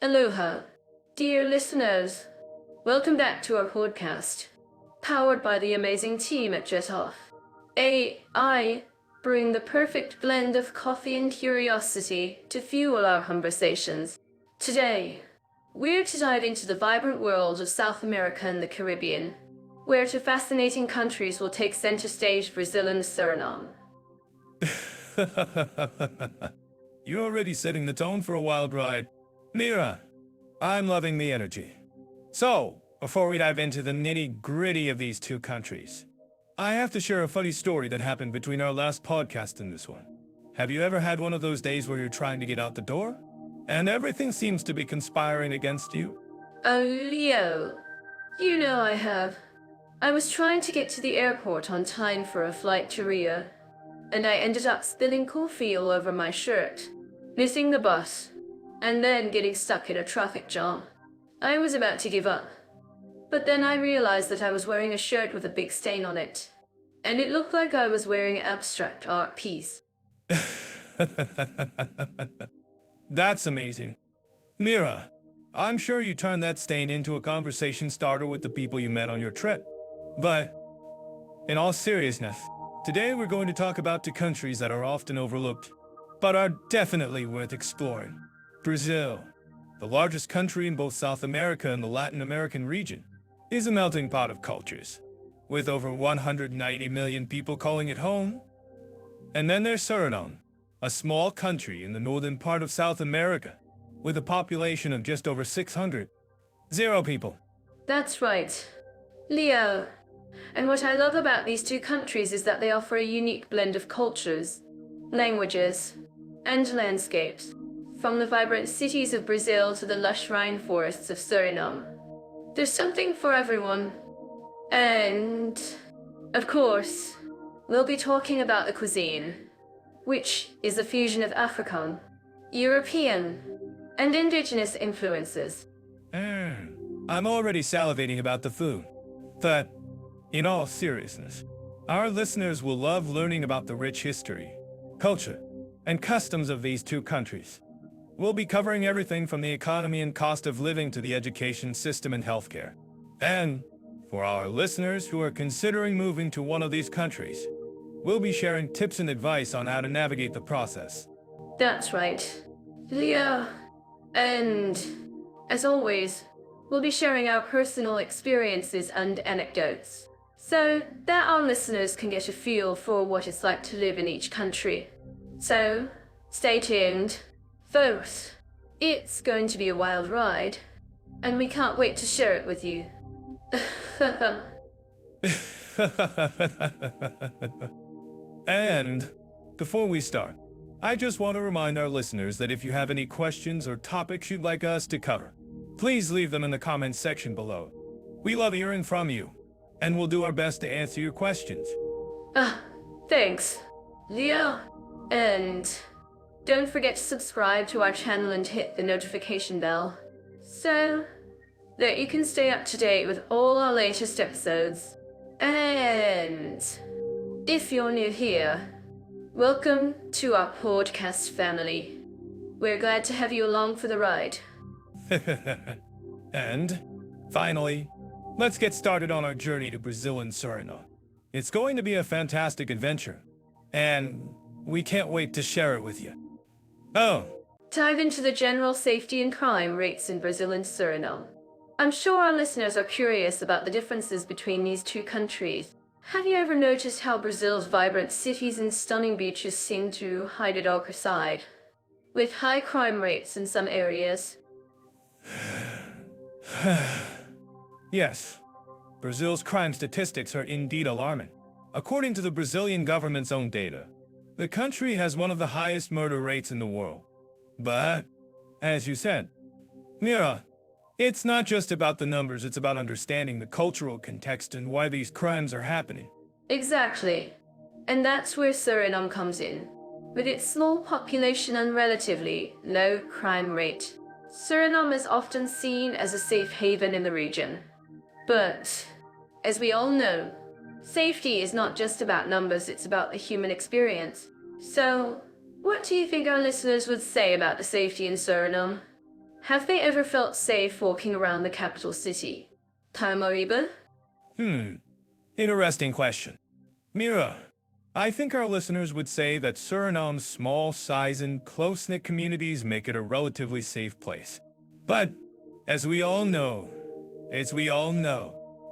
Aloha, dear listeners. Welcome back to our podcast, powered by the amazing team at Jetoff. AI bring the perfect blend of coffee and curiosity to fuel our conversations. Today, we're to dive into the vibrant world of South America and the Caribbean, where two fascinating countries will take center stage: Brazil and Suriname. You're already setting the tone for a wild ride. Mira, I'm loving the energy. So, before we dive into the nitty-gritty of these two countries, I have to share a funny story that happened between our last podcast and this one. Have you ever had one of those days where you're trying to get out the door, and everything seems to be conspiring against you? Oh, Leo, you know I have. I was trying to get to the airport on time for a flight to Rio, and I ended up spilling coffee all over my shirt, missing the bus, and then getting stuck in a traffic jam. I was about to give up, but then I realized that I was wearing a shirt with a big stain on it, and it looked like I was wearing an abstract art piece. That's amazing. Mira, I'm sure you turned that stain into a conversation starter with the people you met on your trip. But, in all seriousness, today we're going to talk about two countries that are often overlooked, but are definitely worth exploring. Brazil, the largest country in both South America and the Latin American region, is a melting pot of cultures, with over 190 million people calling it home. And then there's Suriname, a small country in the northern part of South America, with a population of just over 600. Zero people. That's right, Leo. And what I love about these two countries is that they offer a unique blend of cultures, languages, and landscapes, from the vibrant cities of Brazil to the lush rainforests of Suriname. There's something for everyone. And, of course, we'll be talking about the cuisine, which is a fusion of African, European, and indigenous influences. I'm already salivating about the food. But, in all seriousness, our listeners will love learning about the rich history, culture, and customs of these two countries. We'll be covering everything from the economy and cost of living to the education system and healthcare. And, for our listeners who are considering moving to one of these countries, we'll be sharing tips and advice on how to navigate the process. That's right, Leo. And, as always, we'll be sharing our personal experiences and anecdotes, so that our listeners can get a feel for what it's like to live in each country. So, stay tuned. Folks, it's going to be a wild ride, and we can't wait to share it with you. And, before we start, I just want to remind our listeners that if you have any questions or topics you'd like us to cover, please leave them in the comments section below. We love hearing from you, and we'll do our best to answer your questions. Thanks, Leo. And don't forget to subscribe to our channel and hit the notification bell, so that you can stay up to date with all our latest episodes. And if you're new here, welcome to our podcast family. We're glad to have you along for the ride. And, finally, let's get started on our journey to Brazil and Suriname. It's going to be a fantastic adventure, and we can't wait to share it with you. Oh, Dive into the general safety and crime rates in Brazil and Suriname. I'm sure our listeners are curious about the differences between these two countries. Have you ever noticed how Brazil's vibrant cities and stunning beaches seem to hide a darker side, with high crime rates in some areas? yes. Brazil's crime statistics are indeed alarming. According to the Brazilian government's own data, the country has one of the highest murder rates in the world. But, as you said, Mira, it's not just about the numbers, it's about understanding the cultural context and why these crimes are happening. Exactly. And that's where Suriname comes in. With its small population and relatively low crime rate, Suriname is often seen as a safe haven in the region. But, as we all know, safety is not just about numbers, it's about the human experience. So, what do you think our listeners would say about the safety in Suriname? Have they ever felt safe walking around the capital city, Paramaribo? Interesting question. Mira, I think our listeners would say that Suriname's small size and close-knit communities make it a relatively safe place. But, as we all know,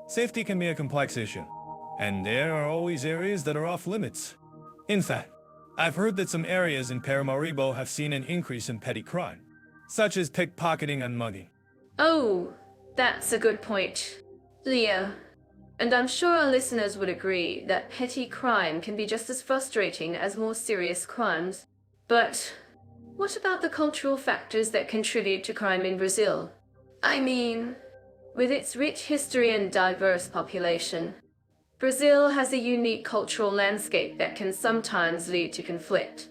safety can be a complex issue, and there are always areas that are off limits. In fact, I've heard that some areas in Paramaribo have seen an increase in petty crime, such as pickpocketing and mugging. Oh, that's a good point, Leo. And I'm sure our listeners would agree that petty crime can be just as frustrating as more serious crimes. But what about the cultural factors that contribute to crime in Brazil? I mean, with its rich history and diverse population, Brazil has a unique cultural landscape that can sometimes lead to conflict.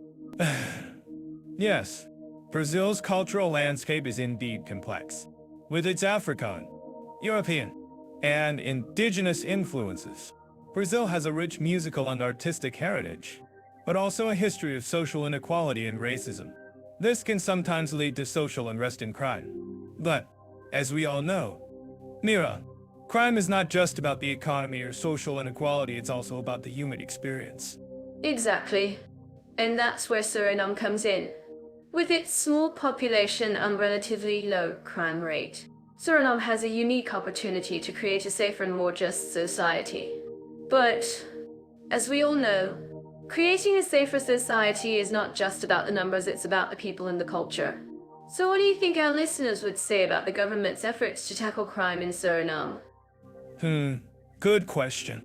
Yes, Brazil's cultural landscape is indeed complex, with its African, European, and indigenous influences. Brazil has a rich musical and artistic heritage, but also a history of social inequality and racism. This can sometimes lead to social unrest and crime. But, as we all know, Mira, crime is not just about the economy or social inequality, it's also about the human experience. Exactly. And that's where Suriname comes in. With its small population and relatively low crime rate, Suriname has a unique opportunity to create a safer and more just society. But, as we all know, creating a safer society is not just about the numbers, it's about the people and the culture. So what do you think our listeners would say about the government's efforts to tackle crime in Suriname? Good question.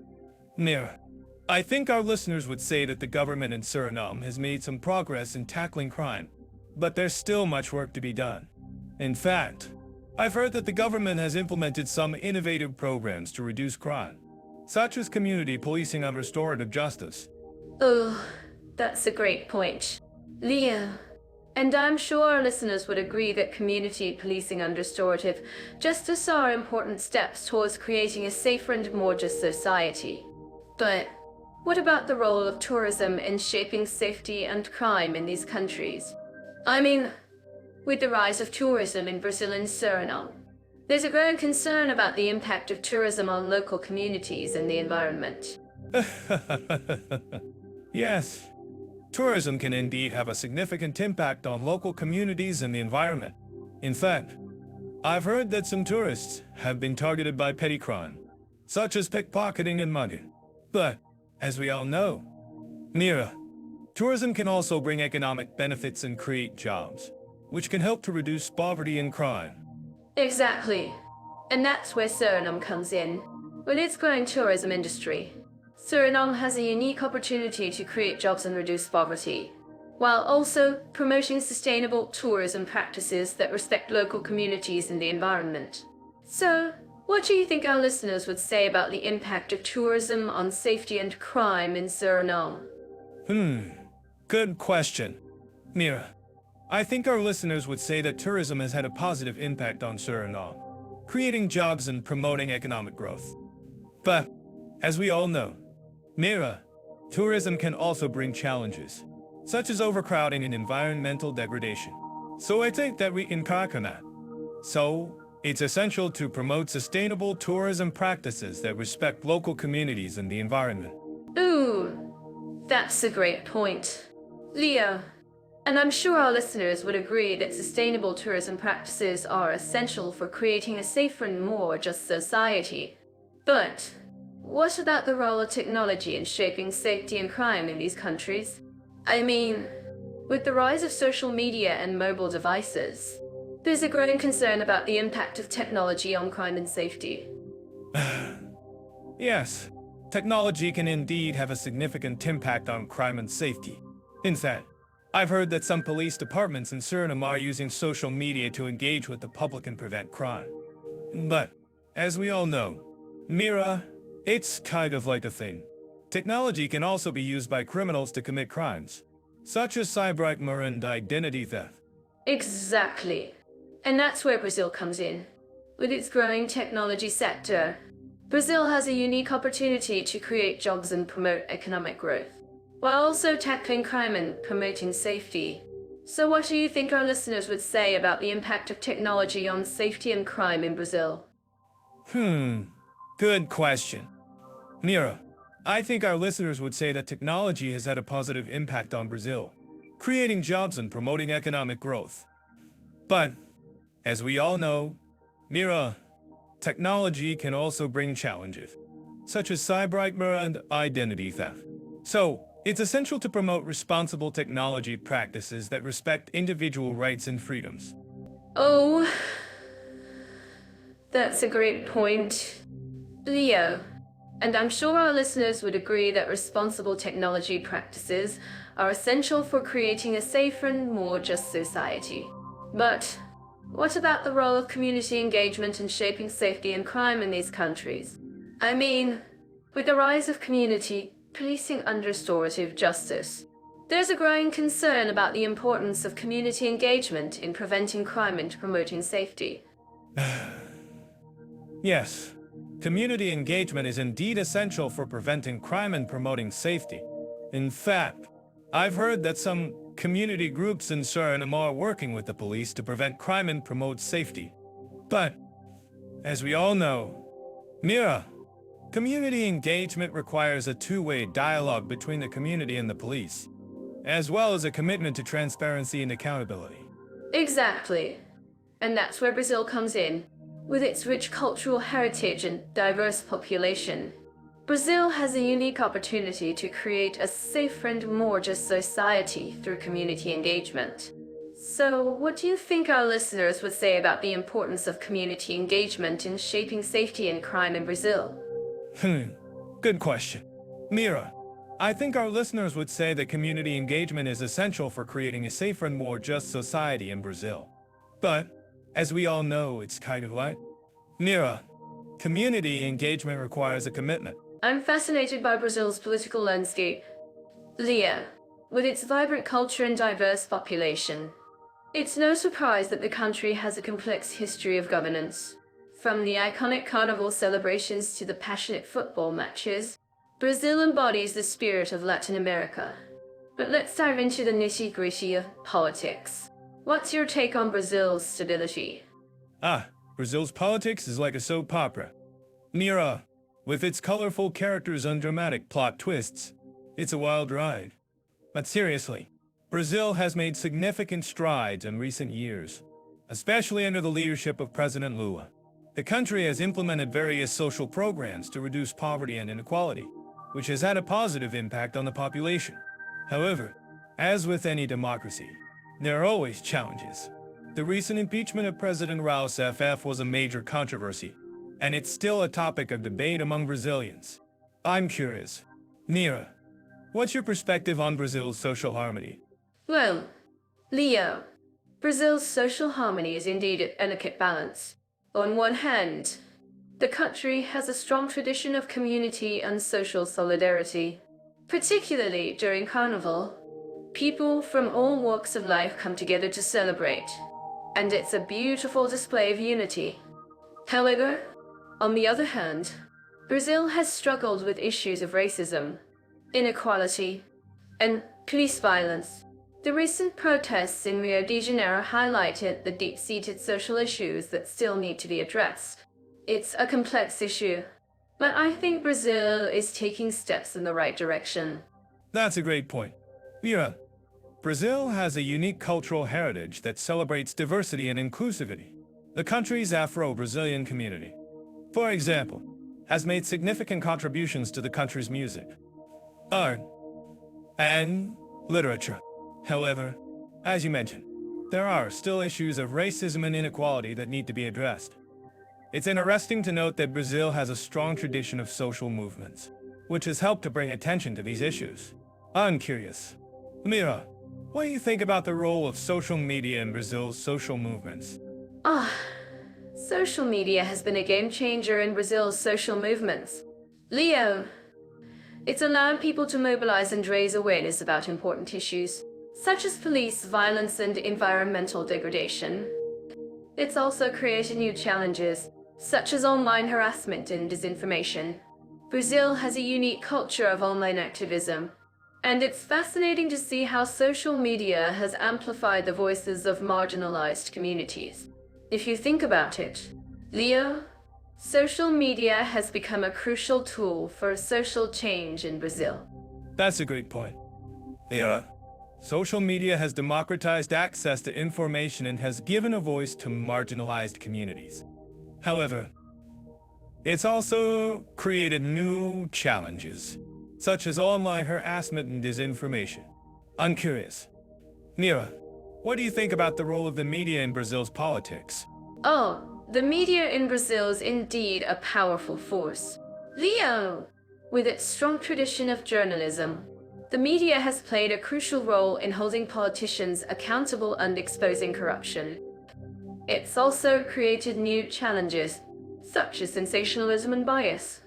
Mira, I think our listeners would say that the government in Suriname has made some progress in tackling crime, but there's still much work to be done. In fact, I've heard that the government has implemented some innovative programs to reduce crime, such as community policing and restorative justice. Oh, that's a great point, Leo. And I'm sure our listeners would agree that community policing and restorative justice are important steps towards creating a safer and more just society. But what about the role of tourism in shaping safety and crime in these countries? I mean, with the rise of tourism in Brazil and Suriname, there's a growing concern about the impact of tourism on local communities and the environment. Yes, tourism can indeed have a significant impact on local communities and the environment. In fact, I've heard that some tourists have been targeted by petty crime, such as pickpocketing and mugging. But, as we all know, Mira, tourism can also bring economic benefits and create jobs, which can help to reduce poverty and crime. Exactly. And that's where Suriname comes in. With its growing tourism industry, Suriname has a unique opportunity to create jobs and reduce poverty, while also promoting sustainable tourism practices that respect local communities and the environment. So, what do you think our listeners would say about the impact of tourism on safety and crime in Suriname? Good question. Mira, I think our listeners would say that tourism has had a positive impact on Suriname, creating jobs and promoting economic growth. But, as we all know, Mira, tourism can also bring challenges, such as overcrowding and environmental degradation. So I think that we can conquer that. So, it's essential to promote sustainable tourism practices that respect local communities and the environment. Ooh, that's a great point, Leo. And I'm sure our listeners would agree that sustainable tourism practices are essential for creating a safer and more just society. But what about the role of technology in shaping safety and crime in these countries? I mean, with the rise of social media and mobile devices, there's a growing concern about the impact of technology on crime and safety. Yes, technology can indeed have a significant impact on crime and safety. In fact, I've heard that some police departments in Suriname are using social media to engage with the public and prevent crime. But, as we all know, Mira, it's kind of like a thing. Technology can also be used by criminals to commit crimes, such as cybercrime and identity theft. Exactly. And that's where Brazil comes in. With its growing technology sector, Brazil has a unique opportunity to create jobs and promote economic growth, while also tackling crime and promoting safety. So what do you think our listeners would say about the impact of technology on safety and crime in Brazil? Good question. Mira, I think our listeners would say that technology has had a positive impact on Brazil, creating jobs and promoting economic growth. But, as we all know, Mira, technology can also bring challenges, such as cybercrime and identity theft. So, it's essential to promote responsible technology practices that respect individual rights and freedoms. Oh, that's a great point. Leo, and I'm sure our listeners would agree that responsible technology practices are essential for creating a safer and more just society. But what about the role of community engagement in shaping safety and crime in these countries? I mean, with the rise of community policing under restorative justice, there's a growing concern about the importance of community engagement in preventing crime and promoting safety. Yes, community engagement is indeed essential for preventing crime and promoting safety. In fact, I've heard that some community groups in Suriname are working with the police to prevent crime and promote safety. But, as we all know, Mira, community engagement requires a two-way dialogue between the community and the police, as well as a commitment to transparency and accountability. Exactly. And that's where Brazil comes in. With its rich cultural heritage and diverse population, Brazil has a unique opportunity to create a safer and more just society through community engagement. So, what do you think our listeners would say about the importance of community engagement in shaping safety and crime in Brazil? Good question. Mira, I think our listeners would say that community engagement is essential for creating a safer and more just society in Brazil. But, as we all know, it's kind of like, Mira, community engagement requires a commitment. I'm fascinated by Brazil's political landscape. Leo, with its vibrant culture and diverse population, it's no surprise that the country has a complex history of governance. From the iconic carnival celebrations to the passionate football matches, Brazil embodies the spirit of Latin America. But let's dive into the nitty-gritty of politics. What's your take on Brazil's stability? Brazil's politics is like a soap opera. Mira, with its colorful characters and dramatic plot twists, it's a wild ride. But seriously, Brazil has made significant strides in recent years, especially under the leadership of President Lula. The country has implemented various social programs to reduce poverty and inequality, which has had a positive impact on the population. However, as with any democracy, there are always challenges. The recent impeachment of President Rousseff was a major controversy, and it's still a topic of debate among Brazilians. I'm curious, Mira, what's your perspective on Brazil's social harmony? Well, Leo, Brazil's social harmony is indeed a delicate balance. On one hand, the country has a strong tradition of community and social solidarity. Particularly during Carnival, people from all walks of life come together to celebrate, and it's a beautiful display of unity. However, on the other hand, Brazil has struggled with issues of racism, inequality, and police violence. The recent protests in Rio de Janeiro highlighted the deep-seated social issues that still need to be addressed. It's a complex issue, but I think Brazil is taking steps in the right direction. That's a great point. Mira, Brazil has a unique cultural heritage that celebrates diversity and inclusivity. The country's Afro-Brazilian community, for example, has made significant contributions to the country's music, art, and literature. However, as you mentioned, there are still issues of racism and inequality that need to be addressed. It's interesting to note that Brazil has a strong tradition of social movements, which has helped to bring attention to these issues. I'm curious, Mira, what do you think about the role of social media in Brazil's social movements? Social media has been a game changer in Brazil's social movements. Leo, it's allowed people to mobilize and raise awareness about important issues, such as police violence and environmental degradation. It's also created new challenges, such as online harassment and disinformation. Brazil has a unique culture of online activism, And it's fascinating to see how social media has amplified the voices of marginalized communities. If you think about it, Leo, social media has become a crucial tool for social change in Brazil. That's a great point. Yeah. Social media has democratized access to information and has given a voice to marginalized communities. However, it's also created new challenges, such as online harassment and disinformation. I'm curious. Mira, what do you think about the role of the media in Brazil's politics? Oh, the media in Brazil is indeed a powerful force. Leo, with its strong tradition of journalism, the media has played a crucial role in holding politicians accountable and exposing corruption. It's also created new challenges, such as sensationalism and bias.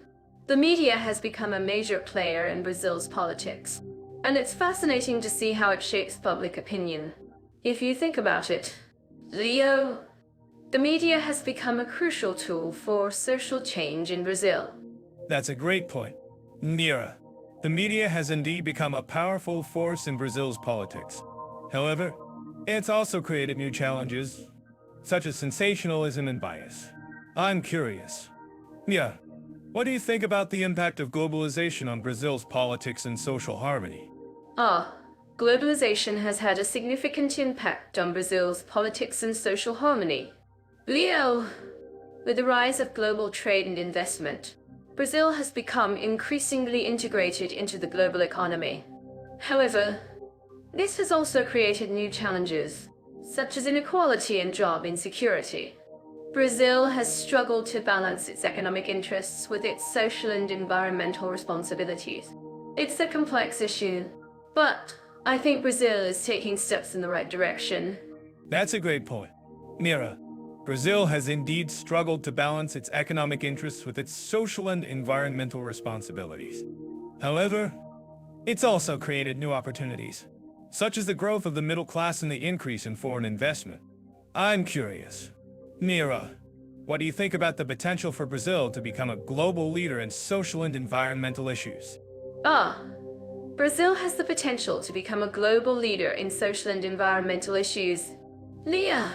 The media has become a major player in Brazil's politics, and it's fascinating to see how it shapes public opinion. If you think about it, Leo, the media has become a crucial tool for social change in Brazil. That's a great point. Mira, the media has indeed become a powerful force in Brazil's politics. However, it's also created new challenges, such as sensationalism and bias. I'm curious. Mira, what do you think about the impact of globalization on Brazil's politics and social harmony? Globalization has had a significant impact on Brazil's politics and social harmony. Leo, with the rise of global trade and investment, Brazil has become increasingly integrated into the global economy. However, this has also created new challenges, such as inequality and job insecurity. Brazil has struggled to balance its economic interests with its social and environmental responsibilities. It's a complex issue, but I think Brazil is taking steps in the right direction. That's a great point. Mira, Brazil has indeed struggled to balance its economic interests with its social and environmental responsibilities. However, it's also created new opportunities, such as the growth of the middle class and the increase in foreign investment. I'm curious. Mira, what do you think about the potential for Brazil to become a global leader in social and environmental issues? Brazil has the potential to become a global leader in social and environmental issues. Leah,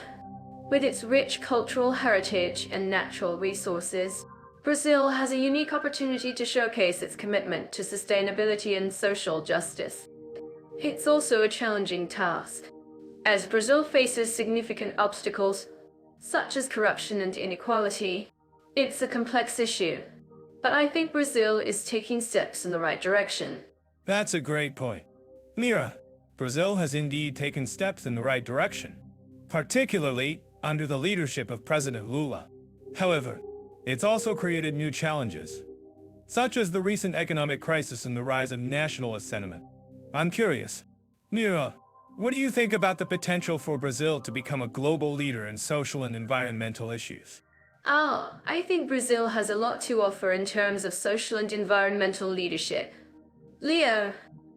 with its rich cultural heritage and natural resources, Brazil has a unique opportunity to showcase its commitment to sustainability and social justice. It's also a challenging task, as Brazil faces significant obstacles, such as corruption and inequality. It's a complex issue, but I think Brazil is taking steps in the right direction. That's a great point. Mira, Brazil has indeed taken steps in the right direction, particularly under the leadership of President Lula. However, it's also created new challenges, such as the recent economic crisis and the rise of nationalist sentiment. I'm curious. Mira, what do you think about the potential for Brazil to become a global leader in social and environmental issues? I think Brazil has a lot to offer in terms of social and environmental leadership. Leo,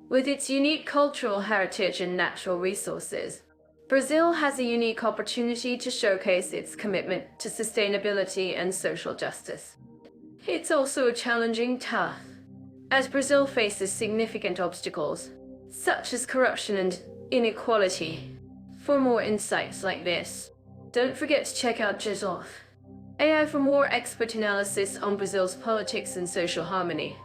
with its unique cultural heritage and natural resources, Brazil has a unique opportunity to showcase its commitment to sustainability and social justice. It's also a challenging task, as Brazil faces significant obstacles, such as corruption and inequality. For more insights like this, don't forget to check out Jizzle AI for more expert analysis on Brazil's politics and social harmony.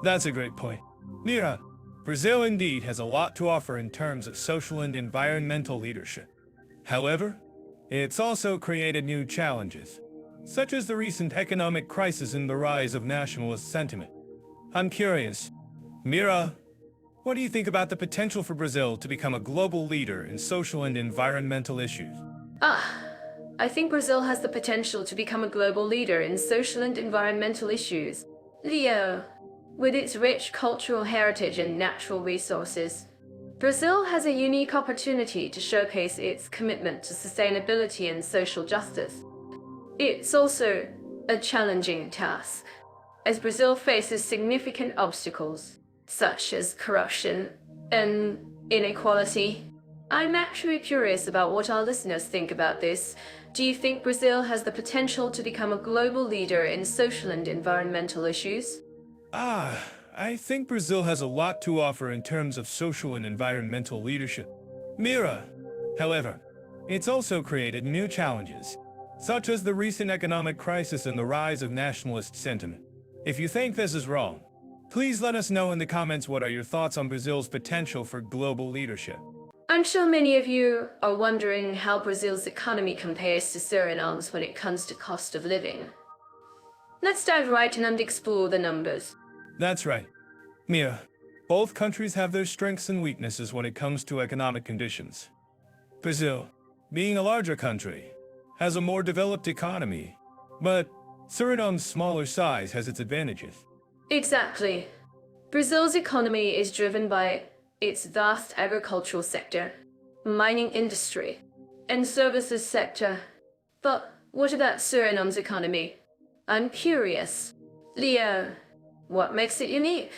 That's a great point. Mira, Brazil indeed has a lot to offer in terms of social and environmental leadership. However, it's also created new challenges, such as the recent economic crisis and the rise of nationalist sentiment. I'm curious. Mira, what do you think about the potential for Brazil to become a global leader in social and environmental issues? I think Brazil has the potential to become a global leader in social and environmental issues. Leo, with its rich cultural heritage and natural resources, Brazil has a unique opportunity to showcase its commitment to sustainability and social justice. It's also a challenging task, as Brazil faces significant obstacles, such as corruption and inequality. I'm actually curious about what our listeners think about this. Do you think Brazil has the potential to become a global leader in social and environmental issues? I I think Brazil has a lot to offer in terms of social and environmental leadership. Mira, however, it's also created new challenges, such as the recent economic crisis and the rise of nationalist sentiment. If you think this is wrong, please let us know in the comments what are your thoughts on Brazil's potential for global leadership. I'm sure many of you are wondering how Brazil's economy compares to Suriname's when it comes to cost of living. Let's dive right in and explore the numbers. That's right. Mia, both countries have their strengths and weaknesses when it comes to economic conditions. Brazil, being a larger country, has a more developed economy, but Suriname's smaller size has its advantages. Exactly. Brazil's economy is driven by its vast agricultural sector, mining industry, and services sector. But what about Suriname's economy? I'm curious. Leo, what makes it unique?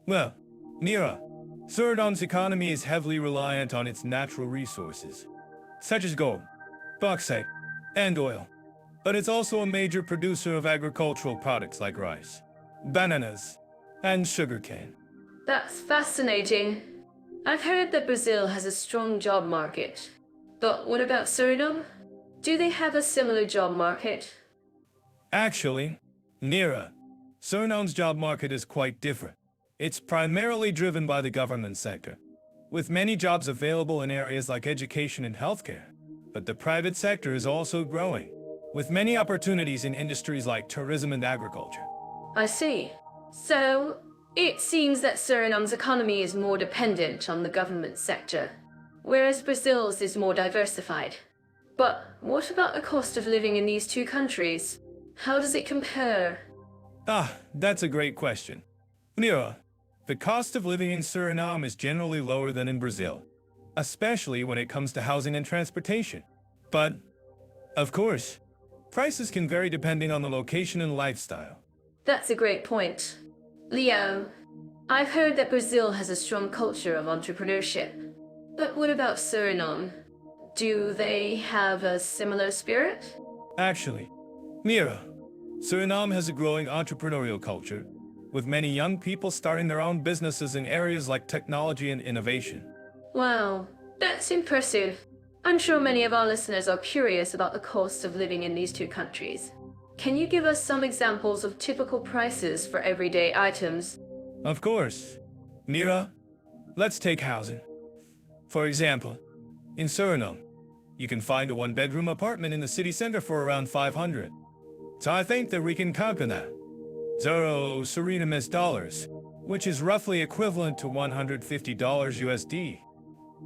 Well, Mira, Suriname's economy is heavily reliant on its natural resources, such as gold, bauxite, and oil. But it's also a major producer of agricultural products like rice, bananas, and sugarcane. That's fascinating. I've heard that Brazil has a strong job market. But what about Suriname? Do they have a similar job market? Actually, Mira, Suriname's job market is quite different. It's primarily driven by the government sector, with many jobs available in areas like education and healthcare. But the private sector is also growing, with many opportunities in industries like tourism and agriculture. I see. So, it seems that Suriname's economy is more dependent on the government sector, whereas Brazil's is more diversified. But what about the cost of living in these two countries? How does it compare? That's a great question. Mira, the cost of living in Suriname is generally lower than in Brazil, especially when it comes to housing and transportation. But, of course, prices can vary depending on the location and lifestyle. That's a great point. Leo, I've heard that Brazil has a strong culture of entrepreneurship. But what about Suriname? Do they have a similar spirit? Actually, Mira, Suriname has a growing entrepreneurial culture, with many young people starting their own businesses in areas like technology and innovation. Wow, that's impressive. I'm sure many of our listeners are curious about the cost of living in these two countries. Can you give us some examples of typical prices for everyday items? Of course. Mira, let's take housing. For example, in Suriname, you can find a one-bedroom apartment in the city center for around 500. So I think that we can conquer that. 0 Surinamese dollars, which is roughly equivalent to $150 USD.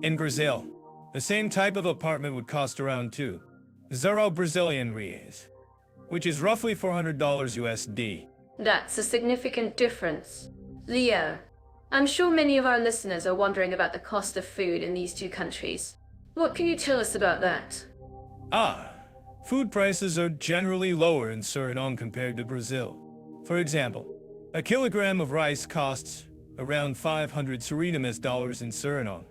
In Brazil, the same type of apartment would cost around 0 Brazilian reais, which is roughly $400 USD. That's a significant difference. Leo, I'm sure many of our listeners are wondering about the cost of food in these two countries. What can you tell us about that? Food prices are generally lower in Suriname compared to Brazil. For example, a kilogram of rice costs around 500 Surinamese dollars in Suriname,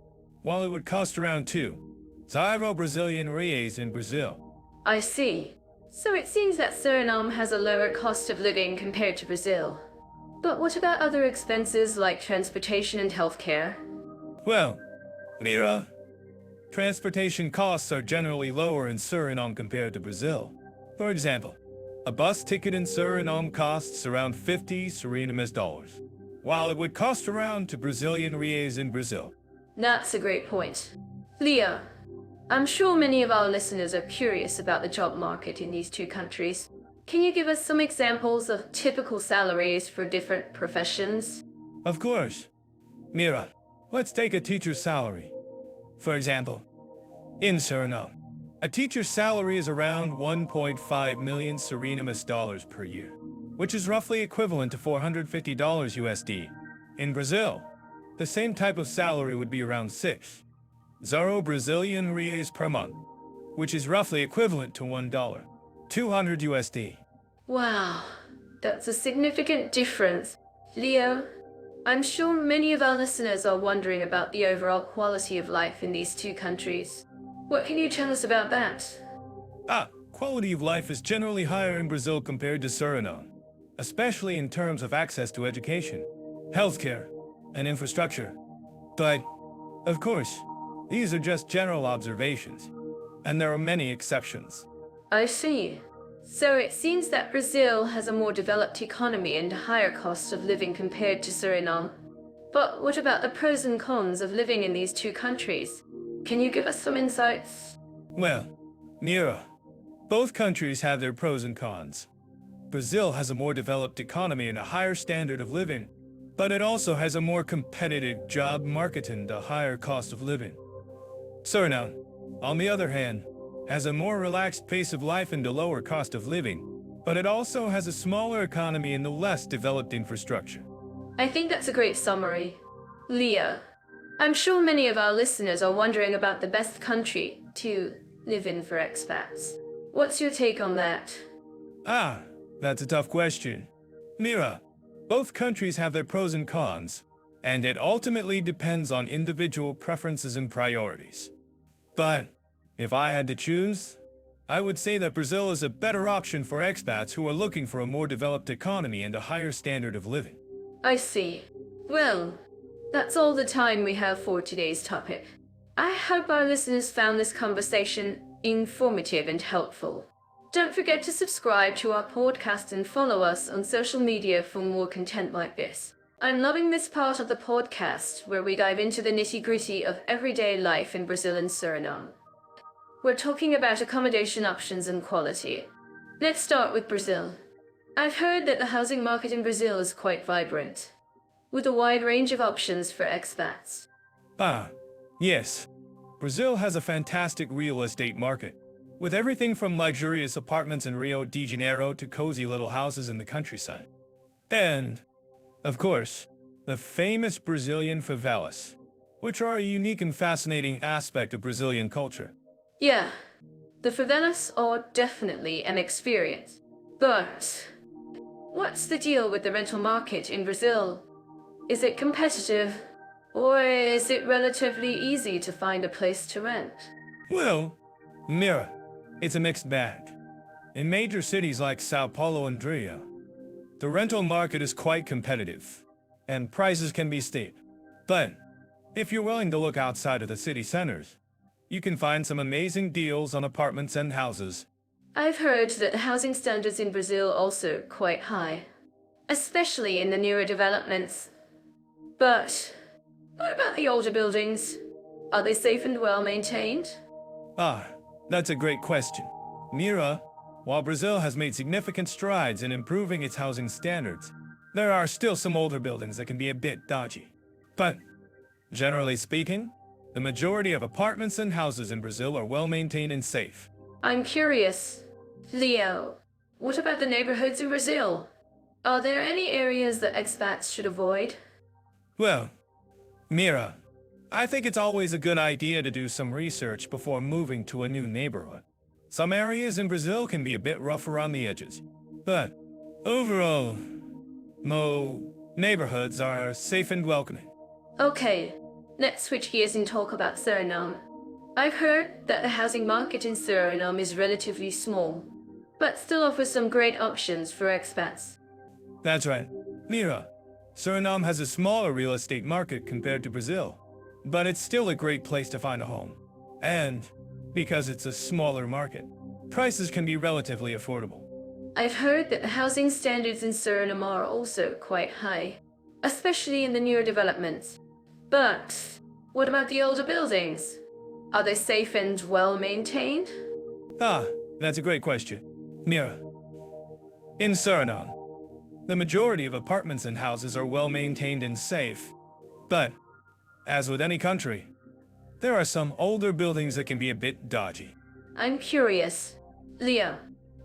while it would cost around 0 Brazilian reais in Brazil. I see. So it seems that Suriname has a lower cost of living compared to Brazil. But what about other expenses like transportation and healthcare? Well, Mira, transportation costs are generally lower in Suriname compared to Brazil. For example, a bus ticket in Suriname costs around 50 Surinamese dollars, while it would cost around 2 Brazilian reais in Brazil. That's a great point. Leo, I'm sure many of our listeners are curious about the job market in these two countries. Can you give us some examples of typical salaries for different professions? Of course. Mira, let's take a teacher's salary. For example, in Suriname, a teacher's salary is around 1.5 million Surinamese dollars per year, which is roughly equivalent to $450 USD. In Brazil, the same type of salary would be around 0 Brazilian reais per month, which is roughly equivalent to $200 USD. Wow, that's a significant difference. Leo, I'm sure many of our listeners are wondering about the overall quality of life in these two countries. What can you tell us about that? Quality of life is generally higher in Brazil compared to Suriname, especially in terms of access to education, healthcare, and infrastructure. But, of course, these are just general observations, and there are many exceptions. I see. So it seems that Brazil has a more developed economy and a higher cost of living compared to Suriname. But what about the pros and cons of living in these two countries? Can you give us some insights? Well, Mira, both countries have their pros and cons. Brazil has a more developed economy and a higher standard of living, but it also has a more competitive job market and a higher cost of living. Suriname, on the other hand, has a more relaxed pace of life and a lower cost of living, but it also has a smaller economy and a less developed infrastructure. I think that's a great summary. Leo, I'm sure many of our listeners are wondering about the best country to live in for expats. What's your take on that? That's a tough question. Mira, both countries have their pros and cons, and it ultimately depends on individual preferences and priorities. But if I had to choose, I would say that Brazil is a better option for expats who are looking for a more developed economy and a higher standard of living. I see. Well, that's all the time we have for today's topic. I hope our listeners found this conversation informative and helpful. Don't forget to subscribe to our podcast and follow us on social media for more content like this. I'm loving this part of the podcast where we dive into the nitty-gritty of everyday life in Brazil and Suriname. We're talking about accommodation options and quality. Let's start with Brazil. I've heard that the housing market in Brazil is quite vibrant, with a wide range of options for expats. Yes. Brazil has a fantastic real estate market, with everything from luxurious apartments in Rio de Janeiro to cozy little houses in the countryside. And, of course, the famous Brazilian favelas, which are a unique and fascinating aspect of Brazilian culture. Yeah, the favelas are definitely an experience. But what's the deal with the rental market in Brazil? Is it competitive, or is it relatively easy to find a place to rent? Well, Mira, it's a mixed bag. In major cities like Sao Paulo and Rio, the rental market is quite competitive, and prices can be steep. But if you're willing to look outside of the city centers, you can find some amazing deals on apartments and houses. I've heard that the housing standards in Brazil are also quite high, especially in the newer developments. But what about the older buildings? Are they safe and well maintained? That's a great question. Mira, while Brazil has made significant strides in improving its housing standards, there are still some older buildings that can be a bit dodgy. But, generally speaking, the majority of apartments and houses in Brazil are well maintained and safe. I'm curious. Leo, what about the neighborhoods in Brazil? Are there any areas that expats should avoid? Well, Mira, I think it's always a good idea to do some research before moving to a new neighborhood. Some areas in Brazil can be a bit rough around the edges, but overall, most neighborhoods are safe and welcoming. Okay, let's switch gears and talk about Suriname. I've heard that the housing market in Suriname is relatively small, but still offers some great options for expats. That's right. Mira, Suriname has a smaller real estate market compared to Brazil, but it's still a great place to find a home. And because it's a smaller market, prices can be relatively affordable. I've heard that the housing standards in Suriname are also quite high, especially in the newer developments. But what about the older buildings? Are they safe and well maintained? That's a great question. Mira, in Suriname, the majority of apartments and houses are well maintained and safe. But, as with any country, there are some older buildings that can be a bit dodgy. I'm curious. Leo,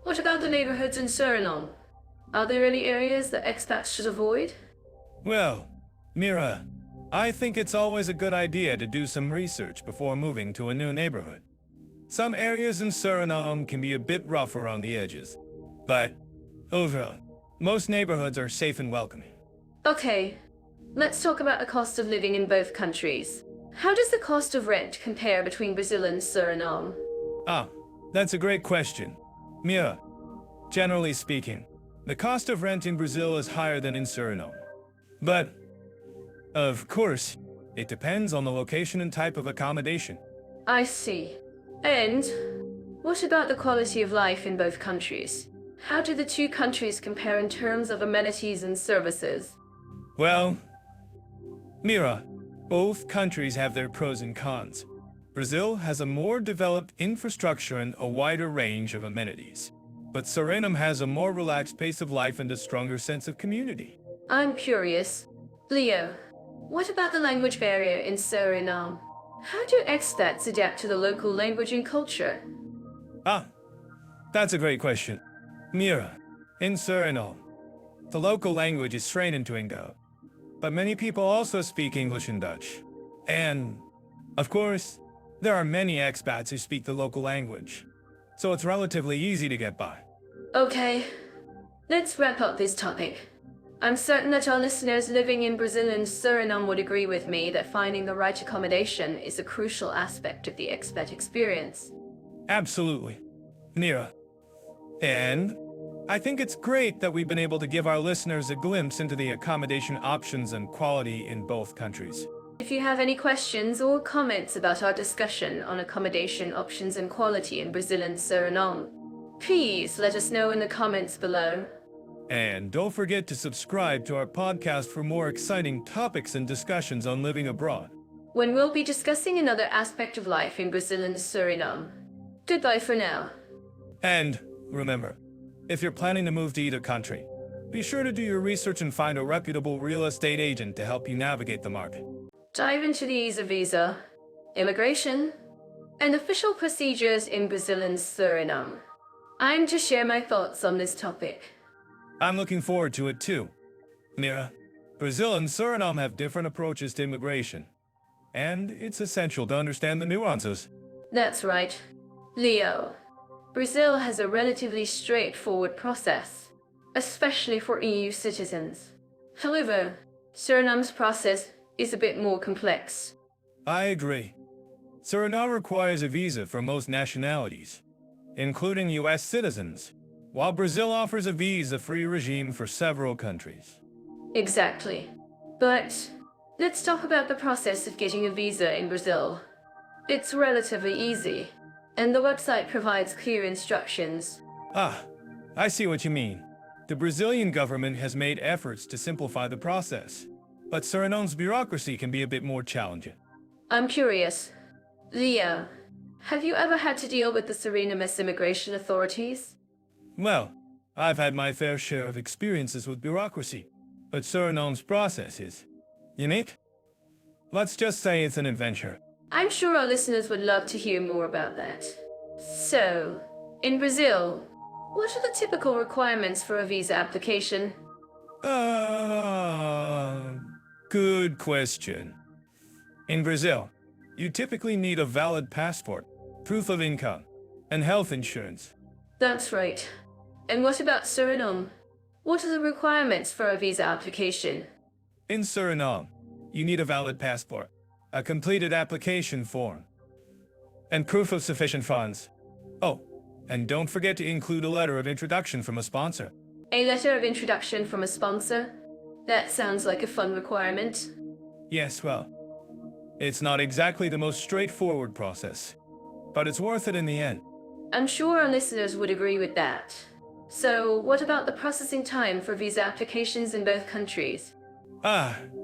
what about the neighborhoods in Suriname? Are there any areas that expats should avoid? Well, Mira, I think it's always a good idea to do some research before moving to a new neighborhood. Some areas in Suriname can be a bit rough around the edges, but overall, most neighborhoods are safe and welcoming. Okay, let's talk about the cost of living in both countries. How does the cost of rent compare between Brazil and Suriname? That's a great question. Mira, generally speaking, the cost of rent in Brazil is higher than in Suriname. But Of course, it depends on the location and type of accommodation. I see. And what about the quality of life in both countries? How do the two countries compare in terms of amenities and services? Well, Mira, both countries have their pros and cons. Brazil has a more developed infrastructure and a wider range of amenities. But Suriname has a more relaxed pace of life and a stronger sense of community. I'm curious. Leo, what about the language barrier in Suriname? How do expats adapt to the local language and culture? Ah, that's a great question. Mira, in Suriname, the local language is Suriname, but many people also speak English and Dutch. And, of course, there are many expats who speak the local language, so it's relatively easy to get by. Okay, let's wrap up this topic. I'm certain that our listeners living in Brazil and Suriname would agree with me that finding the right accommodation is a crucial aspect of the expat experience. Absolutely. Mira. And I think it's great that we've been able to give our listeners a glimpse into the accommodation options and quality in both countries. If you have any questions or comments about our discussion on accommodation options and quality in Brazil and Suriname, please let us know in the comments below. And don't forget to subscribe to our podcast for more exciting topics and discussions on living abroad. When we'll be discussing another aspect of life in Brazil and Suriname. Goodbye for now. And remember, if you're planning to move to either country, be sure to do your research and find a reputable real estate agent to help you navigate the market. Dive into the visa, immigration, and official procedures in Brazil and Suriname. I'm to share my thoughts on this topic. I'm looking forward to it too. Mira, Brazil and Suriname have different approaches to immigration, and it's essential to understand the nuances. That's right. Leo, Brazil has a relatively straightforward process, especially for EU citizens. However, Suriname's process is a bit more complex. I agree. Suriname requires a visa for most nationalities, including US citizens, while Brazil offers a visa-free regime for several countries. Exactly. But let's talk about the process of getting a visa in Brazil. It's relatively easy, and the website provides clear instructions. Ah, I see what you mean. The Brazilian government has made efforts to simplify the process, but Suriname's bureaucracy can be a bit more challenging. I'm curious. Leo, have you ever had to deal with the Suriname immigration authorities? Well, I've had my fair share of experiences with bureaucracy, but Suriname's process is unique. Let's just say it's an adventure. I'm sure our listeners would love to hear more about that. So, in Brazil, what are the typical requirements for a visa application? Good question. In Brazil, you typically need a valid passport, proof of income, and health insurance. That's right. And what about Suriname? What are the requirements for a visa application? In Suriname, you need a valid passport, a completed application form, and proof of sufficient funds. Oh, and don't forget to include a letter of introduction from a sponsor. A letter of introduction from a sponsor? That sounds like a fun requirement. Yes, well, it's not exactly the most straightforward process, but it's worth it in the end. I'm sure our listeners would agree with that. So, what about the processing time for visa applications in both countries?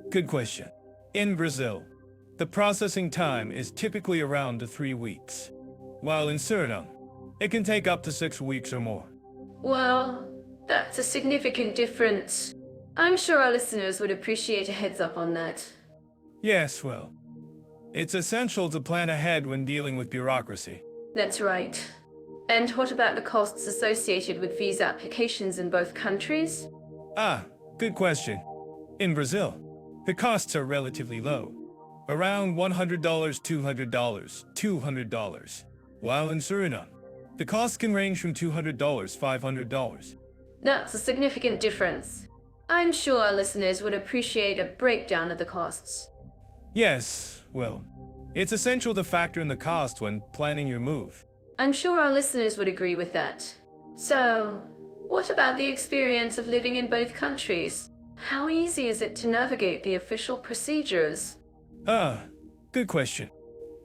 Good question. In Brazil, the processing time is typically around 3 weeks, while in Suriname, it can take up to 6 weeks or more. Well, that's a significant difference. I'm sure our listeners would appreciate a heads up on that. Yes, well, it's essential to plan ahead when dealing with bureaucracy. That's right. And what about the costs associated with visa applications in both countries? Good question. In Brazil, the costs are relatively low, around $100, $200, while in Suriname, the costs can range from $200, $500. That's a significant difference. I'm sure our listeners would appreciate a breakdown of the costs. Yes, well, it's essential to factor in the cost when planning your move. I'm sure our listeners would agree with that. So, what about the experience of living in both countries? How easy is it to navigate the official procedures? Ah, good question.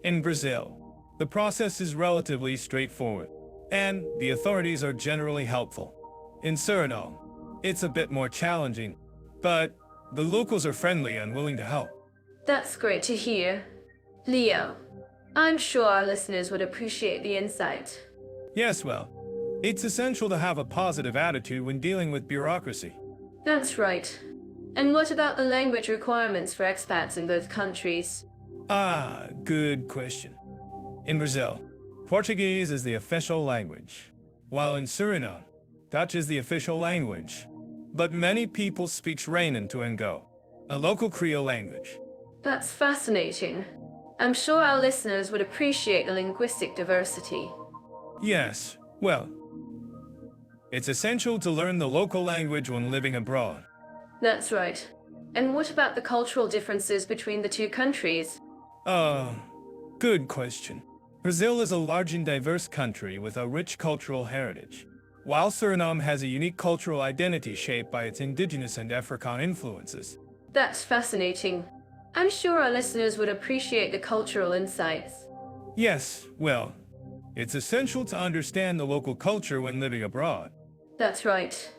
In Brazil, the process is relatively straightforward, and the authorities are generally helpful. In Suriname, it's a bit more challenging, but the locals are friendly and willing to help. That's great to hear. Leo, I'm sure our listeners would appreciate the insight. Yes, well, it's essential to have a positive attitude when dealing with bureaucracy. That's right. And what about the language requirements for expats in both countries? Ah, good question. In Brazil, Portuguese is the official language, while in Suriname, Dutch is the official language. But many people speak Tuango, a local Creole language. That's fascinating. I'm sure our listeners would appreciate the linguistic diversity. Yes, well, it's essential to learn the local language when living abroad. That's right. And what about the cultural differences between the two countries? Good question. Brazil is a large and diverse country with a rich cultural heritage, while Suriname has a unique cultural identity shaped by its indigenous and African influences. That's fascinating. I'm sure our listeners would appreciate the cultural insights. Yes, well, it's essential to understand the local culture when living abroad. That's right.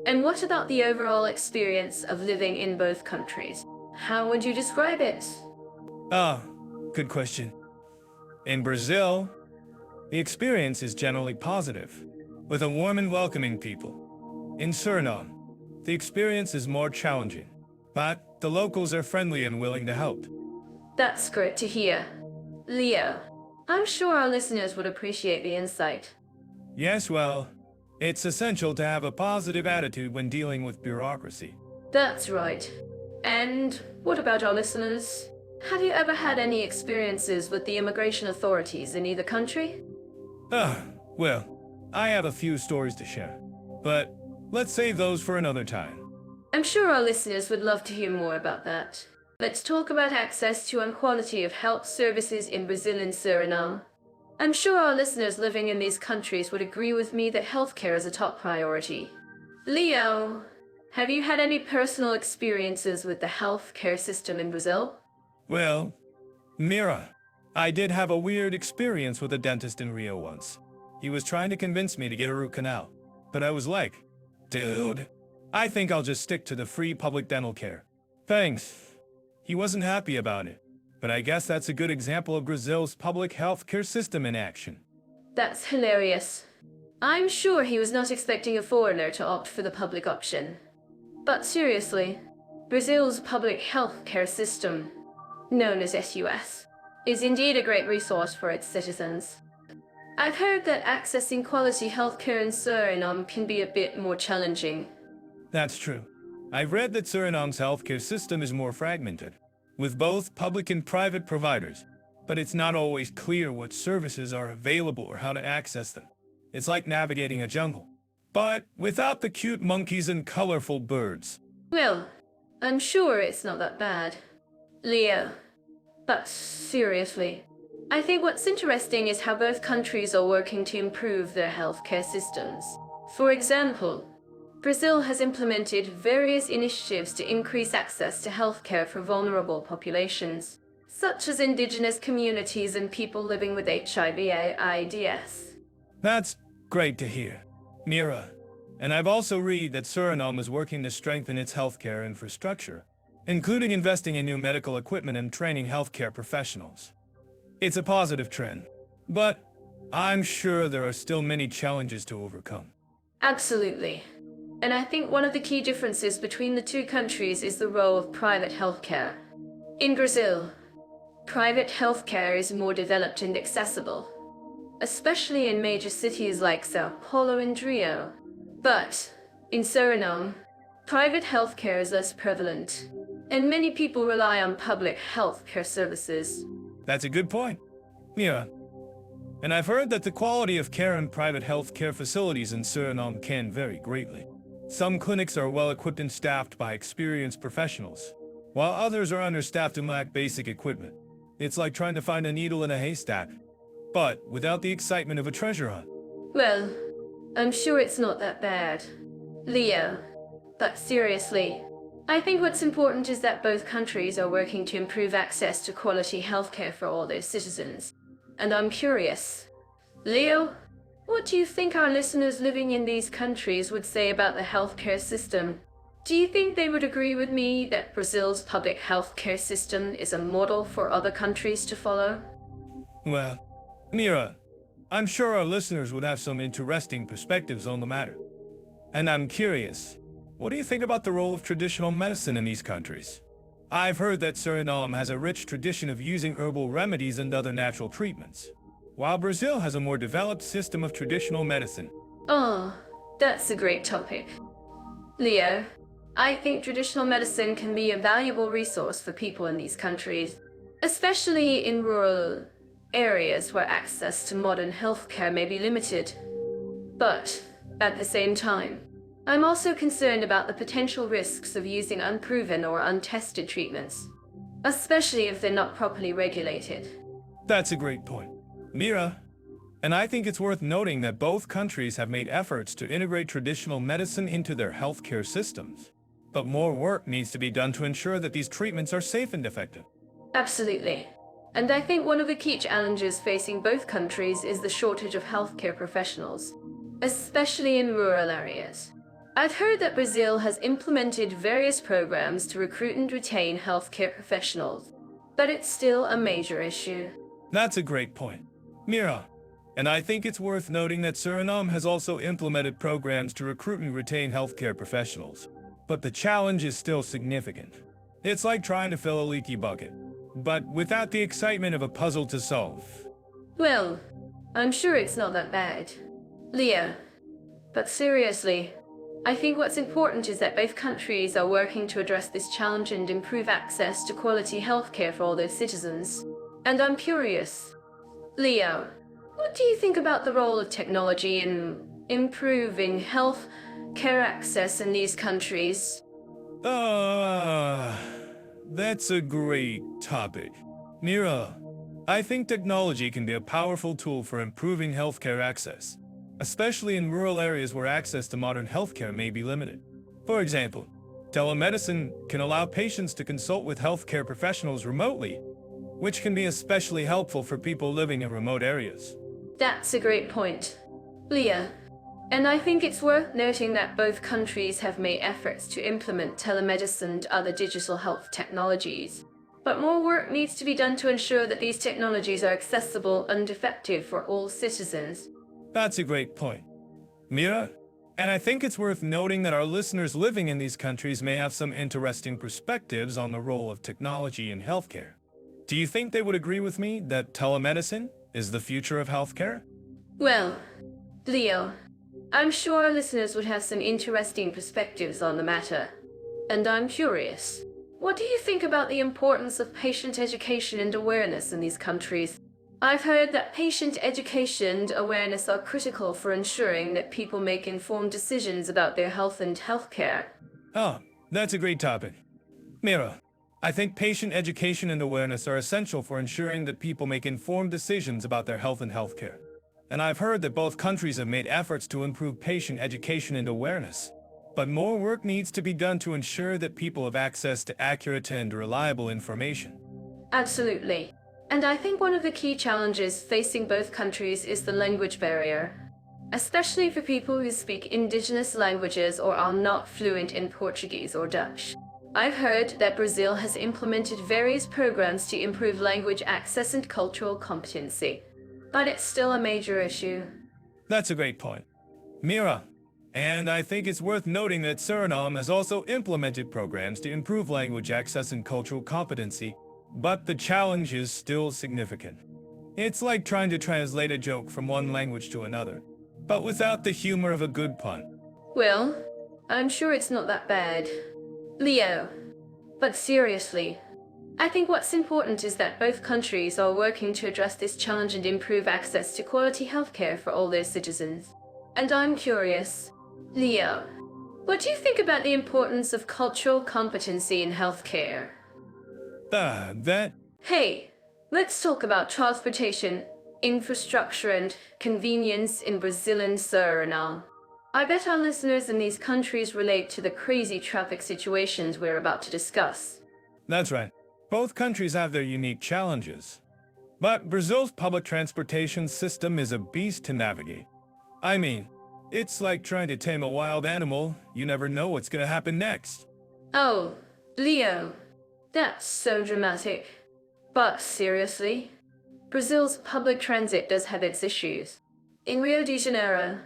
And what about the overall experience of living in both countries? How would you describe it? Ah, good question. In Brazil, the experience is generally positive, with a warm and welcoming people. In Suriname, the experience is more challenging, but the locals are friendly and willing to help. That's great to hear. Leo, I'm sure our listeners would appreciate the insight. Yes, well, it's essential to have a positive attitude when dealing with bureaucracy. That's right. And what about our listeners? Have you ever had any experiences with the immigration authorities in either country? Well, I have a few stories to share, but let's save those for another time. I'm sure our listeners would love to hear more about that. Let's talk about access to and quality of health services in Brazil and Suriname. I'm sure our listeners living in these countries would agree with me that healthcare is a top priority. Leo, have you had any personal experiences with the healthcare system in Brazil? Well, Mira, I did have a weird experience with a dentist in Rio once. He was trying to convince me to get a root canal, but I was like, dude, I think I'll just stick to the free public dental care. Thanks. He wasn't happy about it, but I guess that's a good example of Brazil's public health care system in action. That's hilarious. I'm sure he was not expecting a foreigner to opt for the public option. But seriously, Brazil's public health care system, known as SUS, is indeed a great resource for its citizens. I've heard that accessing quality healthcare in Suriname can be a bit more challenging. That's true. I've read that Suriname's healthcare system is more fragmented, with both public and private providers, but it's not always clear what services are available or how to access them. It's like navigating a jungle, but without the cute monkeys and colorful birds. Well, I'm sure it's not that bad. Leo, but seriously, I think what's interesting is how both countries are working to improve their healthcare systems. For example, Brazil has implemented various initiatives to increase access to healthcare for vulnerable populations, such as indigenous communities and people living with HIV/AIDS. That's great to hear, Mira. And I've also read that Suriname is working to strengthen its healthcare infrastructure, including investing in new medical equipment and training healthcare professionals. It's a positive trend, but I'm sure there are still many challenges to overcome. Absolutely. And I think one of the key differences between the two countries is the role of private healthcare. In Brazil, private healthcare is more developed and accessible, especially in major cities like Sao Paulo and Rio. But in Suriname, private healthcare is less prevalent, and many people rely on public healthcare services. That's a good point. Yeah. And I've heard that the quality of care in private healthcare facilities in Suriname can vary greatly. Some clinics are well-equipped and staffed by experienced professionals, while others are understaffed and lack basic equipment. It's like trying to find a needle in a haystack, but without the excitement of a treasure hunt. Well, I'm sure it's not that bad. Leo, but seriously, I think what's important is that both countries are working to improve access to quality healthcare for all their citizens. And I'm curious, Leo, what do you think our listeners living in these countries would say about the healthcare system? Do you think they would agree with me that Brazil's public healthcare system is a model for other countries to follow? Well, Mira, I'm sure our listeners would have some interesting perspectives on the matter. And I'm curious, what do you think about the role of traditional medicine in these countries? I've heard that Suriname has a rich tradition of using herbal remedies and other natural treatments, while Brazil has a more developed system of traditional medicine. Oh, that's a great topic. Leo, I think traditional medicine can be a valuable resource for people in these countries, especially in rural areas where access to modern healthcare may be limited. But, at the same time, I'm also concerned about the potential risks of using unproven or untested treatments, especially if they're not properly regulated. That's a great point, Mira. And I think it's worth noting that both countries have made efforts to integrate traditional medicine into their healthcare systems. But more work needs to be done to ensure that these treatments are safe and effective. Absolutely. And I think one of the key challenges facing both countries is the shortage of healthcare professionals, especially in rural areas. I've heard that Brazil has implemented various programs to recruit and retain healthcare professionals, but it's still a major issue. That's a great point, Mira. And I think it's worth noting that Suriname has also implemented programs to recruit and retain healthcare professionals. But the challenge is still significant. It's like trying to fill a leaky bucket, but without the excitement of a puzzle to solve. Well, I'm sure it's not that bad, Leah. But seriously, I think what's important is that both countries are working to address this challenge and improve access to quality healthcare for all their citizens. And I'm curious, Leo, what do you think about the role of technology in improving health care access in these countries? That's a great topic. Mira, I think technology can be a powerful tool for improving healthcare access, especially in rural areas where access to modern healthcare may be limited. For example, telemedicine can allow patients to consult with healthcare professionals remotely, which can be especially helpful for people living in remote areas. That's a great point, Leah. And I think it's worth noting that both countries have made efforts to implement telemedicine and other digital health technologies. But more work needs to be done to ensure that these technologies are accessible and effective for all citizens. That's a great point, Mira. And I think it's worth noting that our listeners living in these countries may have some interesting perspectives on the role of technology in healthcare. Do you think they would agree with me that telemedicine is the future of healthcare? Well, Leo, I'm sure our listeners would have some interesting perspectives on the matter. And I'm curious, what do you think about the importance of patient education and awareness in these countries? I've heard that patient education and awareness are critical for ensuring that people make informed decisions about their health and healthcare. Oh, that's a great topic. Mira, I think patient education and awareness are essential for ensuring that people make informed decisions about their health and healthcare. And I've heard that both countries have made efforts to improve patient education and awareness. But more work needs to be done to ensure that people have access to accurate and reliable information. Absolutely. And I think one of the key challenges facing both countries is the language barrier, especially for people who speak indigenous languages or are not fluent in Portuguese or Dutch. I've heard that Brazil has implemented various programs to improve language access and cultural competency, but it's still a major issue. That's a great point, Mira. And I think it's worth noting that Suriname has also implemented programs to improve language access and cultural competency, but the challenge is still significant. It's like trying to translate a joke from one language to another, but without the humor of a good pun. Well, I'm sure it's not that bad, Leo. But seriously, I think what's important is that both countries are working to address this challenge and improve access to quality healthcare for all their citizens. And I'm curious, Leo, what do you think about the importance of cultural competency in healthcare? That... Hey, let's talk about transportation, infrastructure, and convenience in Brazil and Suriname. I bet our listeners in these countries relate to the crazy traffic situations we're about to discuss. That's right. Both countries have their unique challenges. But Brazil's public transportation system is a beast to navigate. I mean, it's like trying to tame a wild animal. You never know what's going to happen next. Oh, Leo, that's so dramatic. But seriously, Brazil's public transit does have its issues. In Rio de Janeiro,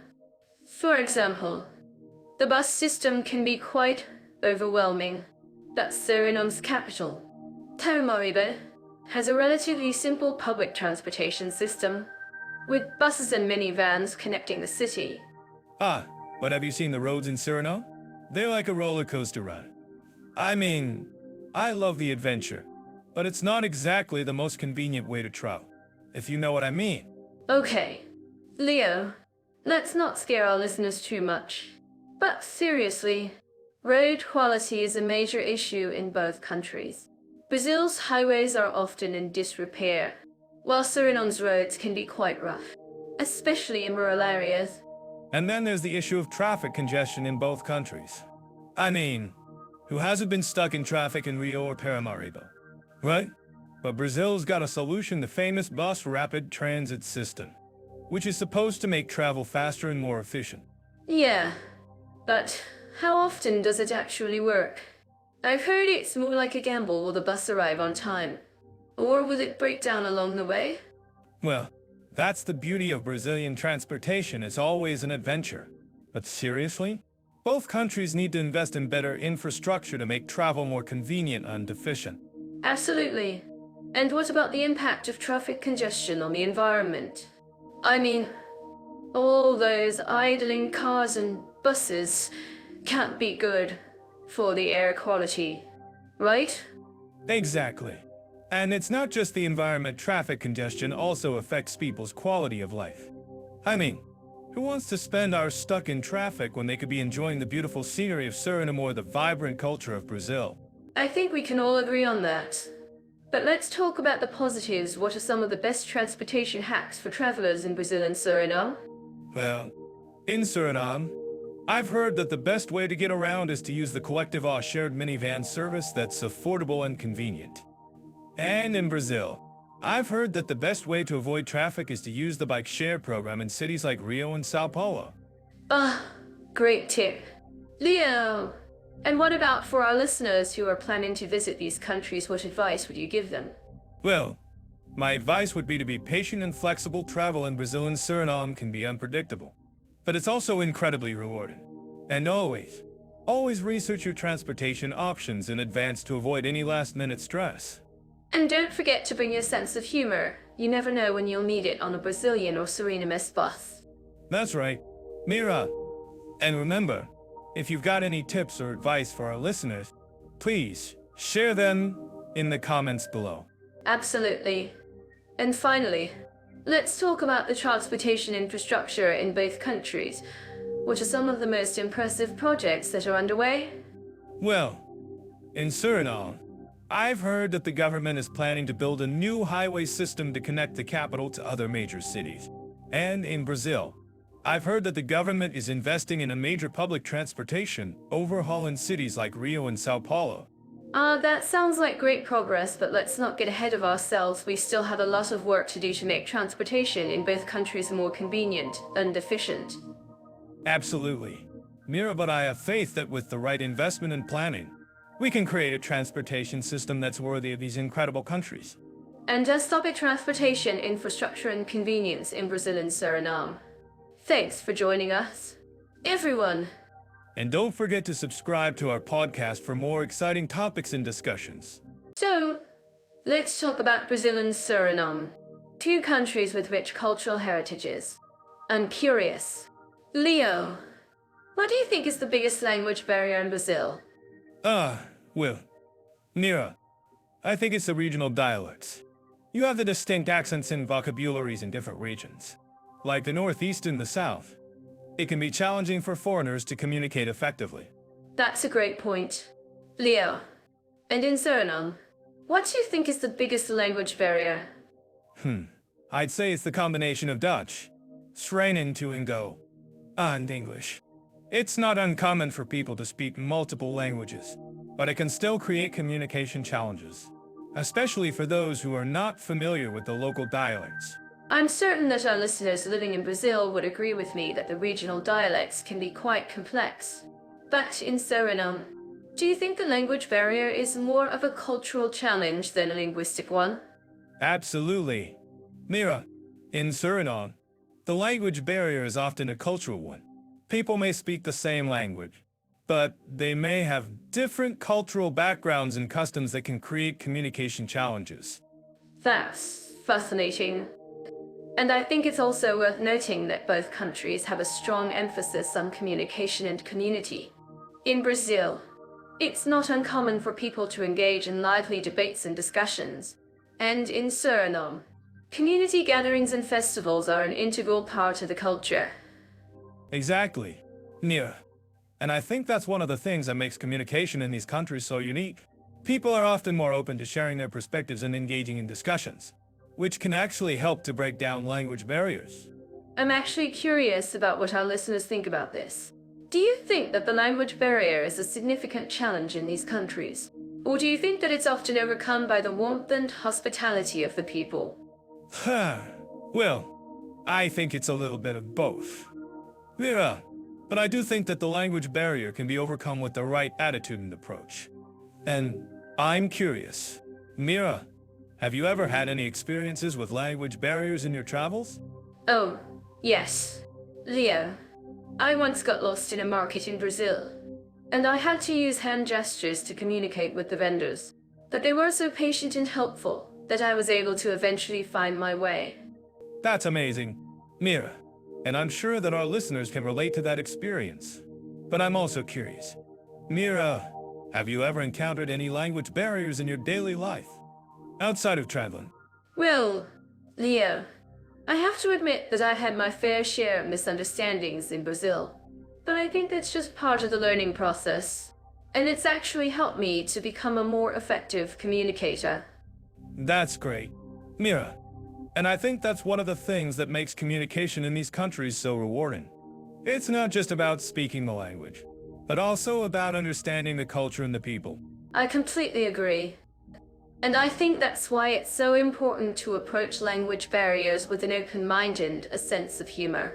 for example, the bus system can be quite overwhelming. That's Suriname's capital. Paramaribo has a relatively simple public transportation system, with buses and minivans connecting the city. Ah, but have you seen the roads in Suriname? They're like a roller coaster ride. I mean, I love the adventure, but it's not exactly the most convenient way to travel, if you know what I mean. Okay, Leo, let's not scare our listeners too much. But seriously, road quality is a major issue in both countries. Brazil's highways are often in disrepair, while Suriname's roads can be quite rough, especially in rural areas. And then there's the issue of traffic congestion in both countries. I mean, who hasn't been stuck in traffic in Rio or Paramaribo, right? But Brazil's got a solution, the famous bus rapid transit system, which is supposed to make travel faster and more efficient. Yeah, but how often does it actually work? I've heard it's more like a gamble will the bus arrive on time, or will it break down along the way? Well, that's the beauty of Brazilian transportation. It's always an adventure. But seriously? Both countries need to invest in better infrastructure to make travel more convenient and efficient. Absolutely. And what about the impact of traffic congestion on the environment? I mean, all those idling cars and buses can't be good for the air quality, right? Exactly. And it's not just the environment, traffic congestion also affects people's quality of life. I mean, who wants to spend hours stuck in traffic when they could be enjoying the beautiful scenery of Suriname or the vibrant culture of Brazil? I think we can all agree on that. But let's talk about the positives. What are some of the best transportation hacks for travelers in Brazil and Suriname? Well, in Suriname, I've heard that the best way to get around is to use the collective or shared minivan service that's affordable and convenient. And in Brazil, I've heard that the best way to avoid traffic is to use the bike share program in cities like Rio and Sao Paulo. Great tip. Leo, and what about for our listeners who are planning to visit these countries? What advice would you give them? Well, my advice would be to be patient and flexible. Travel in Brazil and Suriname can be unpredictable, but it's also incredibly rewarding. And always research your transportation options in advance to avoid any last-minute stress. And don't forget to bring your sense of humor. You never know when you'll need it on a Brazilian or Surinamese bus. That's right, Mira. And remember, if you've got any tips or advice for our listeners, please share them in the comments below. Absolutely. And finally, let's talk about the transportation infrastructure in both countries. What are some of the most impressive projects that are underway? Well, in Suriname, I've heard that the government is planning to build a new highway system to connect the capital to other major cities. And in Brazil, I've heard that the government is investing in a major public transportation overhaul in cities like Rio and Sao Paulo. That sounds like great progress, but let's not get ahead of ourselves. We still have a lot of work to do to make transportation in both countries more convenient and efficient. Absolutely. Mira, but I have faith that with the right investment and planning, we can create a transportation system that's worthy of these incredible countries. And just public transportation, infrastructure and convenience in Brazil and Suriname. Thanks for joining us, everyone. And don't forget to subscribe to our podcast for more exciting topics and discussions. So, let's talk about Brazil and Suriname, two countries with rich cultural heritages. I'm curious. Leo, what do you think is the biggest language barrier in Brazil? Well, Mira, I think it's the regional dialects. You have the distinct accents and vocabularies in different regions, like the Northeast and the South. It can be challenging for foreigners to communicate effectively. That's a great point. Leo, and in Suriname, what do you think is the biggest language barrier? I'd say it's the combination of Dutch, Suriname and English. It's not uncommon for people to speak multiple languages, but it can still create communication challenges, especially for those who are not familiar with the local dialects. I'm certain that our listeners living in Brazil would agree with me that the regional dialects can be quite complex. But in Suriname, do you think the language barrier is more of a cultural challenge than a linguistic one? Absolutely. Mira, in Suriname, the language barrier is often a cultural one. People may speak the same language, but they may have different cultural backgrounds and customs that can create communication challenges. That's fascinating. And I think it's also worth noting that both countries have a strong emphasis on communication and community. In Brazil, it's not uncommon for people to engage in lively debates and discussions. And in Suriname, community gatherings and festivals are an integral part of the culture. Exactly. Mira. And I think that's one of the things that makes communication in these countries so unique. People are often more open to sharing their perspectives and engaging in discussions, which can actually help to break down language barriers. I'm actually curious about what our listeners think about this. Do you think that the language barrier is a significant challenge in these countries? Or do you think that it's often overcome by the warmth and hospitality of the people? Well, I think it's a little bit of both. Mira, but I do think that the language barrier can be overcome with the right attitude and approach. And I'm curious, Mira, have you ever had any experiences with language barriers in your travels? Oh, yes. Leo, I once got lost in a market in Brazil, and I had to use hand gestures to communicate with the vendors. But they were so patient and helpful that I was able to eventually find my way. That's amazing, Mira, and I'm sure that our listeners can relate to that experience. But I'm also curious, Mira, have you ever encountered any language barriers in your daily life, outside of traveling? Well, Leo, I have to admit that I had my fair share of misunderstandings in Brazil. But I think that's just part of the learning process. And it's actually helped me to become a more effective communicator. That's great, Mira. And I think that's one of the things that makes communication in these countries so rewarding. It's not just about speaking the language, but also about understanding the culture and the people. I completely agree. And I think that's why it's so important to approach language barriers with an open mind and a sense of humor.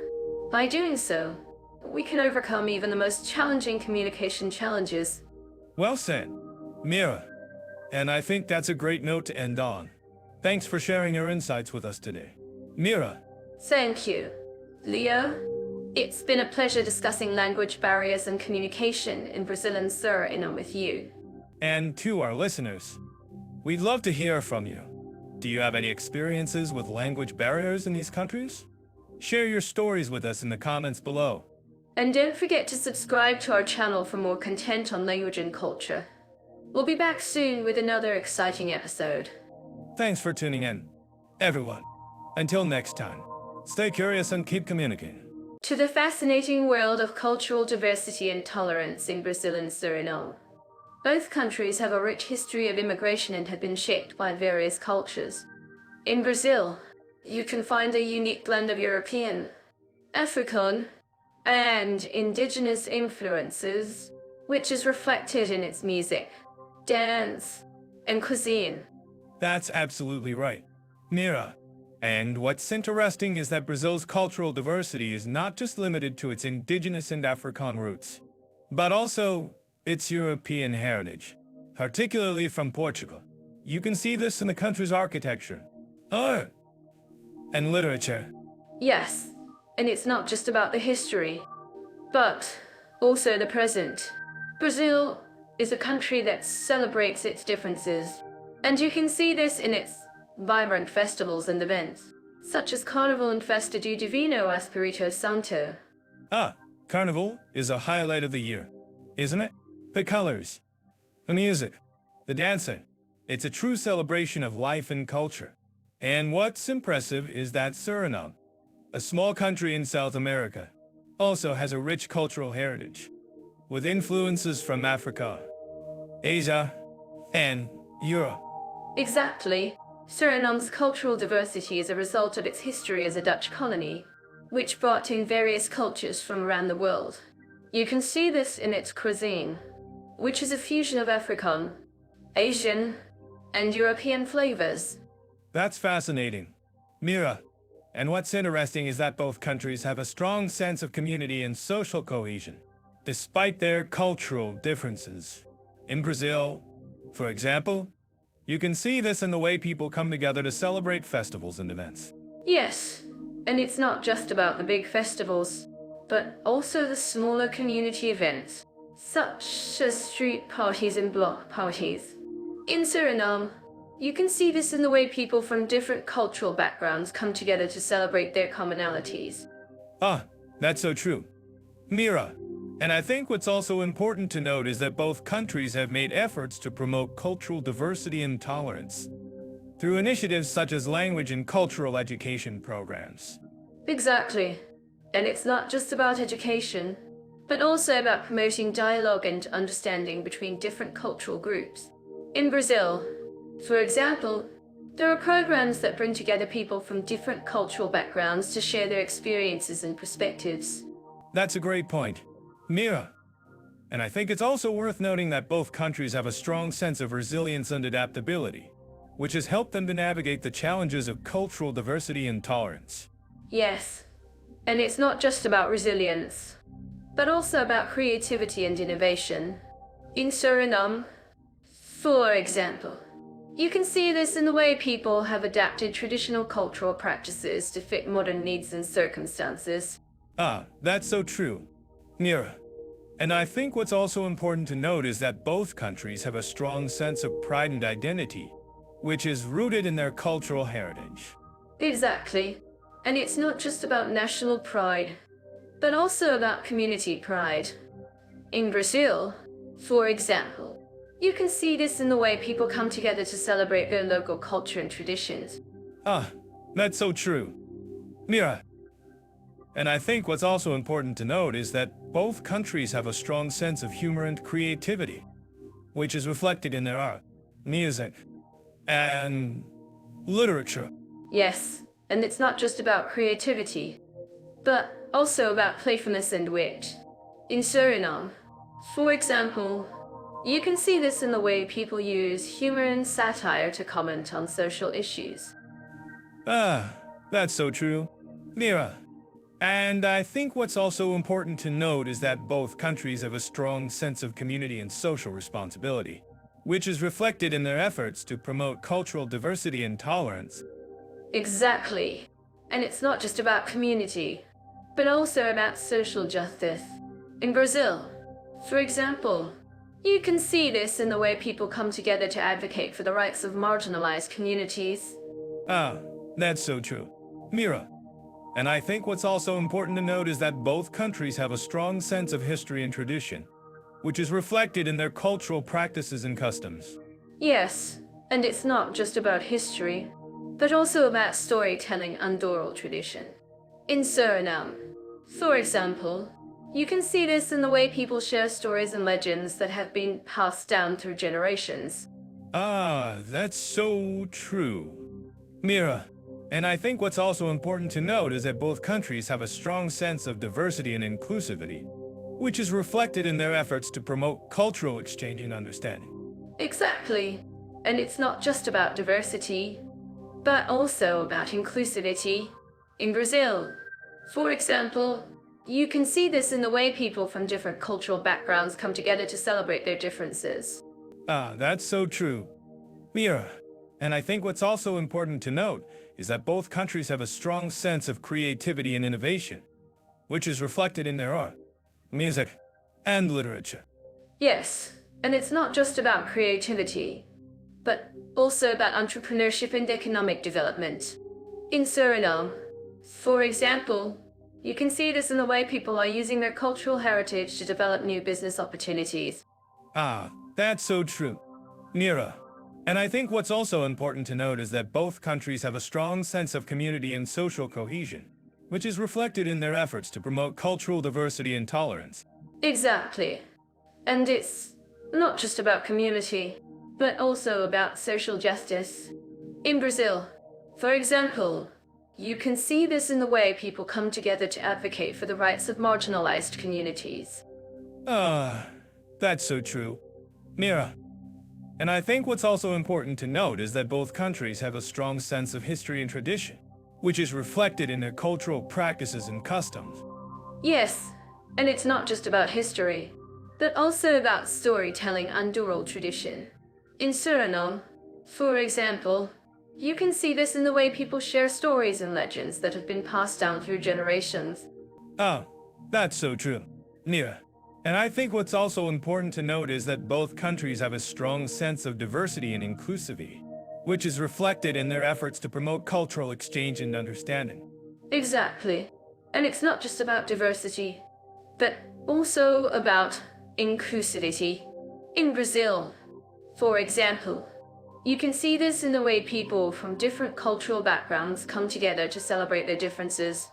By doing so, we can overcome even the most challenging communication challenges. Well said, Mira. And I think that's a great note to end on. Thanks for sharing your insights with us today. Mira. Thank you. Leo, it's been a pleasure discussing language barriers and communication in Brazil and Suriname with you. And to our listeners, we'd love to hear from you. Do you have any experiences with language barriers in these countries? Share your stories with us in the comments below. And don't forget to subscribe to our channel for more content on language and culture. We'll be back soon with another exciting episode. Thanks for tuning in, everyone. Until next time, stay curious and keep communicating. To the fascinating world of cultural diversity and tolerance in Brazil and Suriname. Both countries have a rich history of immigration and have been shaped by various cultures. In Brazil, you can find a unique blend of European, African, and indigenous influences, which is reflected in its music, dance, and cuisine. That's absolutely right, Mira. And what's interesting is that Brazil's cultural diversity is not just limited to its indigenous and African roots, but also its European heritage, particularly from Portugal. You can see this in the country's architecture, art, and literature. Yes, and it's not just about the history, but also the present. Brazil is a country that celebrates its differences, and you can see this in its vibrant festivals and events, such as Carnival and Festa do Divino Espírito Santo. Carnival is a highlight of the year, isn't it? The colors, the music, the dancing. It's a true celebration of life and culture. And what's impressive is that Suriname, a small country in South America, also has a rich cultural heritage, with influences from Africa, Asia, and Europe. Exactly. Suriname's cultural diversity is a result of its history as a Dutch colony, which brought in various cultures from around the world. You can see this in its cuisine, which is a fusion of African, Asian, and European flavors. That's fascinating. Mira, and what's interesting is that both countries have a strong sense of community and social cohesion, despite their cultural differences. In Brazil, for example, you can see this in the way people come together to celebrate festivals and events. Yes, and it's not just about the big festivals, but also the smaller community events, such as street parties and block parties. In Suriname, you can see this in the way people from different cultural backgrounds come together to celebrate their commonalities. Ah, that's so true. Mira, and I think what's also important to note is that both countries have made efforts to promote cultural diversity and tolerance through initiatives such as language and cultural education programs. Exactly. And it's not just about education, but also about promoting dialogue and understanding between different cultural groups. In Brazil, for example, there are programs that bring together people from different cultural backgrounds to share their experiences and perspectives. That's a great point, Mira. And I think it's also worth noting that both countries have a strong sense of resilience and adaptability, which has helped them to navigate the challenges of cultural diversity and tolerance. Yes, and it's not just about resilience, but also about creativity and innovation. In Suriname, for example, you can see this in the way people have adapted traditional cultural practices to fit modern needs and circumstances. Ah, that's so true, Mira. And I think what's also important to note is that both countries have a strong sense of pride and identity, which is rooted in their cultural heritage. Exactly. And it's not just about national pride, but also about community pride. In Brazil, for example, you can see this in the way people come together to celebrate their local culture and traditions. Ah, that's so true, Mira. And I think what's also important to note is that both countries have a strong sense of humor and creativity, which is reflected in their art, music, and literature. Yes, and it's not just about creativity, but also about playfulness and wit. In Suriname, for example, you can see this in the way people use humor and satire to comment on social issues. Ah, that's so true, Mira. And I think what's also important to note is that both countries have a strong sense of community and social responsibility, which is reflected in their efforts to promote cultural diversity and tolerance. Exactly. And it's not just about community, but also about social justice. In Brazil, for example, you can see this in the way people come together to advocate for the rights of marginalized communities. Ah, that's so true, Mira. And I think what's also important to note is that both countries have a strong sense of history and tradition, which is reflected in their cultural practices and customs. Yes, and it's not just about history, but also about storytelling and oral tradition. In Suriname, for example, you can see this in the way people share stories and legends that have been passed down through generations. Ah, that's so true, Mira. And I think what's also important to note is that both countries have a strong sense of diversity and inclusivity, which is reflected in their efforts to promote cultural exchange and understanding. Exactly. And it's not just about diversity, but also about inclusivity. In Brazil, for example, you can see this in the way people from different cultural backgrounds come together to celebrate their differences. Ah, that's so true, Mira. And I think what's also important to note is that both countries have a strong sense of creativity and innovation, which is reflected in their art, music, and literature. Yes, and it's not just about creativity, but also about entrepreneurship and economic development. In Suriname, for example, you can see this in the way people are using their cultural heritage to develop new business opportunities. Ah, that's so true, Mira. And I think what's also important to note is that both countries have a strong sense of community and social cohesion, which is reflected in their efforts to promote cultural diversity and tolerance. Exactly. And it's not just about community, but also about social justice. In Brazil, for example, you can see this in the way people come together to advocate for the rights of marginalized communities. Ah, that's so true. Mira, and I think what's also important to note is that both countries have a strong sense of history and tradition, which is reflected in their cultural practices and customs. Yes, and it's not just about history, but also about storytelling and oral tradition. In Suriname, for example, you can see this in the way people share stories and legends that have been passed down through generations. Ah, that's so true. Mira, and I think what's also important to note is that both countries have a strong sense of diversity and inclusivity, which is reflected in their efforts to promote cultural exchange and understanding. Exactly. And it's not just about diversity, but also about inclusivity. In Brazil, for example, you can see this in the way people from different cultural backgrounds come together to celebrate their differences.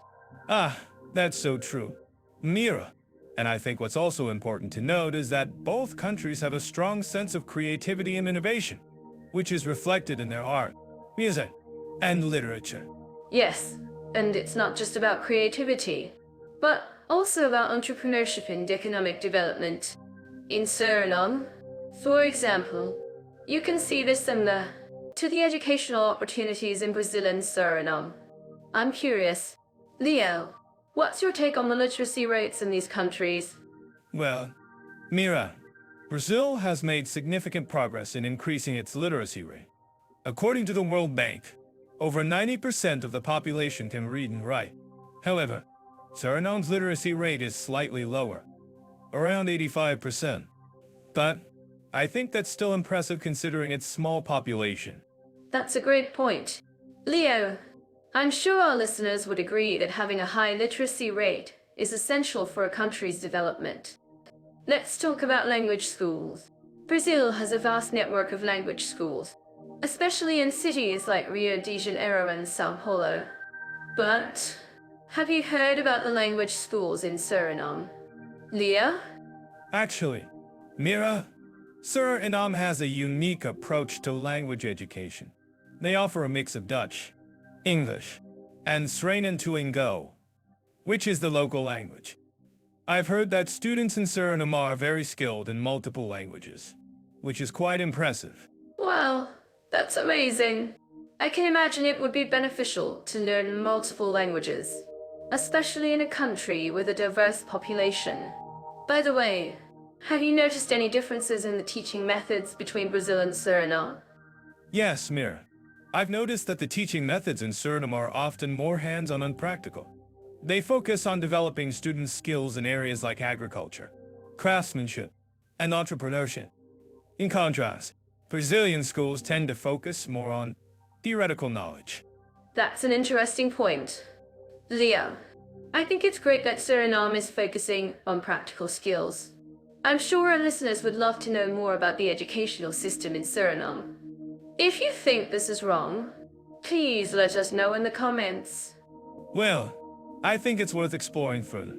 Ah, that's so true. Mira, and I think what's also important to note is that both countries have a strong sense of creativity and innovation, which is reflected in their art, music, and literature. Yes, and it's not just about creativity, but also about entrepreneurship and economic development. In Suriname, for example, you can see this similar to the educational opportunities in Brazil and Suriname. I'm curious, Leo, what's your take on the literacy rates in these countries? Well, Mira, Brazil has made significant progress in increasing its literacy rate. According to the World Bank, over 90% of the population can read and write. However, Suriname's literacy rate is slightly lower, around 85%. But I think that's still impressive considering its small population. That's a great point. Leo, I'm sure our listeners would agree that having a high literacy rate is essential for a country's development. Let's talk about language schools. Brazil has a vast network of language schools, especially in cities like Rio de Janeiro and Sao Paulo. But have you heard about the language schools in Suriname? Leo? Actually, Mira, Suriname has a unique approach to language education. They offer a mix of Dutch, English, and Suriname, which is the local language. I've heard that students in Suriname are very skilled in multiple languages, which is quite impressive. Wow, that's amazing. I can imagine it would be beneficial to learn multiple languages, especially in a country with a diverse population. By the way, have you noticed any differences in the teaching methods between Brazil and Suriname? Yes, Mira. I've noticed that the teaching methods in Suriname are often more hands-on and practical. They focus on developing students' skills in areas like agriculture, craftsmanship, and entrepreneurship. In contrast, Brazilian schools tend to focus more on theoretical knowledge. That's an interesting point. Leo, I think it's great that Suriname is focusing on practical skills. I'm sure our listeners would love to know more about the educational system in Suriname. If you think this is wrong, please let us know in the comments. Well, I think it's worth exploring further.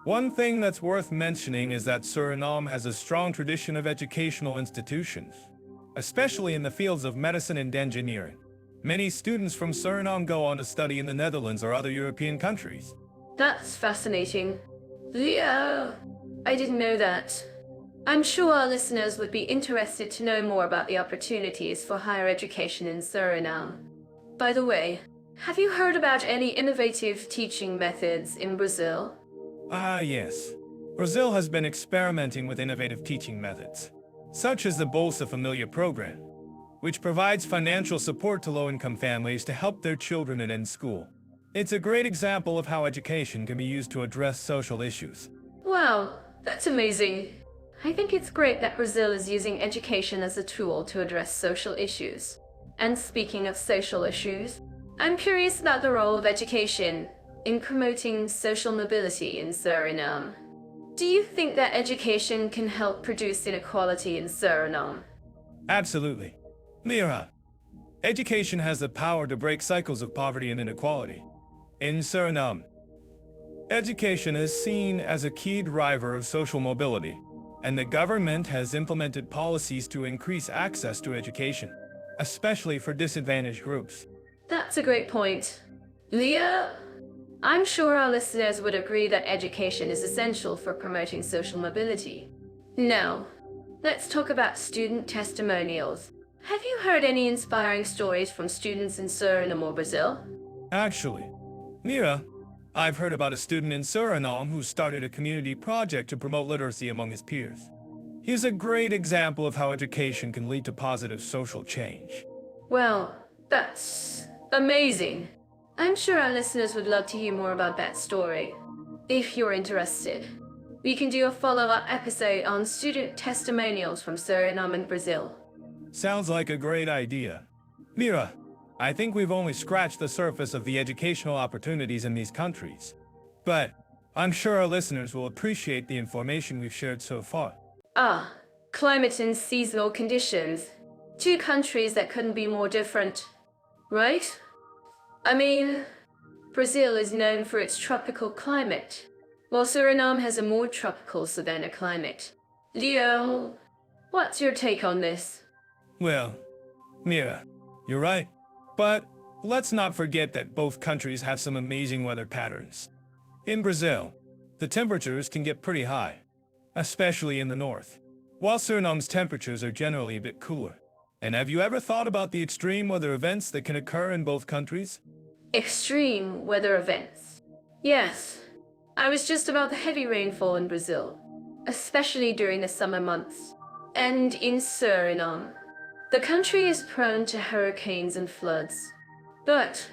One thing that's worth mentioning is that Suriname has a strong tradition of educational institutions, especially in the fields of medicine and engineering. Many students from Suriname go on to study in the Netherlands or other European countries. That's fascinating. Leo, I didn't know that. I'm sure our listeners would be interested to know more about the opportunities for higher education in Suriname. By the way, have you heard about any innovative teaching methods in Brazil? Ah, yes. Brazil has been experimenting with innovative teaching methods, such as the Bolsa Familia program, which provides financial support to low-income families to help their children attend school. It's a great example of how education can be used to address social issues. Wow, that's amazing. I think it's great that Brazil is using education as a tool to address social issues. And speaking of social issues, I'm curious about the role of education in promoting social mobility in Suriname. Do you think that education can help reduce inequality in Suriname? Absolutely. Mira, education has the power to break cycles of poverty and inequality. In Suriname, education is seen as a key driver of social mobility, and the government has implemented policies to increase access to education, especially for disadvantaged groups. That's a great point. Leah, I'm sure our listeners would agree that education is essential for promoting social mobility. Now, let's talk about student testimonials. Have you heard any inspiring stories from students in Suriname or Brazil? Actually, Mira, I've heard about a student in Suriname who started a community project to promote literacy among his peers. He's a great example of how education can lead to positive social change. Well, that's amazing. I'm sure our listeners would love to hear more about that story. If you're interested, we can do a follow-up episode on student testimonials from Suriname and Brazil. Sounds like a great idea. Mira, I think we've only scratched the surface of the educational opportunities in these countries. But I'm sure our listeners will appreciate the information we've shared so far. Climate and seasonal conditions. Two countries that couldn't be more different, right? I mean, Brazil is known for its tropical climate, while Suriname has a more tropical savanna climate. Leo, what's your take on this? Well, Mira, you're right. But let's not forget that both countries have some amazing weather patterns. In Brazil, the temperatures can get pretty high, especially in the north, while Suriname's temperatures are generally a bit cooler. And have you ever thought about the extreme weather events that can occur in both countries? Extreme weather events. Yes, I was just about the heavy rainfall in Brazil, especially during the summer months. And in Suriname, the country is prone to hurricanes and floods. But,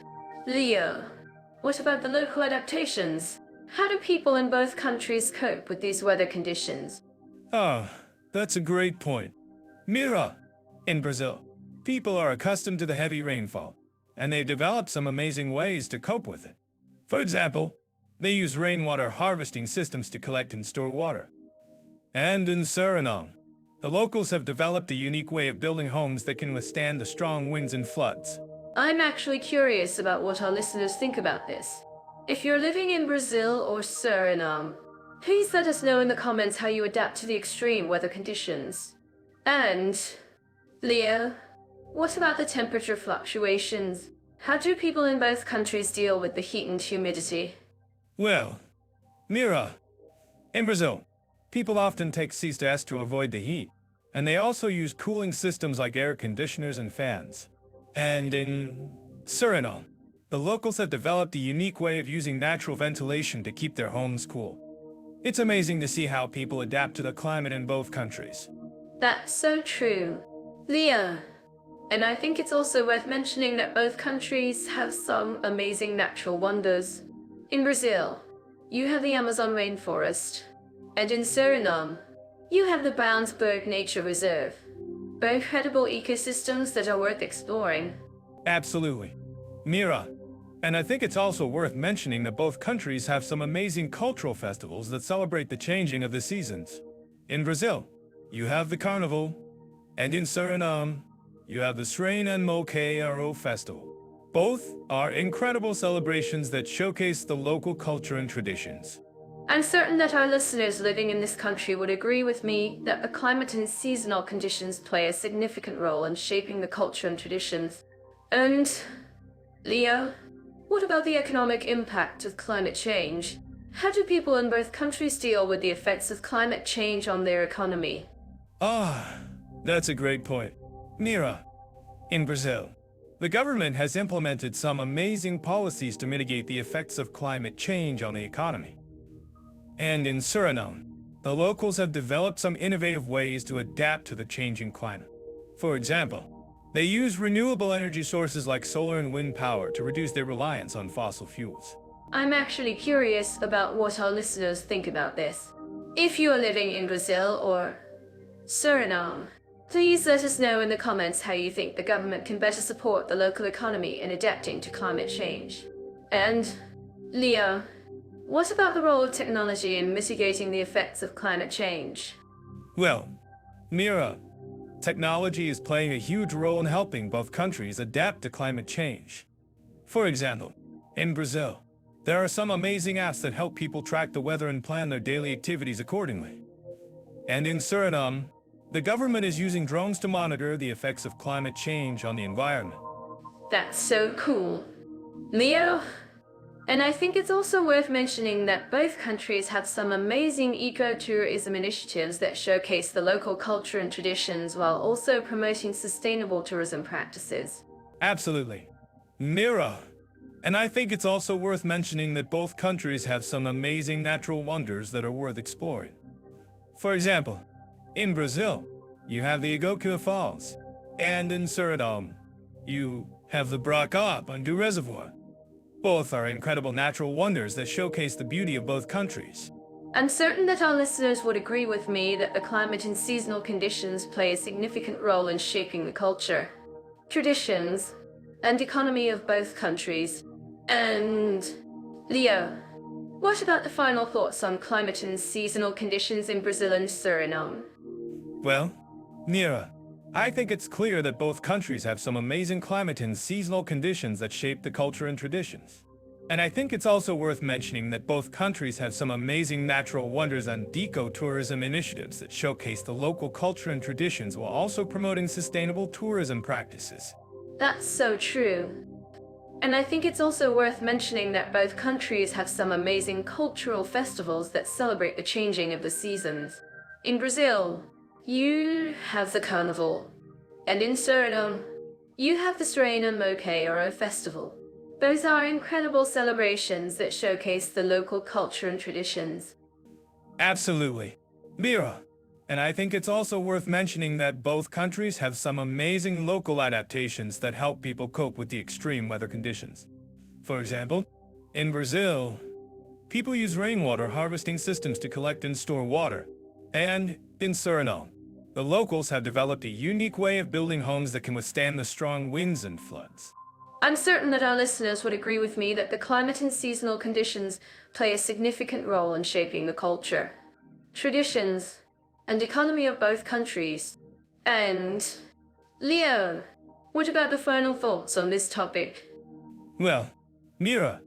Leo, what about the local adaptations? How do people in both countries cope with these weather conditions? That's a great point. Mira, in Brazil, people are accustomed to the heavy rainfall, and they've developed some amazing ways to cope with it. For example, they use rainwater harvesting systems to collect and store water. And in Suriname, the locals have developed a unique way of building homes that can withstand the strong winds and floods. I'm actually curious about what our listeners think about this. If you're living in Brazil or Suriname, please let us know in the comments how you adapt to the extreme weather conditions. And, Leo, what about the temperature fluctuations? How do people in both countries deal with the heat and humidity? Well, Mira, in Brazil, people often take siestas to avoid the heat, and they also use cooling systems like air conditioners and fans. And in Suriname, the locals have developed a unique way of using natural ventilation to keep their homes cool. It's amazing to see how people adapt to the climate in both countries. That's so true. Leo, and I think it's also worth mentioning that both countries have some amazing natural wonders. In Brazil, you have the Amazon rainforest, and in Suriname, you have the Brownsburg Nature Reserve. Both credible ecosystems that are worth exploring. Absolutely. Mira, and I think it's also worth mentioning that both countries have some amazing cultural festivals that celebrate the changing of the seasons. In Brazil, you have the Carnival, and in Suriname, you have the Srain and Mokearo Festival. Both are incredible celebrations that showcase the local culture and traditions. I'm certain that our listeners living in this country would agree with me that the climate and seasonal conditions play a significant role in shaping the culture and traditions. And, Leo, what about the economic impact of climate change? How do people in both countries deal with the effects of climate change on their economy? That's a great point. Mira, in Brazil, the government has implemented some amazing policies to mitigate the effects of climate change on the economy. And in Suriname, the locals have developed some innovative ways to adapt to the changing climate. For example, they use renewable energy sources like solar and wind power to reduce their reliance on fossil fuels. I'm actually curious about what our listeners think about this. If you are living in Brazil or Suriname, please let us know in the comments how you think the government can better support the local economy in adapting to climate change. And, Leo, what about the role of technology in mitigating the effects of climate change? Well, Mira, technology is playing a huge role in helping both countries adapt to climate change. For example, in Brazil, there are some amazing apps that help people track the weather and plan their daily activities accordingly. And in Suriname, the government is using drones to monitor the effects of climate change on the environment. That's so cool. Leo, And I think it's also worth mentioning that both countries have some amazing ecotourism initiatives that showcase the local culture and traditions while also promoting sustainable tourism practices. Absolutely. Mira. And I think it's also worth mentioning that both countries have some amazing natural wonders that are worth exploring. For example, in Brazil, you have the Igokua Falls, and in Suriname, you have the Bracabana Reservoir. Both are incredible natural wonders that showcase the beauty of both countries. I'm certain that our listeners would agree with me that the climate and seasonal conditions play a significant role in shaping the culture, traditions, and economy of both countries. And Leo, what about the final thoughts on climate and seasonal conditions in Brazil and Suriname? Well, Mira, I think it's clear that both countries have some amazing climate and seasonal conditions that shape the culture and traditions. And I think it's also worth mentioning that both countries have some amazing natural wonders and ecotourism initiatives that showcase the local culture and traditions while also promoting sustainable tourism practices. That's so true. And I think it's also worth mentioning that both countries have some amazing cultural festivals that celebrate the changing of the seasons. In Brazil, you have the Carnival, and in Suriname, you have the Suriname Festival. Both are incredible celebrations that showcase the local culture and traditions. Absolutely. Mira. And I think it's also worth mentioning that both countries have some amazing local adaptations that help people cope with the extreme weather conditions. For example, in Brazil, people use rainwater harvesting systems to collect and store water. And in Suriname, the locals have developed a unique way of building homes that can withstand the strong winds and floods. I'm certain that our listeners would agree with me that the climate and seasonal conditions play a significant role in shaping the culture, traditions, and economy of both countries. And Leo, what about the final thoughts on this topic? Well, Mira,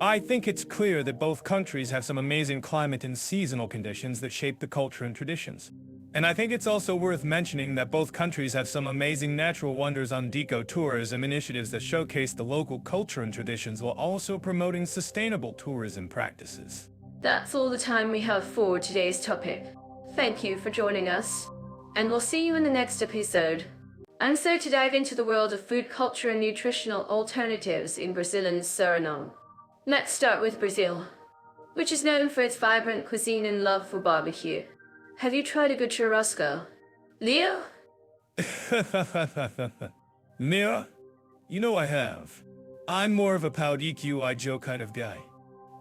I think it's clear that both countries have some amazing climate and seasonal conditions that shape the culture and traditions. And I think it's also worth mentioning that both countries have some amazing natural wonders on ecotourism initiatives that showcase the local culture and traditions while also promoting sustainable tourism practices. That's all the time we have for today's topic. Thank you for joining us, and we'll see you in the next episode. And so to dive into the world of food culture and nutritional alternatives in Brazil and Suriname. Let's start with Brazil, which is known for its vibrant cuisine and love for barbecue. Have you tried a good churrasco? Leo? Mira, you know I have. I'm more of a pau de Joe kind of guy.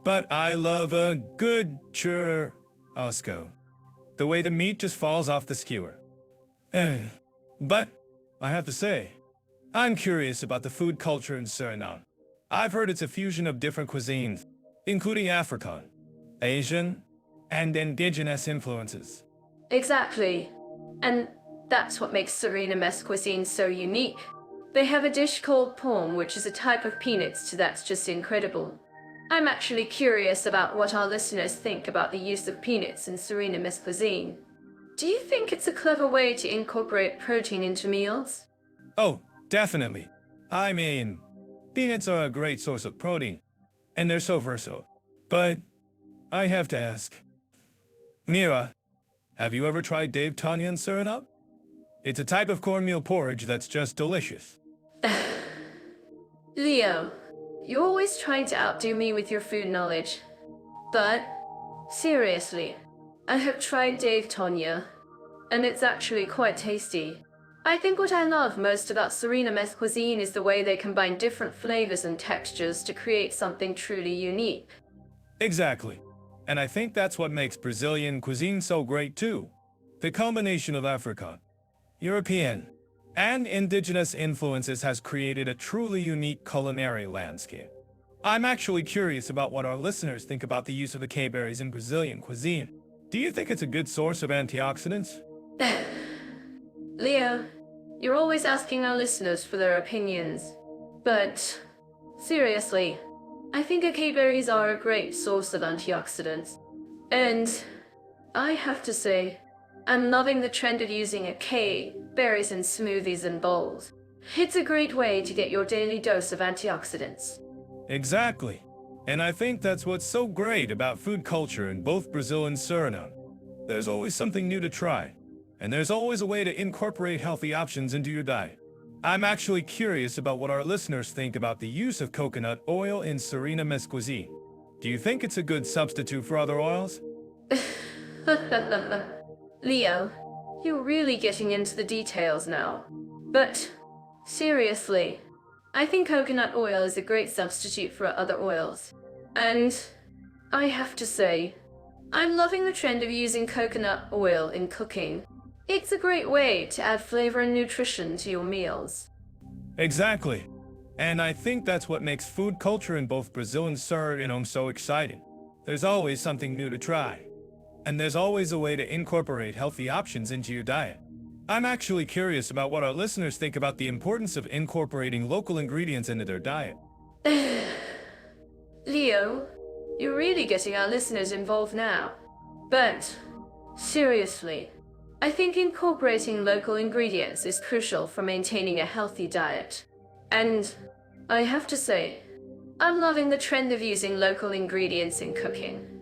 But I love a good churrasco. The way the meat just falls off the skewer. But, I have to say, I'm curious about the food culture in Suriname. I've heard it's a fusion of different cuisines, including African, Asian, and indigenous influences. Exactly. And that's what makes Suriname's cuisine so unique. They have a dish called pom, which is a type of peanuts that's just incredible. I'm actually curious about what our listeners think about the use of peanuts in Suriname's cuisine. Do you think it's a clever way to incorporate protein into meals? Oh, definitely. I mean, peanuts are a great source of protein, and they're so versatile. But I have to ask, Mira, have you ever tried Dave Tanya in Suriname? It's a type of cornmeal porridge that's just delicious. Leo, you're always trying to outdo me with your food knowledge. But, seriously, I have tried Dave Tonya, and it's actually quite tasty. I think what I love most about Suriname's cuisine is the way they combine different flavors and textures to create something truly unique. Exactly. And I think that's what makes Brazilian cuisine so great too. The combination of African, European, and indigenous influences has created a truly unique culinary landscape. I'm actually curious about what our listeners think about the use of acai berries in Brazilian cuisine. Do you think it's a good source of antioxidants? Leo, you're always asking our listeners for their opinions. But, seriously, I think acai berries are a great source of antioxidants. And I have to say, I'm loving the trend of using acai berries in smoothies and bowls. It's a great way to get your daily dose of antioxidants. Exactly. And I think that's what's so great about food culture in both Brazil and Suriname. There's always something new to try, and there's always a way to incorporate healthy options into your diet. I'm actually curious about what our listeners think about the use of coconut oil in Suriname's cuisine. Do you think it's a good substitute for other oils? Leo, you're really getting into the details now. But, seriously, I think coconut oil is a great substitute for other oils. And, I have to say, I'm loving the trend of using coconut oil in cooking. It's a great way to add flavor and nutrition to your meals. Exactly. And I think that's what makes food culture in both Brazil and Suriname so exciting. There's always something new to try. And there's always a way to incorporate healthy options into your diet. I'm actually curious about what our listeners think about the importance of incorporating local ingredients into their diet. Leo, you're really getting our listeners involved now. But, seriously, I think incorporating local ingredients is crucial for maintaining a healthy diet. And, I have to say, I'm loving the trend of using local ingredients in cooking.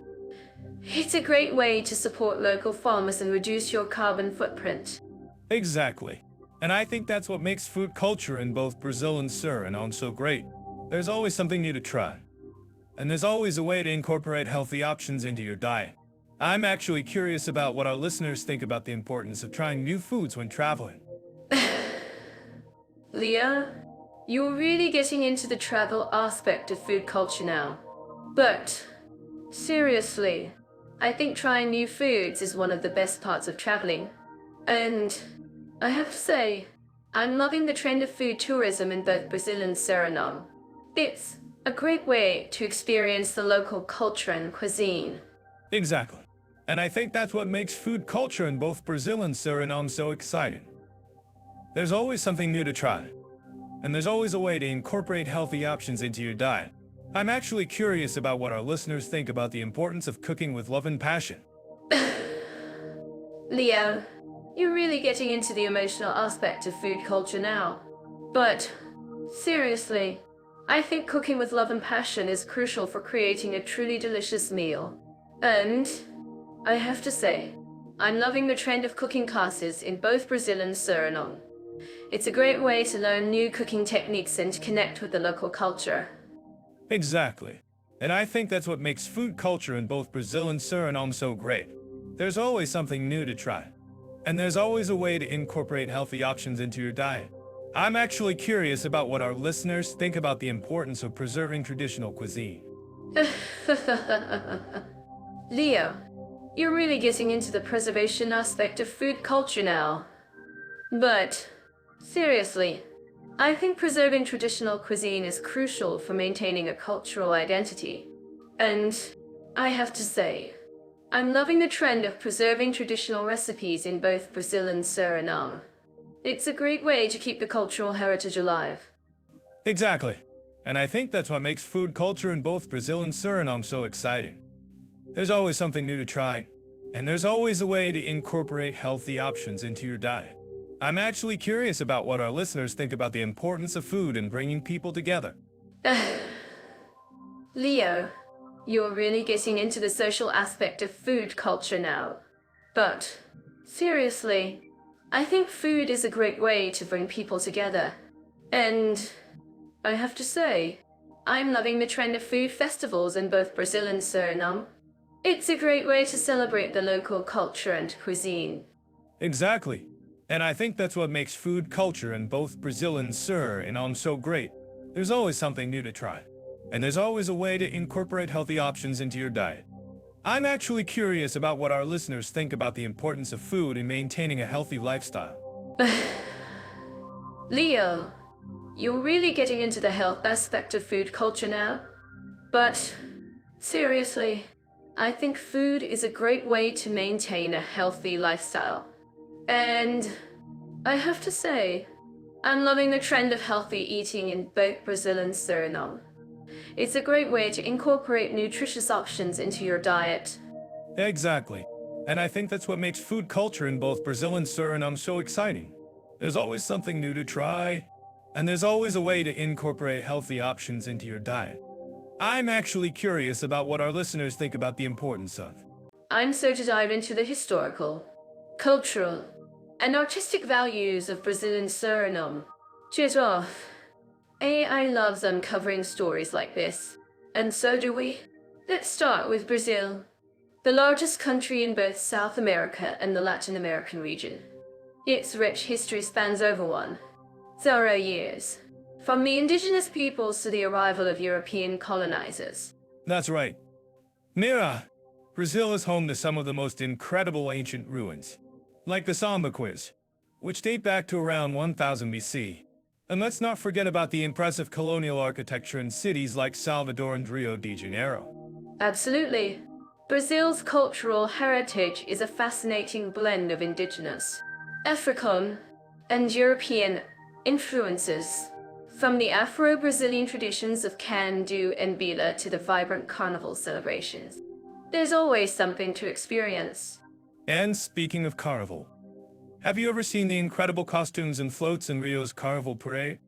It's a great way to support local farmers and reduce your carbon footprint. Exactly. And I think that's what makes food culture in both Brazil and Suriname so great. There's always something new to try. And there's always a way to incorporate healthy options into your diet. I'm actually curious about what our listeners think about the importance of trying new foods when traveling. Leah, you're really getting into the travel aspect of food culture now. But, seriously, I think trying new foods is one of the best parts of traveling. And I have to say, I'm loving the trend of food tourism in both Brazil and Suriname. It's a great way to experience the local culture and cuisine. Exactly. And I think that's what makes food culture in both Brazil and Suriname so exciting. There's always something new to try. And there's always a way to incorporate healthy options into your diet. I'm actually curious about what our listeners think about the importance of cooking with love and passion. Leo, you're really getting into the emotional aspect of food culture now. But, seriously, I think cooking with love and passion is crucial for creating a truly delicious meal. And, I have to say, I'm loving the trend of cooking classes in both Brazil and Suriname. It's a great way to learn new cooking techniques and to connect with the local culture. Exactly. And I think that's what makes food culture in both Brazil and Suriname so great. There's always something new to try. And there's always a way to incorporate healthy options into your diet. I'm actually curious about what our listeners think about the importance of preserving traditional cuisine. Leo, you're really getting into the preservation aspect of food culture now. But, seriously, I think preserving traditional cuisine is crucial for maintaining a cultural identity. And, I have to say, I'm loving the trend of preserving traditional recipes in both Brazil and Suriname. It's a great way to keep the cultural heritage alive. Exactly. And I think that's what makes food culture in both Brazil and Suriname so exciting. There's always something new to try. And there's always a way to incorporate healthy options into your diet. I'm actually curious about what our listeners think about the importance of food in bringing people together. Leo, you're really getting into the social aspect of food culture now. But, seriously, I think food is a great way to bring people together. And, I have to say, I'm loving the trend of food festivals in both Brazil and Suriname. It's a great way to celebrate the local culture and cuisine. Exactly. And I think that's what makes food culture in both Brazil and Suriname so great. There's always something new to try. And there's always a way to incorporate healthy options into your diet. I'm actually curious about what our listeners think about the importance of food in maintaining a healthy lifestyle. Leo, you're really getting into the health aspect of food culture now. But, seriously, I think food is a great way to maintain a healthy lifestyle. And I have to say, I'm loving the trend of healthy eating in both Brazil and Suriname. It's a great way to incorporate nutritious options into your diet. Exactly. And I think that's what makes food culture in both Brazil and Suriname so exciting. There's always something new to try. And there's always a way to incorporate healthy options into your diet. I'm actually curious about what our listeners think about the importance of. I'm so to dive into the historical, cultural, and artistic values of Brazil and Suriname. Cheers off. AI loves uncovering stories like this, and so do we. Let's start with Brazil, the largest country in both South America and the Latin American region. Its rich history spans over 1,000 years, from the indigenous peoples to the arrival of European colonizers. That's right. Mira, Brazil is home to some of the most incredible ancient ruins, like the Samba Quiz, which date back to around 1000 BC. And let's not forget about the impressive colonial architecture in cities like Salvador and Rio de Janeiro. Absolutely. Brazil's cultural heritage is a fascinating blend of indigenous, African, and European influences. From the Afro-Brazilian traditions of can-do and bila to the vibrant carnival celebrations, there's always something to experience. And speaking of carnival, have you ever seen the incredible costumes and floats in Rio's Carnival Parade?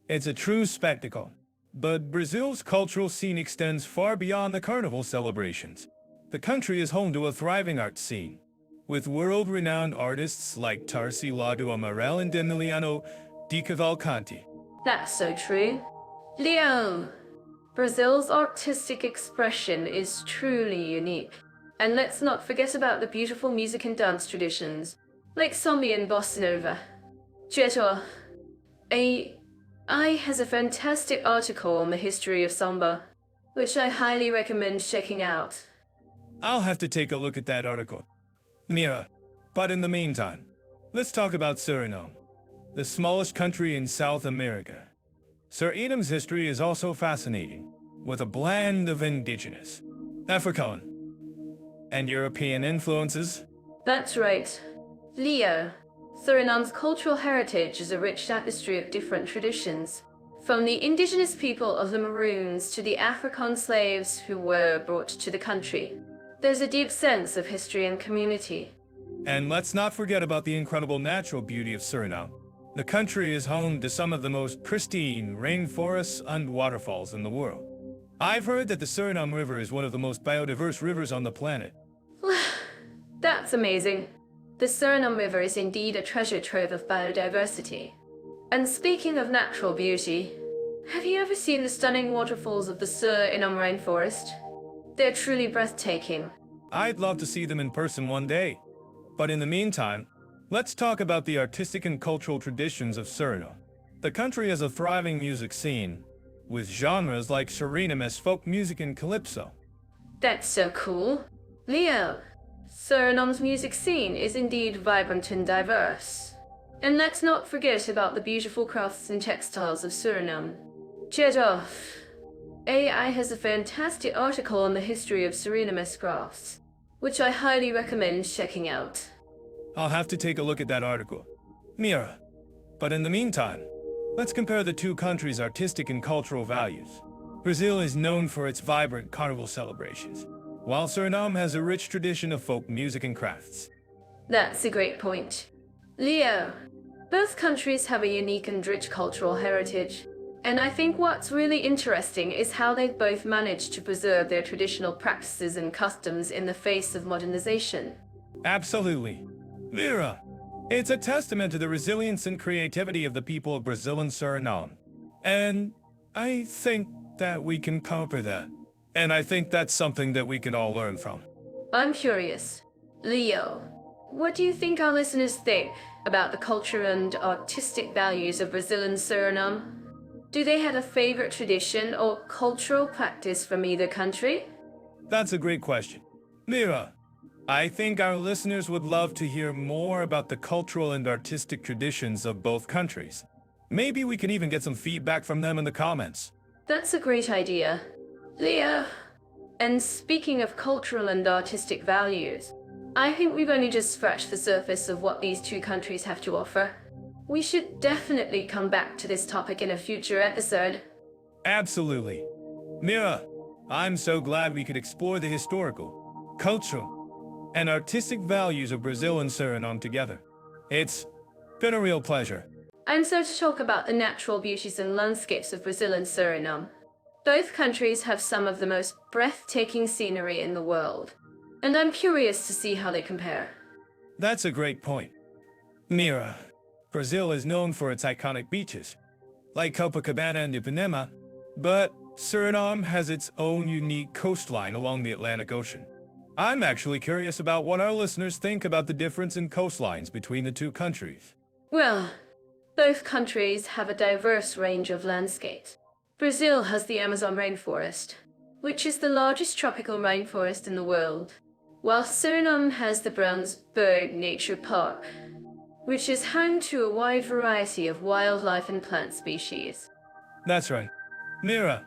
It's a true spectacle. But Brazil's cultural scene extends far beyond the carnival celebrations. The country is home to a thriving art scene, with world-renowned artists like Tarsila do Amaral and Emiliano de Cavalcanti. That's so true. Leo, Brazil's artistic expression is truly unique. And let's not forget about the beautiful music and dance traditions, like samba and bossa nova. Cheto, AI has a fantastic article on the history of samba, which I highly recommend checking out. I'll have to take a look at that article. Mira, but in the meantime, let's talk about Suriname, the smallest country in South America. Suriname's history is also fascinating, with a blend of indigenous, African, and European influences. That's right. Leo, Suriname's cultural heritage is a rich tapestry of different traditions, from the indigenous people of the Maroons to the African slaves who were brought to the country. There's a deep sense of history and community. And let's not forget about the incredible natural beauty of Suriname. The country is home to some of the most pristine rainforests and waterfalls in the world. I've heard that the Suriname River is one of the most biodiverse rivers on the planet. That's amazing. The Suriname River is indeed a treasure trove of biodiversity. And speaking of natural beauty, have you ever seen the stunning waterfalls of the Suriname rainforest? They're truly breathtaking. I'd love to see them in person one day. But in the meantime, let's talk about the artistic and cultural traditions of Suriname. The country has a thriving music scene, with genres like Surinamese folk music and calypso. That's so cool. Leo, Suriname's music scene is indeed vibrant and diverse. And let's not forget about the beautiful crafts and textiles of Suriname. Cheers off. AI has a fantastic article on the history of Surinamese crafts, which I highly recommend checking out. I'll have to take a look at that article. Mira, but in the meantime, let's compare the two countries' artistic and cultural values. Brazil is known for its vibrant carnival celebrations, while Suriname has a rich tradition of folk music and crafts. That's a great point. Leo, both countries have a unique and rich cultural heritage, and I think what's really interesting is how they've both managed to preserve their traditional practices and customs in the face of modernization. Absolutely. Mira, it's a testament to the resilience and creativity of the people of Brazil and Suriname. And I think that we can conquer that. And I think that's something that we can all learn from. I'm curious. Leo, what do you think our listeners think about the culture and artistic values of Brazil and Suriname? Do they have a favorite tradition or cultural practice from either country? That's a great question. Mira, I think our listeners would love to hear more about the cultural and artistic traditions of both countries. Maybe we can even get some feedback from them in the comments. That's a great idea. Leo, and speaking of cultural and artistic values, I think we've only just scratched the surface of what these two countries have to offer. We should definitely come back to this topic in a future episode. Absolutely. Mira, I'm so glad we could explore the historical, cultural, and artistic values of Brazil and Suriname together. It's been a real pleasure. And so to talk about the natural beauties and landscapes of Brazil and Suriname. Both countries have some of the most breathtaking scenery in the world, and I'm curious to see how they compare. That's a great point. Mira, Brazil is known for its iconic beaches, like Copacabana and Ipanema, but Suriname has its own unique coastline along the Atlantic Ocean. I'm actually curious about what our listeners think about the difference in coastlines between the two countries. Well, both countries have a diverse range of landscapes. Brazil has the Amazon rainforest, which is the largest tropical rainforest in the world, while Suriname has the Brownsburg Nature Park, which is home to a wide variety of wildlife and plant species. That's right. Mira,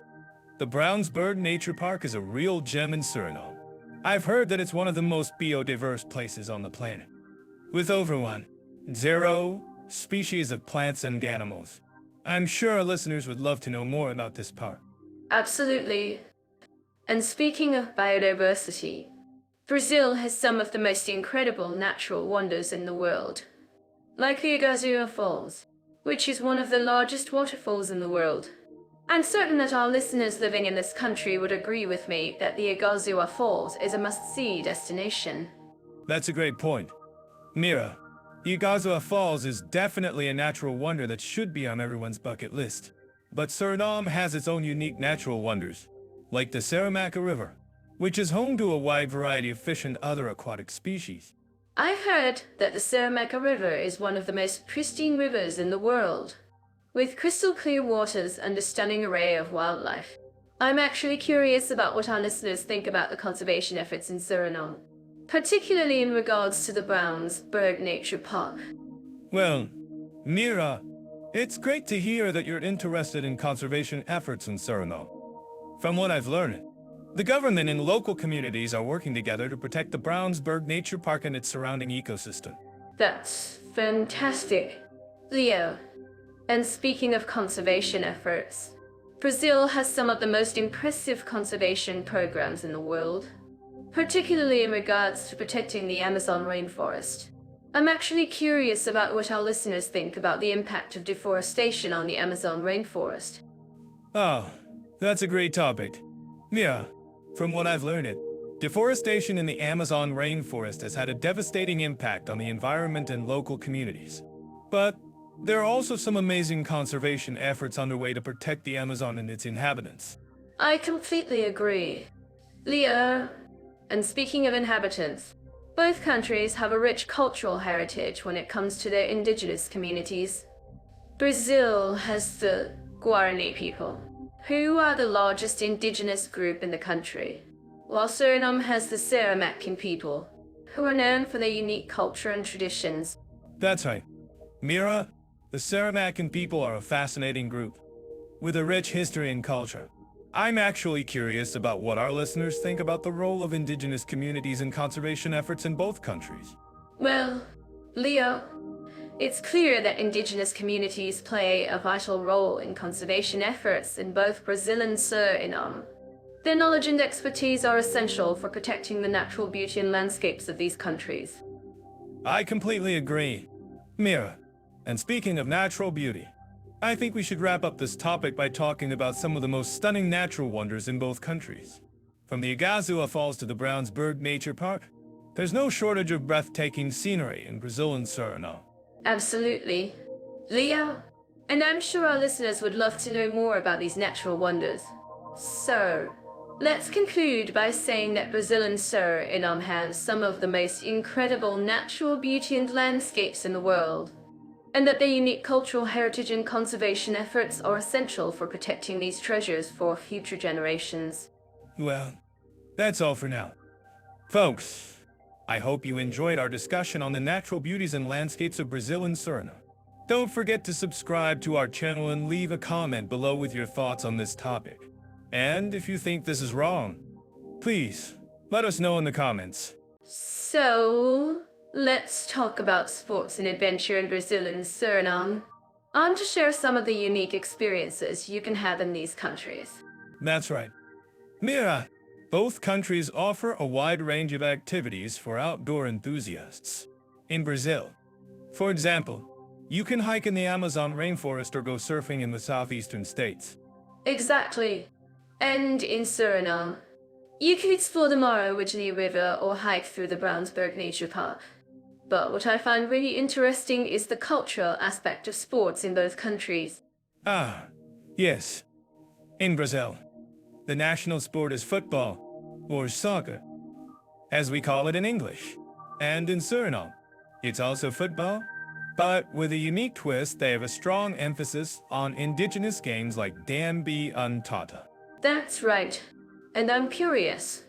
the Brownsburg Nature Park is a real gem in Suriname. I've heard that it's one of the most biodiverse places on the planet, with over 1.0 species of plants and animals. I'm sure our listeners would love to know more about this park. Absolutely. And speaking of biodiversity, Brazil has some of the most incredible natural wonders in the world, like the Iguazu Falls, which is one of the largest waterfalls in the world. I'm certain that our listeners living in this country would agree with me that the Iguazu Falls is a must-see destination. That's a great point. Mira, Iguazu Falls is definitely a natural wonder that should be on everyone's bucket list. But Suriname has its own unique natural wonders, like the Saramacca River, which is home to a wide variety of fish and other aquatic species. I've heard that the Saramacca River is one of the most pristine rivers in the world, with crystal clear waters and a stunning array of wildlife. I'm actually curious about what our listeners think about the conservation efforts in Suriname, particularly in regards to the Brownsburg Nature Park. Well, Mira, it's great to hear that you're interested in conservation efforts in Suriname. From what I've learned, the government and local communities are working together to protect the Brownsburg Nature Park and its surrounding ecosystem. That's fantastic. Leo, and speaking of conservation efforts, Brazil has some of the most impressive conservation programs in the world, particularly in regards to protecting the Amazon rainforest. I'm actually curious about what our listeners think about the impact of deforestation on the Amazon rainforest. Oh, that's a great topic. Mira, from what I've learned, deforestation in the Amazon rainforest has had a devastating impact on the environment and local communities. But there are also some amazing conservation efforts underway to protect the Amazon and its inhabitants. I completely agree. Leo, and speaking of inhabitants, both countries have a rich cultural heritage when it comes to their indigenous communities. Brazil has the Guarani people, who are the largest indigenous group in the country, while Suriname has the Saramaccan people, who are known for their unique culture and traditions. That's right. Mira, the Saramaccan people are a fascinating group, with a rich history and culture. I'm actually curious about what our listeners think about the role of indigenous communities in conservation efforts in both countries. Well, Leo, it's clear that indigenous communities play a vital role in conservation efforts in both Brazil and Suriname. Their knowledge and expertise are essential for protecting the natural beauty and landscapes of these countries. I completely agree. Mira, and speaking of natural beauty, I think we should wrap up this topic by talking about some of the most stunning natural wonders in both countries. From the Iguazu Falls to the Brownsburg Nature Park, there's no shortage of breathtaking scenery in Brazil and Suriname. Absolutely. Leo, and I'm sure our listeners would love to know more about these natural wonders. So, let's conclude by saying that Brazil and Suriname have some of the most incredible natural beauty and landscapes in the world, and that their unique cultural heritage and conservation efforts are essential for protecting these treasures for future generations. Well, that's all for now. Folks, I hope you enjoyed our discussion on the natural beauties and landscapes of Brazil and Suriname. Don't forget to subscribe to our channel and leave a comment below with your thoughts on this topic. And if you think this is wrong, please let us know in the comments. So, let's talk about sports and adventure in Brazil and Suriname. I'm to share some of the unique experiences you can have in these countries. That's right. Mira, both countries offer a wide range of activities for outdoor enthusiasts. In Brazil, for example, you can hike in the Amazon rainforest or go surfing in the southeastern states. Exactly. And in Suriname, you could explore the Mara-Wijney River or hike through the Brownsburg Nature Park. But what I find really interesting is the cultural aspect of sports in both countries. Ah, yes. In Brazil, the national sport is football, or soccer, as we call it in English. And in Suriname, it's also football, but with a unique twist, they have a strong emphasis on indigenous games like Dambi and Tata. That's right. And I'm curious.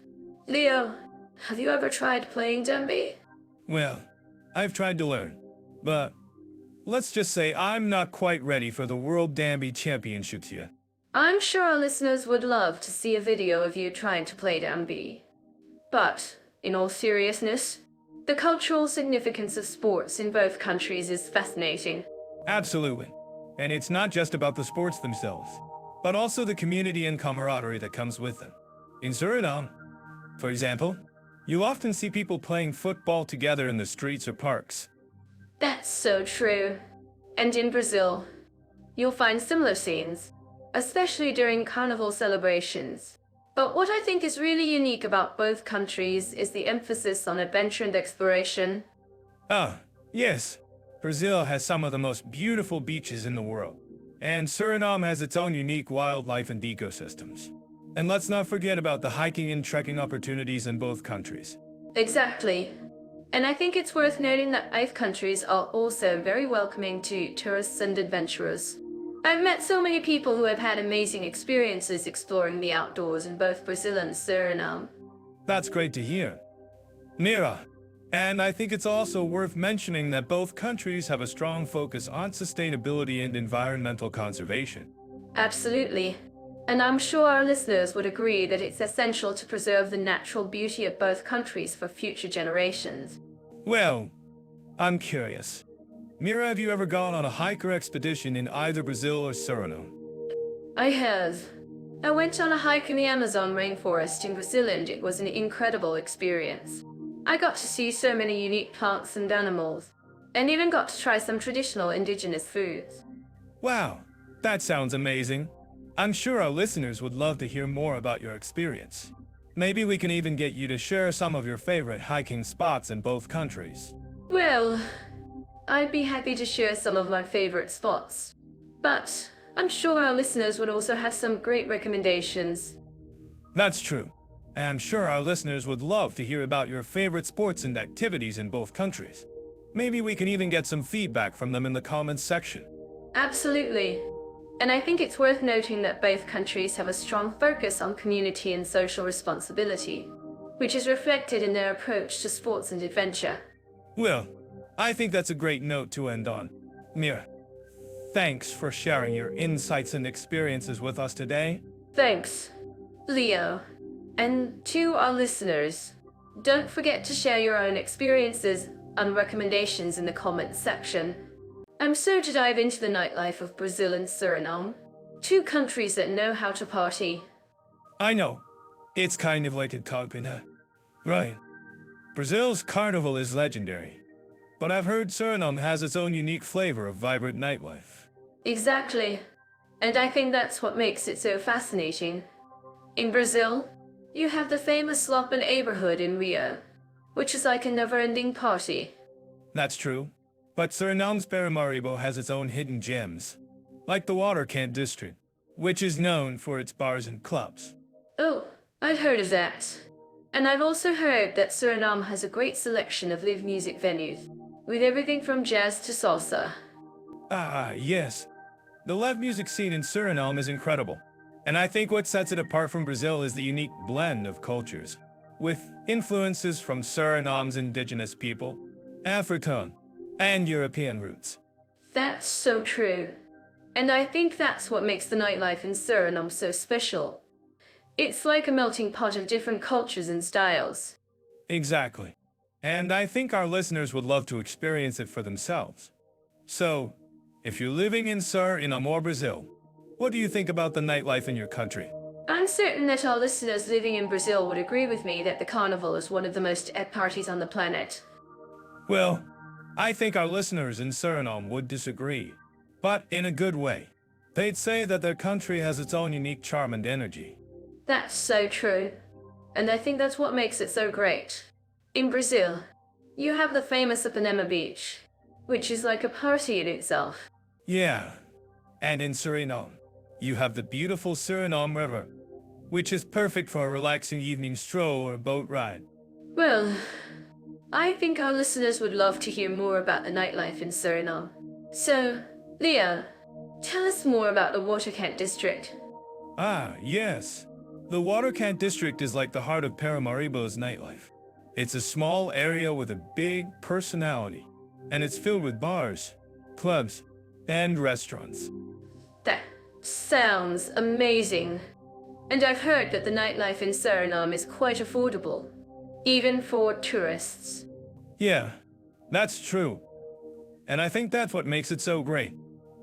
Leo, have you ever tried playing Demby? Well, I've tried to learn, but let's just say I'm not quite ready for the World Dambi Championships yet. I'm sure our listeners would love to see a video of you trying to play Demby. But, in all seriousness, the cultural significance of sports in both countries is fascinating. Absolutely. And it's not just about the sports themselves, but also the community and camaraderie that comes with them. In Suriname, for example, you often see people playing football together in the streets or parks. That's so true. And in Brazil, you'll find similar scenes, especially during carnival celebrations. But what I think is really unique about both countries is the emphasis on adventure and exploration. Ah, yes. Brazil has some of the most beautiful beaches in the world, and Suriname has its own unique wildlife and ecosystems. And let's not forget about the hiking and trekking opportunities in both countries. Exactly. And I think it's worth noting that both countries are also very welcoming to tourists and adventurers. I've met so many people who have had amazing experiences exploring the outdoors in both Brazil and Suriname. That's great to hear. Mira, and I think it's also worth mentioning that both countries have a strong focus on sustainability and environmental conservation. Absolutely. And I'm sure our listeners would agree that it's essential to preserve the natural beauty of both countries for future generations. Well, I'm curious. Mira, have you ever gone on a hike or expedition in either Brazil or Suriname? I have. I went on a hike in the Amazon rainforest in Brazil and it was an incredible experience. I got to see so many unique plants and animals, and even got to try some traditional indigenous foods. Wow, that sounds amazing. I'm sure our listeners would love to hear more about your experience. Maybe we can even get you to share some of your favorite hiking spots in both countries. Well, I'd be happy to share some of my favorite spots, but I'm sure our listeners would also have some great recommendations. That's true. And I'm sure our listeners would love to hear about your favorite sports and activities in both countries. Maybe we can even get some feedback from them in the comments section. Absolutely. And I think it's worth noting that both countries have a strong focus on community and social responsibility, which is reflected in their approach to sports and adventure. Well, I think that's a great note to end on. Mira, thanks for sharing your insights and experiences with us today. Thanks, Leo. And to our listeners, don't forget to share your own experiences and recommendations in the comments section. I'm so to dive into the nightlife of Brazil and Suriname, two countries that know how to party. I know, it's kind of like a Copacabana. Right. Brazil's carnival is legendary, but I've heard Suriname has its own unique flavor of vibrant nightlife. Exactly. And I think that's what makes it so fascinating. In Brazil, you have the famous Lapa neighborhood in Rio, which is like a never-ending party. That's true. But Suriname's Paramaribo has its own hidden gems, like the Waterkant district, which is known for its bars and clubs. Oh, I've heard of that. And I've also heard that Suriname has a great selection of live music venues, with everything from jazz to salsa. Ah, yes. The live music scene in Suriname is incredible. And I think what sets it apart from Brazil is the unique blend of cultures, with influences from Suriname's indigenous people, African, and European roots. That's so true. And I think that's what makes the nightlife in Suriname so special. It's like a melting pot of different cultures and styles. Exactly. And I think our listeners would love to experience it for themselves. So, if you're living in Suriname or Brazil, what do you think about the nightlife in your country? I'm certain that our listeners living in Brazil would agree with me that the carnival is one of the most ed parties on the planet. Well, I think our listeners in Suriname would disagree, but in a good way. They'd say that their country has its own unique charm and energy. That's so true. And I think that's what makes it so great. In Brazil, you have the famous Ipanema Beach, which is like a party in itself. Yeah, and in Suriname, you have the beautiful Suriname River, which is perfect for a relaxing evening stroll or boat ride. Well, I think our listeners would love to hear more about the nightlife in Suriname. So, Leo, tell us more about the Waterkant district. Ah, yes. The Waterkant district is like the heart of Paramaribo's nightlife. It's a small area with a big personality, and it's filled with bars, clubs, and restaurants. That sounds amazing. And I've heard that the nightlife in Suriname is quite affordable, even for tourists. Yeah, that's true. And I think that's what makes it so great.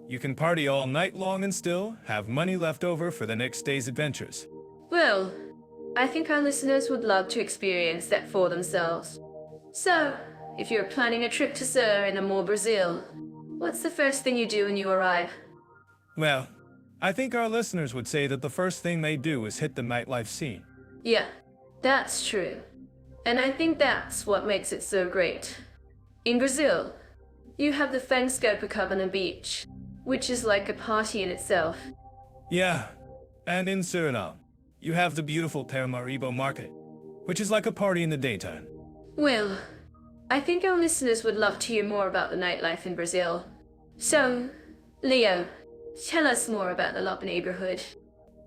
You can party all night long and still have money left over for the next day's adventures. Well, I think our listeners would love to experience that for themselves. So, if you're planning a trip to Suriname or Brazil, what's the first thing you do when you arrive? Well, I think our listeners would say that the first thing they do is hit the nightlife scene. Yeah, that's true. And I think that's what makes it so great. In Brazil, you have the famous Copacabana beach, which is like a party in itself. Yeah, and in Suriname, you have the beautiful Paramaribo market, which is like a party in the daytime. Well, I think our listeners would love to hear more about the nightlife in Brazil. So, Leo, tell us more about the Lapa neighborhood.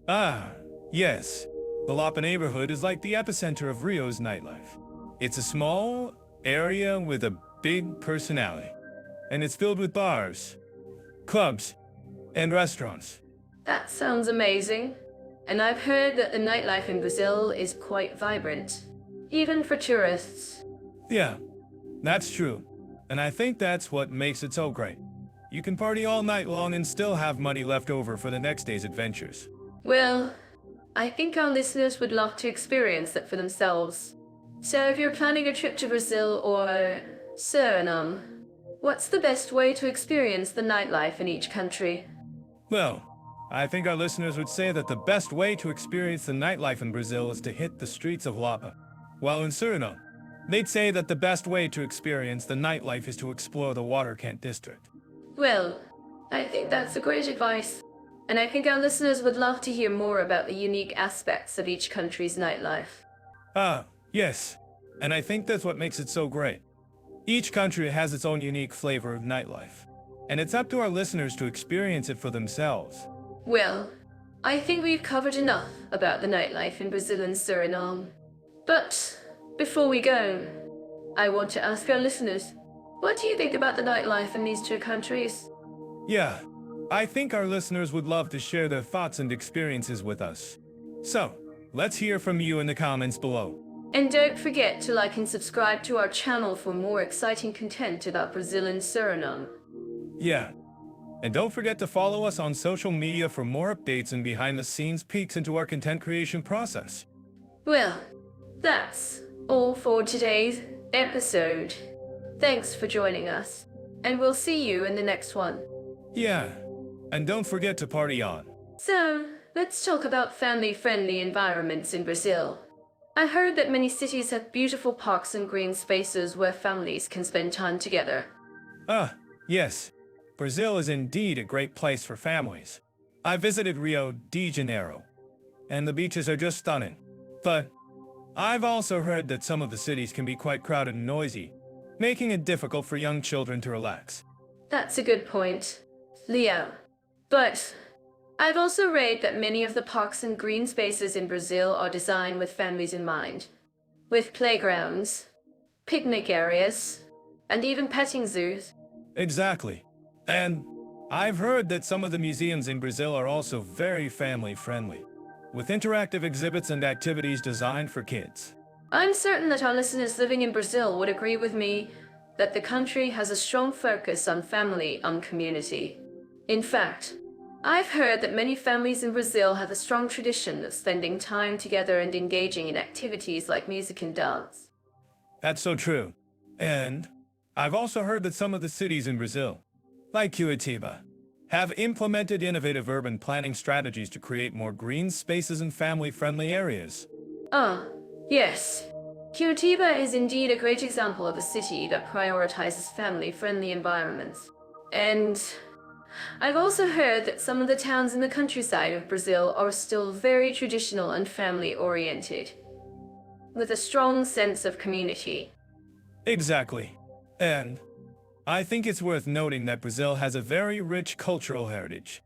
Ah, yes. The Lapa neighborhood is like the epicenter of Rio's nightlife. It's a small area with a big personality, and it's filled with bars, clubs, and restaurants. That sounds amazing. And I've heard that the nightlife in Brazil is quite vibrant, even for tourists. Yeah, that's true. And I think that's what makes it so great. You can party all night long and still have money left over for the next day's adventures. Well, I think our listeners would love to experience that for themselves. So if you're planning a trip to Brazil or Suriname, what's the best way to experience the nightlife in each country? Well, I think our listeners would say that the best way to experience the nightlife in Brazil is to hit the streets of Lapa. While in Suriname, they'd say that the best way to experience the nightlife is to explore the Waterkant district. Well, I think that's a great advice. And I think our listeners would love to hear more about the unique aspects of each country's nightlife. Ah, yes. And I think that's what makes it so great. Each country has its own unique flavor of nightlife. And it's up to our listeners to experience it for themselves. Well, I think we've covered enough about the nightlife in Brazil and Suriname. But before we go, I want to ask our listeners, what do you think about the nightlife in these two countries? Yeah, I think our listeners would love to share their thoughts and experiences with us. So, let's hear from you in the comments below. And don't forget to like and subscribe to our channel for more exciting content about Brazil and Suriname. Yeah. And don't forget to follow us on social media for more updates and behind-the-scenes peeks into our content creation process. Well, that's all for today's episode. Thanks for joining us, and we'll see you in the next one. Yeah, and don't forget to party on. So, let's talk about family-friendly environments in Brazil. I heard that many cities have beautiful parks and green spaces where families can spend time together. Ah, yes. Brazil is indeed a great place for families. I visited Rio de Janeiro, and the beaches are just stunning. But I've also heard that some of the cities can be quite crowded and noisy, making it difficult for young children to relax. That's a good point, Leo. But I've also read that many of the parks and green spaces in Brazil are designed with families in mind, with playgrounds, picnic areas, and even petting zoos. Exactly. And I've heard that some of the museums in Brazil are also very family-friendly, with interactive exhibits and activities designed for kids. I'm certain that our listeners living in Brazil would agree with me that the country has a strong focus on family and community. In fact, I've heard that many families in Brazil have a strong tradition of spending time together and engaging in activities like music and dance. That's so true. And I've also heard that some of the cities in Brazil, like Curitiba, have implemented innovative urban planning strategies to create more green spaces and family-friendly areas. Ah, yes. Curitiba is indeed a great example of a city that prioritizes family-friendly environments. And I've also heard that some of the towns in the countryside of Brazil are still very traditional and family-oriented, with a strong sense of community. Exactly. And I think it's worth noting that Brazil has a very rich cultural heritage,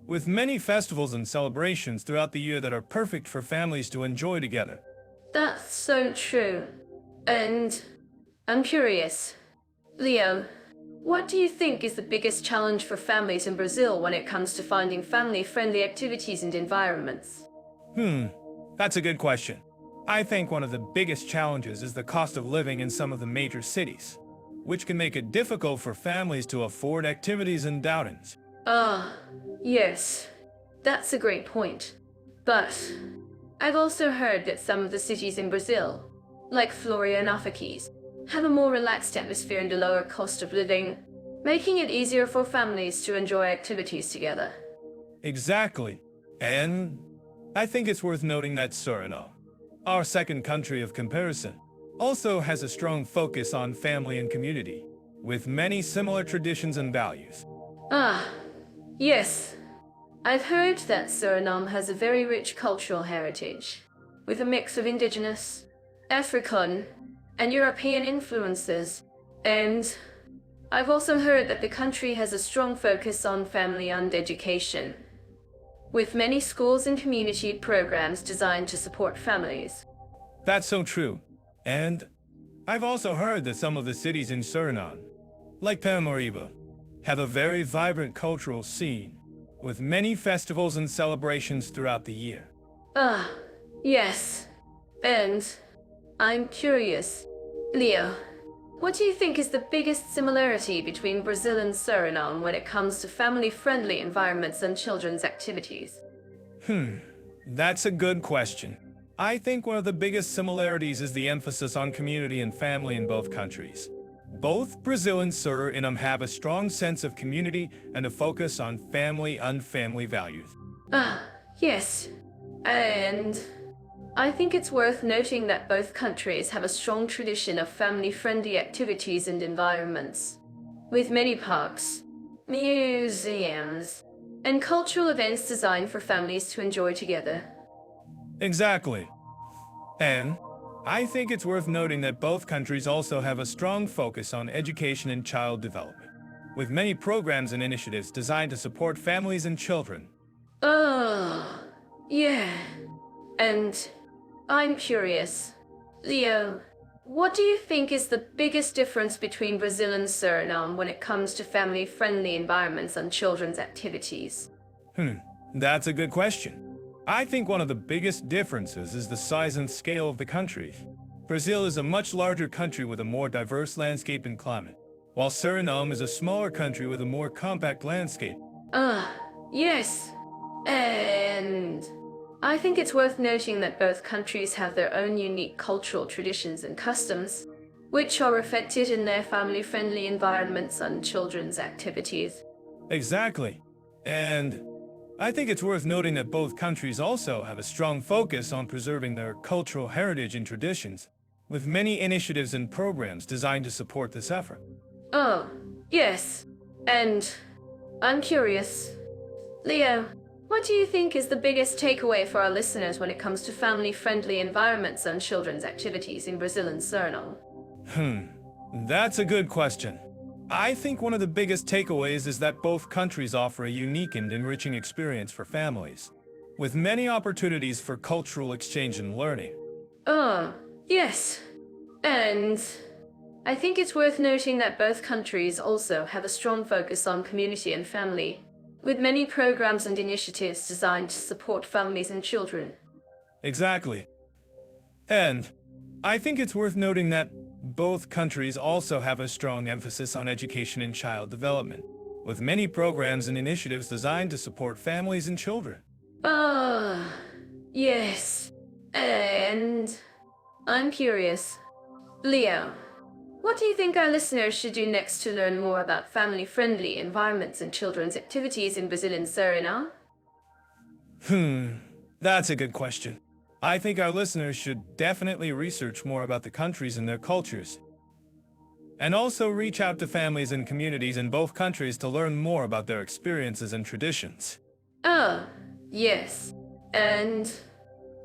with many festivals and celebrations throughout the year that are perfect for families to enjoy together. That's so true. And I'm curious, Leo, what do you think is the biggest challenge for families in Brazil when it comes to finding family-friendly activities and environments? That's a good question. I think one of the biggest challenges is the cost of living in some of the major cities, which can make it difficult for families to afford activities and outings. Ah, yes, that's a great point. But I've also heard that some of the cities in Brazil, like Florianópolis, have a more relaxed atmosphere and a lower cost of living, making it easier for families to enjoy activities together. Exactly. And I think it's worth noting that Suriname, our second country of comparison, also has a strong focus on family and community, with many similar traditions and values. Ah, yes. I've heard that Suriname has a very rich cultural heritage, with a mix of indigenous, African, and European influences. And I've also heard that the country has a strong focus on family and education, with many schools and community programs designed to support families. That's so true. And I've also heard that some of the cities in Suriname, like Paramaribo, have a very vibrant cultural scene, with many festivals and celebrations throughout the year. Ah, yes. And I'm curious, Leo, what do you think is the biggest similarity between Brazil and Suriname when it comes to family-friendly environments and children's activities? That's a good question. I think one of the biggest similarities is the emphasis on community and family in both countries. Both Brazil and Suriname have a strong sense of community and a focus on family and family values. Ah, yes. And I think it's worth noting that both countries have a strong tradition of family-friendly activities and environments, with many parks, museums, and cultural events designed for families to enjoy together. Exactly. And I think it's worth noting that both countries also have a strong focus on education and child development, with many programs and initiatives designed to support families and children. Oh, yeah. And I'm curious, Leo, what do you think is the biggest difference between Brazil and Suriname when it comes to family-friendly environments and children's activities? That's a good question. I think one of the biggest differences is the size and scale of the country. Brazil is a much larger country with a more diverse landscape and climate, while Suriname is a smaller country with a more compact landscape. Ah, yes. And I think it's worth noting that both countries have their own unique cultural traditions and customs, which are reflected in their family-friendly environments and children's activities. Exactly. And I think it's worth noting that both countries also have a strong focus on preserving their cultural heritage and traditions, with many initiatives and programs designed to support this effort. Oh, yes. And I'm curious, Leo, what do you think is the biggest takeaway for our listeners when it comes to family-friendly environments and children's activities in Brazil and Suriname? That's a good question. I think one of the biggest takeaways is that both countries offer a unique and enriching experience for families, with many opportunities for cultural exchange and learning. Oh, yes. And I think it's worth noting that both countries also have a strong focus on community and family, with many programs and initiatives designed to support families and children. Exactly. And I think it's worth noting that both countries also have a strong emphasis on education and child development, with many programs and initiatives designed to support families and children. Ah, yes. And I'm curious, Leo, What do you think our listeners should do next to learn more about family-friendly environments and children's activities in Brazil and Suriname? That's a good question. I think our listeners should definitely research more about the countries and their cultures. And also reach out to families and communities in both countries to learn more about their experiences and traditions. Ah, yes. And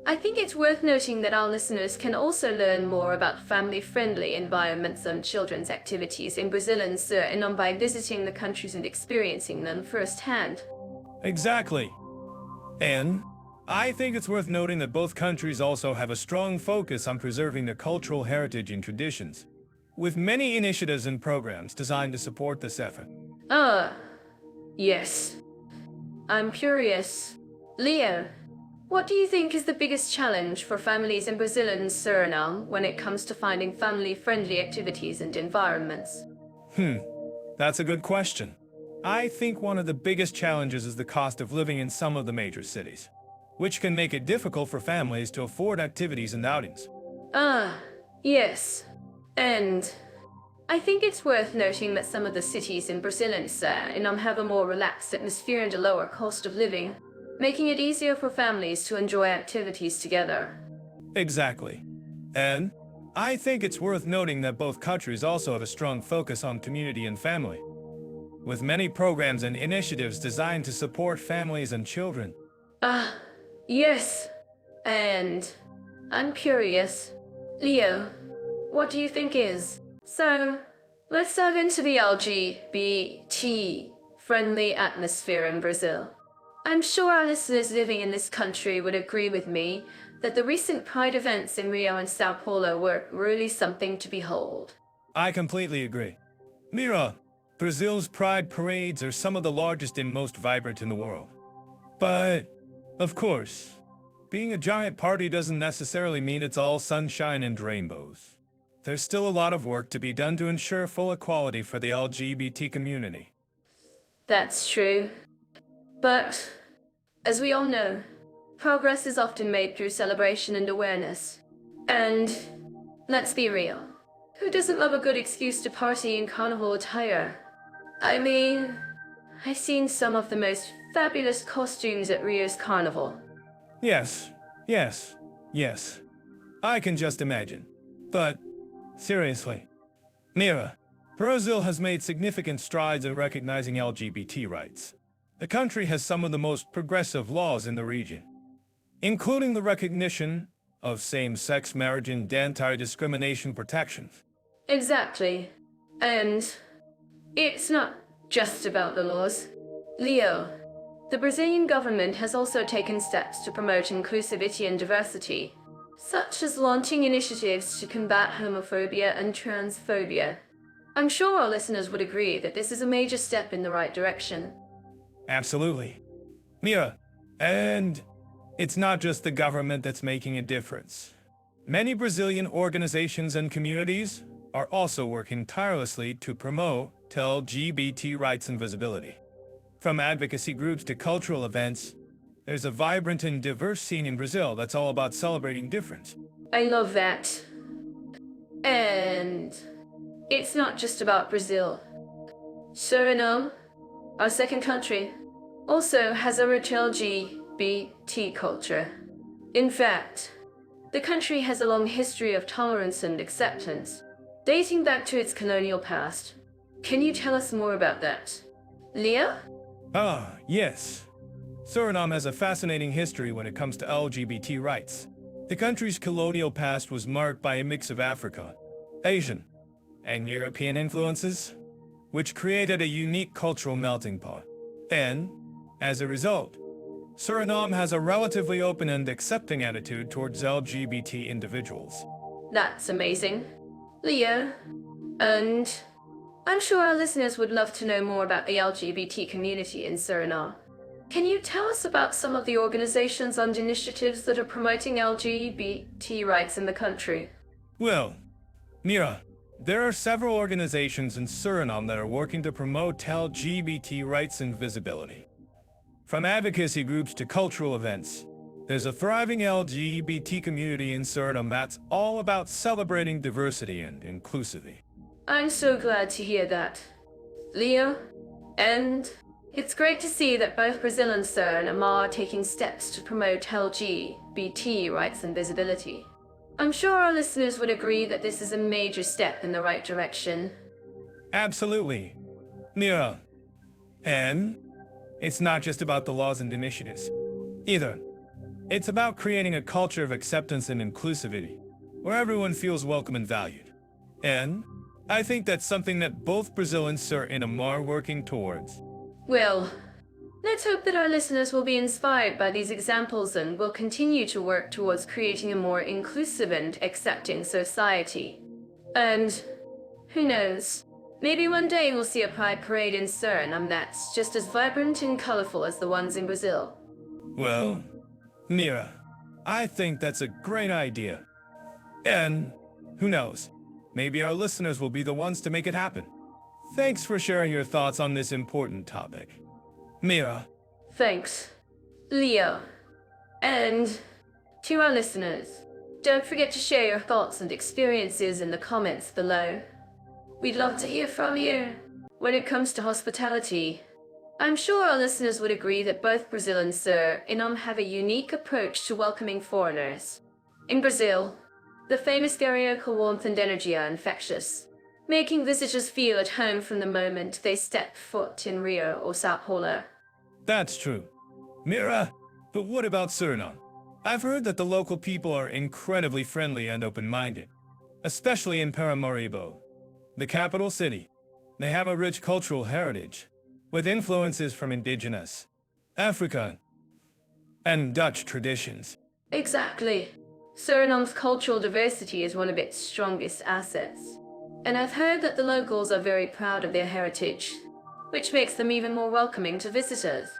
I think it's worth noting that our listeners can also learn more about family-friendly environments and children's activities in Brazil and Suriname by visiting the countries and experiencing them firsthand. Exactly. And I think it's worth noting that both countries also have a strong focus on preserving their cultural heritage and traditions, with many initiatives and programs designed to support this effort. Ah, yes. I'm curious. Leo, what do you think is the biggest challenge for families in Brazil and Suriname when it comes to finding family-friendly activities and environments? That's a good question. I think one of the biggest challenges is the cost of living in some of the major cities, which can make it difficult for families to afford activities and outings. Ah, yes. And I think it's worth noting that some of the cities in Brazil and Suriname have a more relaxed atmosphere and a lower cost of living, making it easier for families to enjoy activities together. Exactly. And I think it's worth noting that both countries also have a strong focus on community and family, with many programs and initiatives designed to support families and children. Ah, yes. And I'm curious. Leo, what do you think is? So, let's dive into the LGBT-friendly atmosphere in Brazil. I'm sure our listeners living in this country would agree with me that the recent Pride events in Rio and Sao Paulo were really something to behold. I completely agree. Mira, Brazil's Pride parades are some of the largest and most vibrant in the world. But, of course, being a giant party doesn't necessarily mean it's all sunshine and rainbows. There's still a lot of work to be done to ensure full equality for the LGBT community. That's true. But, as we all know, progress is often made through celebration and awareness. And, let's be real, who doesn't love a good excuse to party in carnival attire? I mean, I've seen some of the most fabulous costumes at Rio's carnival. Yes, yes, yes. I can just imagine. But, seriously, Mira, Brazil has made significant strides in recognizing LGBT rights. The country has some of the most progressive laws in the region, including the recognition of same-sex marriage and anti-discrimination protections. Exactly. And it's not just about the laws. Leo, the Brazilian government has also taken steps to promote inclusivity and diversity, such as launching initiatives to combat homophobia and transphobia. I'm sure our listeners would agree that this is a major step in the right direction. Absolutely. Mira, and it's not just the government that's making a difference. Many Brazilian organizations and communities are also working tirelessly to promote LGBT rights and visibility. From advocacy groups to cultural events, there's a vibrant and diverse scene in Brazil that's all about celebrating difference. I love that. And it's not just about Brazil. Suriname, our second country, also has a rich LGBT culture. In fact, the country has a long history of tolerance and acceptance, dating back to its colonial past. Can you tell us more about that? Leah? Yes. Suriname has a fascinating history when it comes to LGBT rights. The country's colonial past was marked by a mix of African, Asian, and European influences, which created a unique cultural melting pot. And, as a result, Suriname has a relatively open and accepting attitude towards LGBT individuals. That's amazing. Leah, and I'm sure our listeners would love to know more about the LGBT community in Suriname. Can you tell us about some of the organizations and initiatives that are promoting LGBT rights in the country? Well, Mira, there are several organizations in Suriname that are working to promote LGBT rights and visibility. From advocacy groups to cultural events, there's a thriving LGBT community in Suriname that's all about celebrating diversity and inclusivity. I'm so glad to hear that, Leo. And it's great to see that both Brazil and Suriname are taking steps to promote LGBT rights and visibility. I'm sure our listeners would agree that this is a major step in the right direction. Absolutely. Mira. And it's not just about the laws and initiatives, either. It's about creating a culture of acceptance and inclusivity, where everyone feels welcome and valued. And I think that's something that both Brazil and Suriname are working towards. Well, let's hope that our listeners will be inspired by these examples and will continue to work towards creating a more inclusive and accepting society. And who knows? Maybe one day we'll see a pride parade in Suriname that's just as vibrant and colorful as the ones in Brazil. Well, Mira, I think that's a great idea. And who knows? Maybe our listeners will be the ones to make it happen. Thanks for sharing your thoughts on this important topic. Mira. Thanks, Leo. And to our listeners, don't forget to share your thoughts and experiences in the comments below. We'd love to hear from you. When it comes to hospitality, I'm sure our listeners would agree that both Brazil and Suriname have a unique approach to welcoming foreigners. In Brazil, the famous stereotypical warmth and energy are infectious, making visitors feel at home from the moment they step foot in Rio or Sao Paulo. That's true. Mira, but what about Suriname? I've heard that the local people are incredibly friendly and open-minded, especially in Paramaribo, the capital city. They have a rich cultural heritage, with influences from indigenous, African, and Dutch traditions. Exactly. Suriname's cultural diversity is one of its strongest assets. And I've heard that the locals are very proud of their heritage, which makes them even more welcoming to visitors.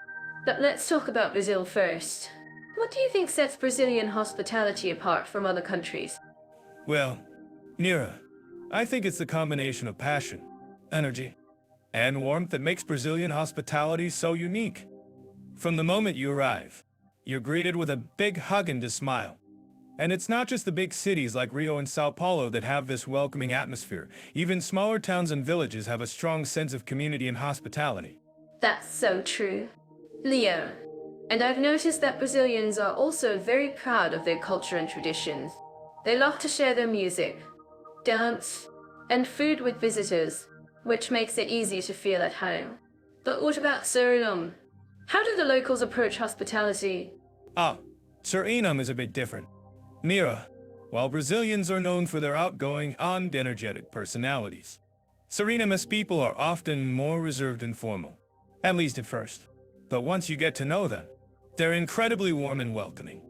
But let's talk about Brazil first. What do you think sets Brazilian hospitality apart from other countries? Well, Mira, I think it's the combination of passion, energy, and warmth that makes Brazilian hospitality so unique. From the moment you arrive, you're greeted with a big hug and a smile. And it's not just the big cities like Rio and Sao Paulo that have this welcoming atmosphere. Even smaller towns and villages have a strong sense of community and hospitality. That's so true, Leo. And I've noticed that Brazilians are also very proud of their culture and traditions. They love to share their music, dance, and food with visitors, which makes it easy to feel at home. But what about Suriname? How do the locals approach hospitality? Suriname is a bit different. Mira, while Brazilians are known for their outgoing and energetic personalities, Surinamese people are often more reserved and formal, at least at first. But once you get to know them, they're incredibly warm and welcoming.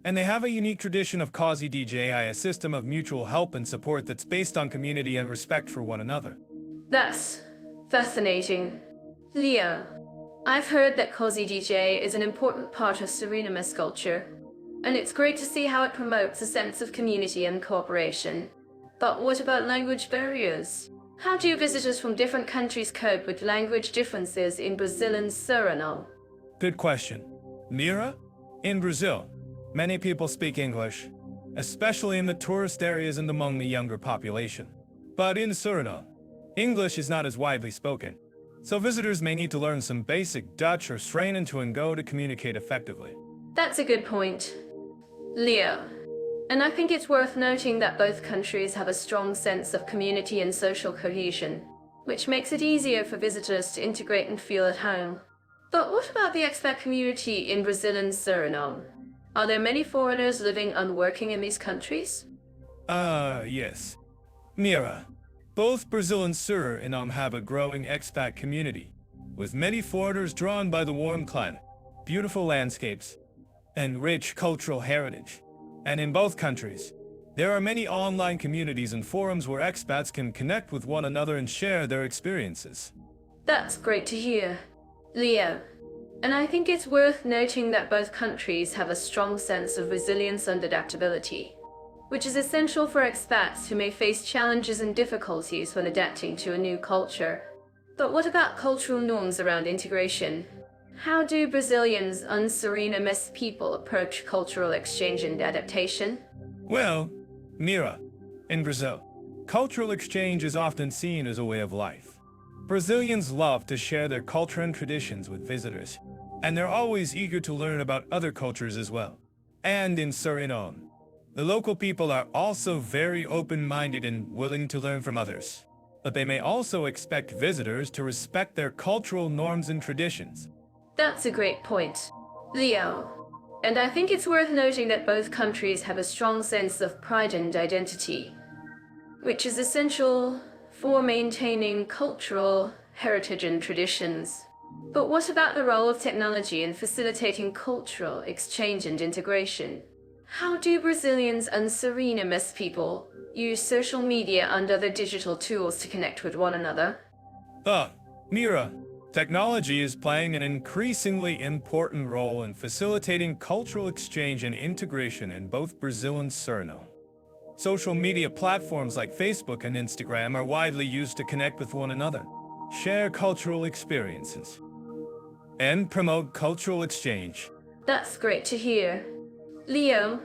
And they have a unique tradition of Cosy DJI, a system of mutual help and support that's based on community and respect for one another. That's fascinating. Leo, I've heard that Cozy DJ is an important part of Surinamese culture, and it's great to see how it promotes a sense of community and cooperation. But what about language barriers? How do visitors from different countries cope with language differences in Brazil and Suriname? Good question. Mira, in Brazil, many people speak English, especially in the tourist areas and among the younger population. But in Suriname, English is not as widely spoken, so visitors may need to learn some basic Dutch or Suriname to communicate effectively. That's a good point, Leo. And I think it's worth noting that both countries have a strong sense of community and social cohesion, which makes it easier for visitors to integrate and feel at home. But what about the expat community in Brazil and Suriname? Are there many foreigners living and working in these countries? Yes. Mira, both Brazil and Suriname have a growing expat community, with many foreigners drawn by the warm climate, beautiful landscapes, and rich cultural heritage. And in both countries, there are many online communities and forums where expats can connect with one another and share their experiences. That's great to hear, Leo. And I think it's worth noting that both countries have a strong sense of resilience and adaptability, which is essential for expats who may face challenges and difficulties when adapting to a new culture. But what about cultural norms around integration? How do Brazilians and Surinamese people approach cultural exchange and adaptation? Well, Mira, in Brazil, cultural exchange is often seen as a way of life. Brazilians love to share their culture and traditions with visitors, and they're always eager to learn about other cultures as well. And in Suriname, the local people are also very open-minded and willing to learn from others. But they may also expect visitors to respect their cultural norms and traditions. That's a great point, Leo. And I think it's worth noting that both countries have a strong sense of pride and identity, which is essential for maintaining cultural heritage and traditions. But what about the role of technology in facilitating cultural exchange and integration? How do Brazilians and Surinamese people use social media and other digital tools to connect with one another? Mira, technology is playing an increasingly important role in facilitating cultural exchange and integration in both Brazil and Suriname. Social media platforms like Facebook and Instagram are widely used to connect with one another, share cultural experiences, and promote cultural exchange. That's great to hear, Leo.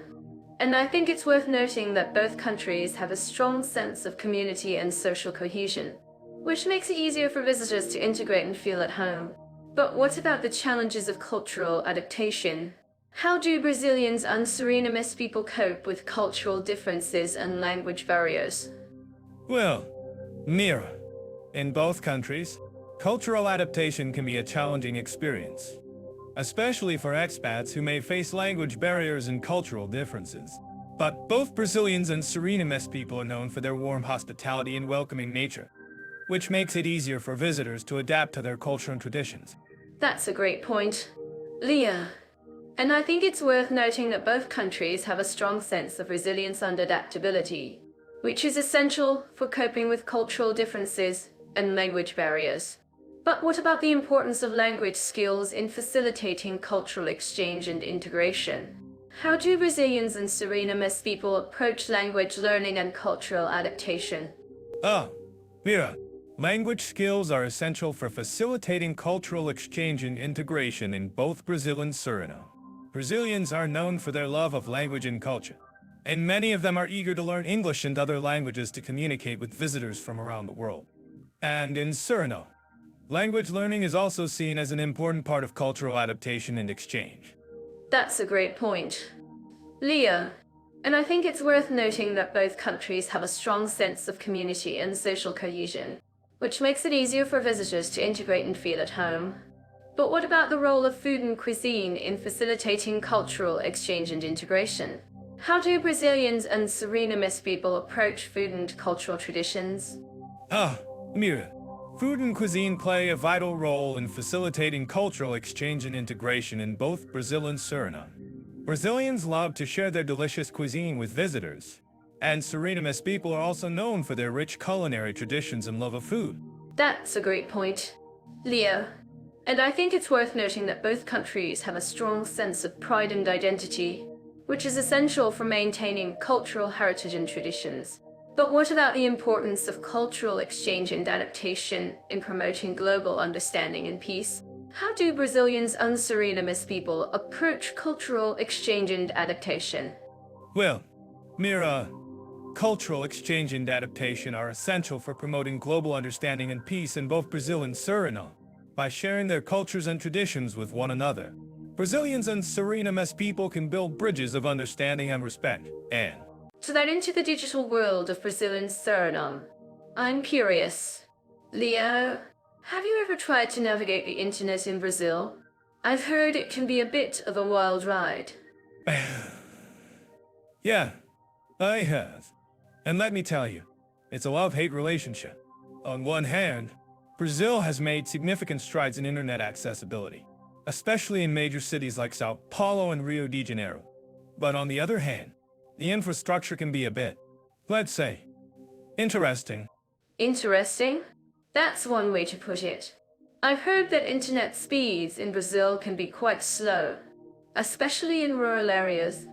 And I think it's worth noting that both countries have a strong sense of community and social cohesion, which makes it easier for visitors to integrate and feel at home. But what about the challenges of cultural adaptation? How do Brazilians and Surinamese people cope with cultural differences and language barriers? Well, Mira, in both countries, cultural adaptation can be a challenging experience, especially for expats who may face language barriers and cultural differences. But both Brazilians and Surinamese people are known for their warm hospitality and welcoming nature, which makes it easier for visitors to adapt to their culture and traditions. That's a great point, Leah. And I think it's worth noting that both countries have a strong sense of resilience and adaptability, which is essential for coping with cultural differences and language barriers. But what about the importance of language skills in facilitating cultural exchange and integration? How do Brazilians and Surinamese people approach language learning and cultural adaptation? Mira, language skills are essential for facilitating cultural exchange and integration in both Brazil and Suriname. Brazilians are known for their love of language and culture, and many of them are eager to learn English and other languages to communicate with visitors from around the world. And in Suriname, language learning is also seen as an important part of cultural adaptation and exchange. That's a great point, Leah. And I think it's worth noting that both countries have a strong sense of community and social cohesion, which makes it easier for visitors to integrate and feel at home. But what about the role of food and cuisine in facilitating cultural exchange and integration? How do Brazilians and Surinamese people approach food and cultural traditions? Mira, food and cuisine play a vital role in facilitating cultural exchange and integration in both Brazil and Suriname. Brazilians love to share their delicious cuisine with visitors, and Surinamese people are also known for their rich culinary traditions and love of food. That's a great point, Leo. And I think it's worth noting that both countries have a strong sense of pride and identity, which is essential for maintaining cultural heritage and traditions. But what about the importance of cultural exchange and adaptation in promoting global understanding and peace? How do Brazilians and Surinamese people approach cultural exchange and adaptation? Well, Mira, cultural exchange and adaptation are essential for promoting global understanding and peace in both Brazil and Suriname by sharing their cultures and traditions with one another. Brazilians and Surinamese people can build bridges of understanding and respect. And so that into the digital world of Brazil and Suriname, I'm curious, Leo, have you ever tried to navigate the internet in Brazil? I've heard it can be a bit of a wild ride. Yeah, I have. And let me tell you, it's a love-hate relationship. On one hand, Brazil has made significant strides in internet accessibility, especially in major cities like Sao Paulo and Rio de Janeiro. But on the other hand, the infrastructure can be a bit, let's say, interesting. Interesting? That's one way to put it. I've heard that internet speeds in Brazil can be quite slow, especially in rural areas.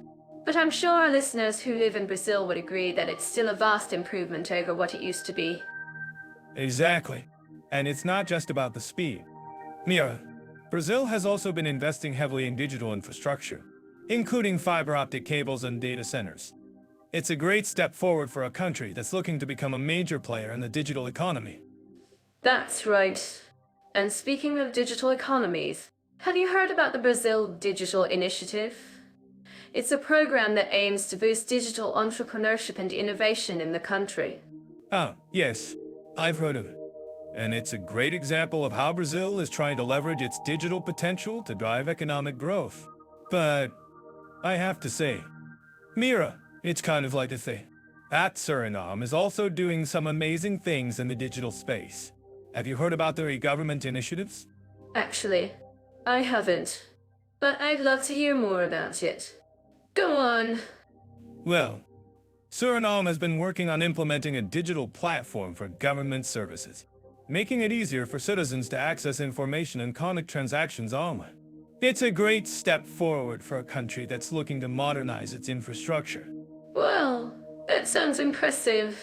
But I'm sure our listeners who live in Brazil would agree that it's still a vast improvement over what it used to be. Exactly. And it's not just about the speed. Mira, Brazil has also been investing heavily in digital infrastructure, including fiber optic cables and data centers. It's a great step forward for a country that's looking to become a major player in the digital economy. That's right. And speaking of digital economies, have you heard about the Brazil Digital Initiative? It's a program that aims to boost digital entrepreneurship and innovation in the country. Ah, yes, I've heard of it. And it's a great example of how Brazil is trying to leverage its digital potential to drive economic growth. But I have to say, Mira, it's kind of like a thing. At Suriname is also doing some amazing things in the digital space. Have you heard about their e-government initiatives? Actually, I haven't. But I'd love to hear more about it. Go on. Well, Suriname has been working on implementing a digital platform for government services, making it easier for citizens to access information and conduct transactions online. It's a great step forward for a country that's looking to modernize its infrastructure. Well, that sounds impressive.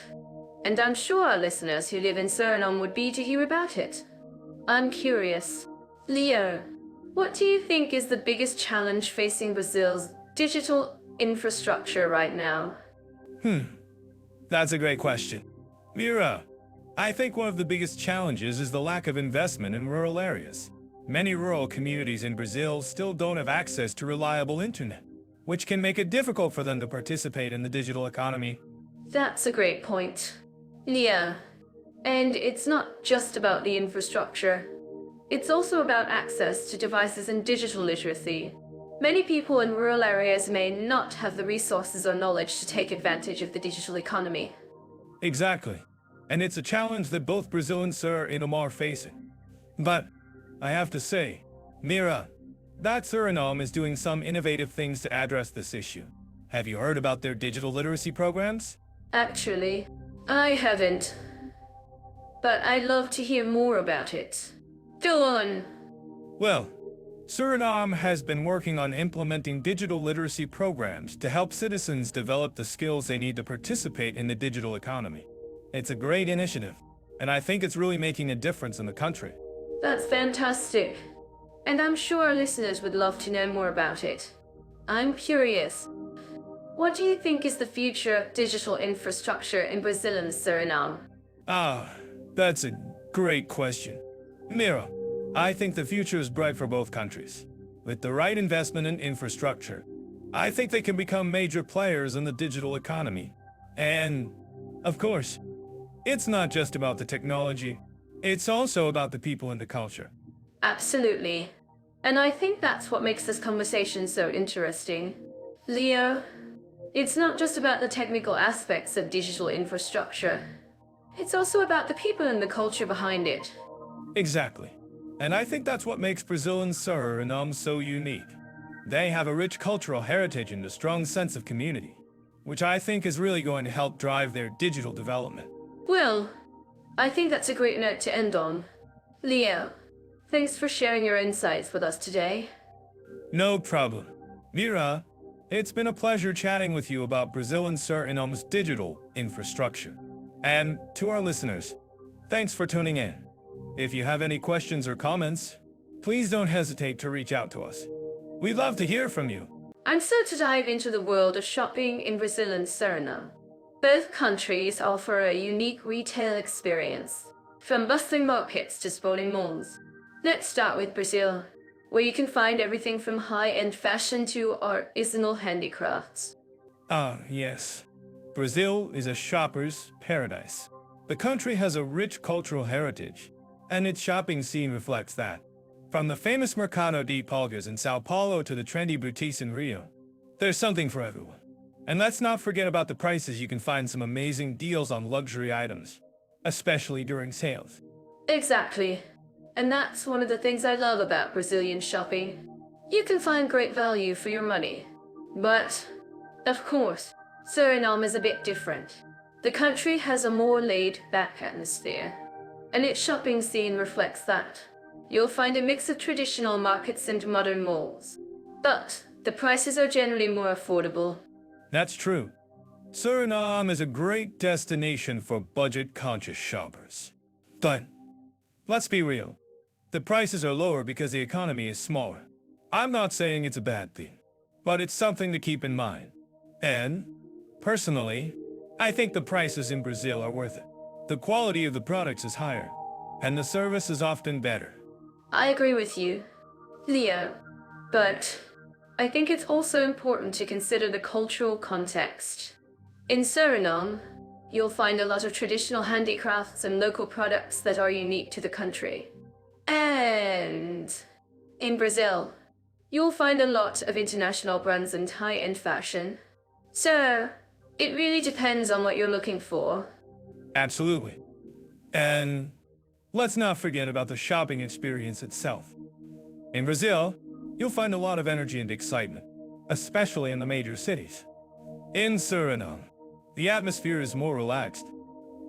And I'm sure our listeners who live in Suriname would be to hear about it. I'm curious. Leo, what do you think is the biggest challenge facing Brazil's digital infrastructure right now? That's a great question. Mira, I think one of the biggest challenges is the lack of investment in rural areas. Many rural communities in Brazil still don't have access to reliable internet, which can make it difficult for them to participate in the digital economy. That's a great point. Leo, and it's not just about the infrastructure. It's also about access to devices and digital literacy. Many people in rural areas may not have the resources or knowledge to take advantage of the digital economy. Exactly. And it's a challenge that both Brazil and Suriname are facing. But I have to say, Mira, that Suriname is doing some innovative things to address this issue. Have you heard about their digital literacy programs? Actually, I haven't. But I'd love to hear more about it. Go on. Well, Suriname has been working on implementing digital literacy programs to help citizens develop the skills they need to participate in the digital economy. It's a great initiative, and I think it's really making a difference in the country. That's fantastic. And I'm sure our listeners would love to know more about it. I'm curious. What do you think is the future of digital infrastructure in Brazil and Suriname? Ah, that's a great question. Mira, I think the future is bright for both countries. With the right investment in infrastructure, I think they can become major players in the digital economy. And, of course, it's not just about the technology. It's also about the people and the culture. Absolutely. And I think that's what makes this conversation so interesting. Leo, it's not just about the technical aspects of digital infrastructure. It's also about the people and the culture behind it. Exactly. And I think that's what makes Brazil and Suriname so unique. They have a rich cultural heritage and a strong sense of community, which I think is really going to help drive their digital development. Well, I think that's a great note to end on. Leo, thanks for sharing your insights with us today. No problem. Mira, it's been a pleasure chatting with you about Brazil and Suriname's digital infrastructure. And to our listeners, thanks for tuning in. If you have any questions or comments, please don't hesitate to reach out to us. We'd love to hear from you. I'm so to dive into the world of shopping in Brazil and Suriname. Both countries offer a unique retail experience, from bustling markets to sprawling malls. Let's start with Brazil, where you can find everything from high-end fashion to artisanal handicrafts. Ah, yes. Brazil is a shopper's paradise. The country has a rich cultural heritage, and its shopping scene reflects that. From the famous Mercado de Pulgas in Sao Paulo to the trendy Beauties in Rio, there's something for everyone. And let's not forget about the prices. You can find some amazing deals on luxury items, especially during sales. Exactly. And that's one of the things I love about Brazilian shopping. You can find great value for your money. But, of course, Suriname is a bit different. The country has a more laid-back atmosphere, and its shopping scene reflects that. You'll find a mix of traditional markets and modern malls, but the prices are generally more affordable. That's true. Suriname is a great destination for budget-conscious shoppers. But let's be real. The prices are lower because the economy is smaller. I'm not saying it's a bad thing, but it's something to keep in mind. And Personally, I think the prices in Brazil are worth it. The quality of the products is higher, and the service is often better. I agree with you, Leo, but I think it's also important to consider the cultural context. In Suriname, you'll find a lot of traditional handicrafts and local products that are unique to the country. And in Brazil, you'll find a lot of international brands and high-end fashion. So, it really depends on what you're looking for. Absolutely. And let's not forget about the shopping experience itself. In Brazil, you'll find a lot of energy and excitement, especially in the major cities. In Suriname, the atmosphere is more relaxed,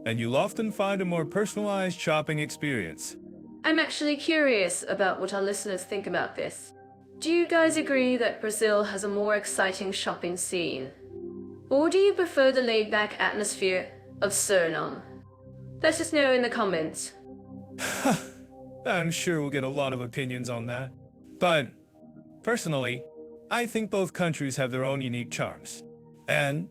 and you'll often find a more personalized shopping experience. I'm actually curious about what our listeners think about this. Do you guys agree that Brazil has a more exciting shopping scene? Or do you prefer the laid-back atmosphere of Suriname? Let us know in the comments. I'm sure we'll get a lot of opinions on that. But, personally, I think both countries have their own unique charms. And,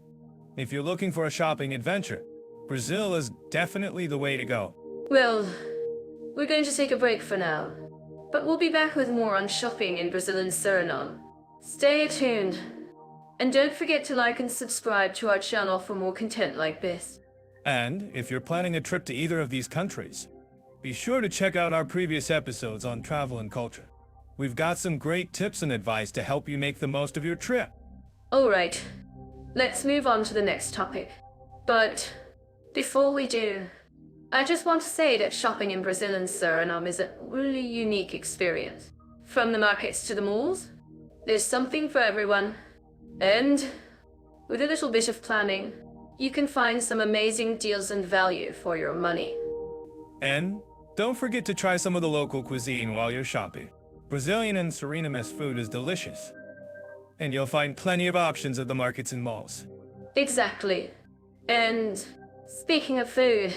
if you're looking for a shopping adventure, Brazil is definitely the way to go. Well, we're going to take a break for now, but we'll be back with more on shopping in Brazil and Suriname. Stay tuned, and don't forget to like and subscribe to our channel for more content like this. And, if you're planning a trip to either of these countries, be sure to check out our previous episodes on travel and culture. We've got some great tips and advice to help you make the most of your trip. Alright, let's move on to the next topic. But before we do, I just want to say that shopping in Brazil and Suriname is a really unique experience. From the markets to the malls, there's something for everyone. And with a little bit of planning, you can find some amazing deals and value for your money. And don't forget to try some of the local cuisine while you're shopping. Brazilian and Surinamese food is delicious, and you'll find plenty of options at the markets and malls. Exactly. And speaking of food,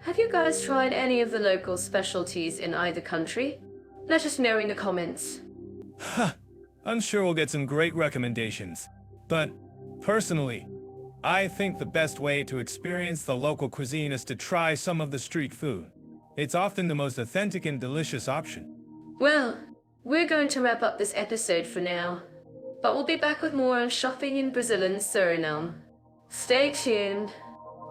have you guys tried any of the local specialties in either country? Let us know in the comments. I'm sure we'll get some great recommendations. But, personally, I think the best way to experience the local cuisine is to try some of the street food. It's often the most authentic and delicious option. Well, we're going to wrap up this episode for now, but we'll be back with more on shopping in Brazil and Suriname. Stay tuned,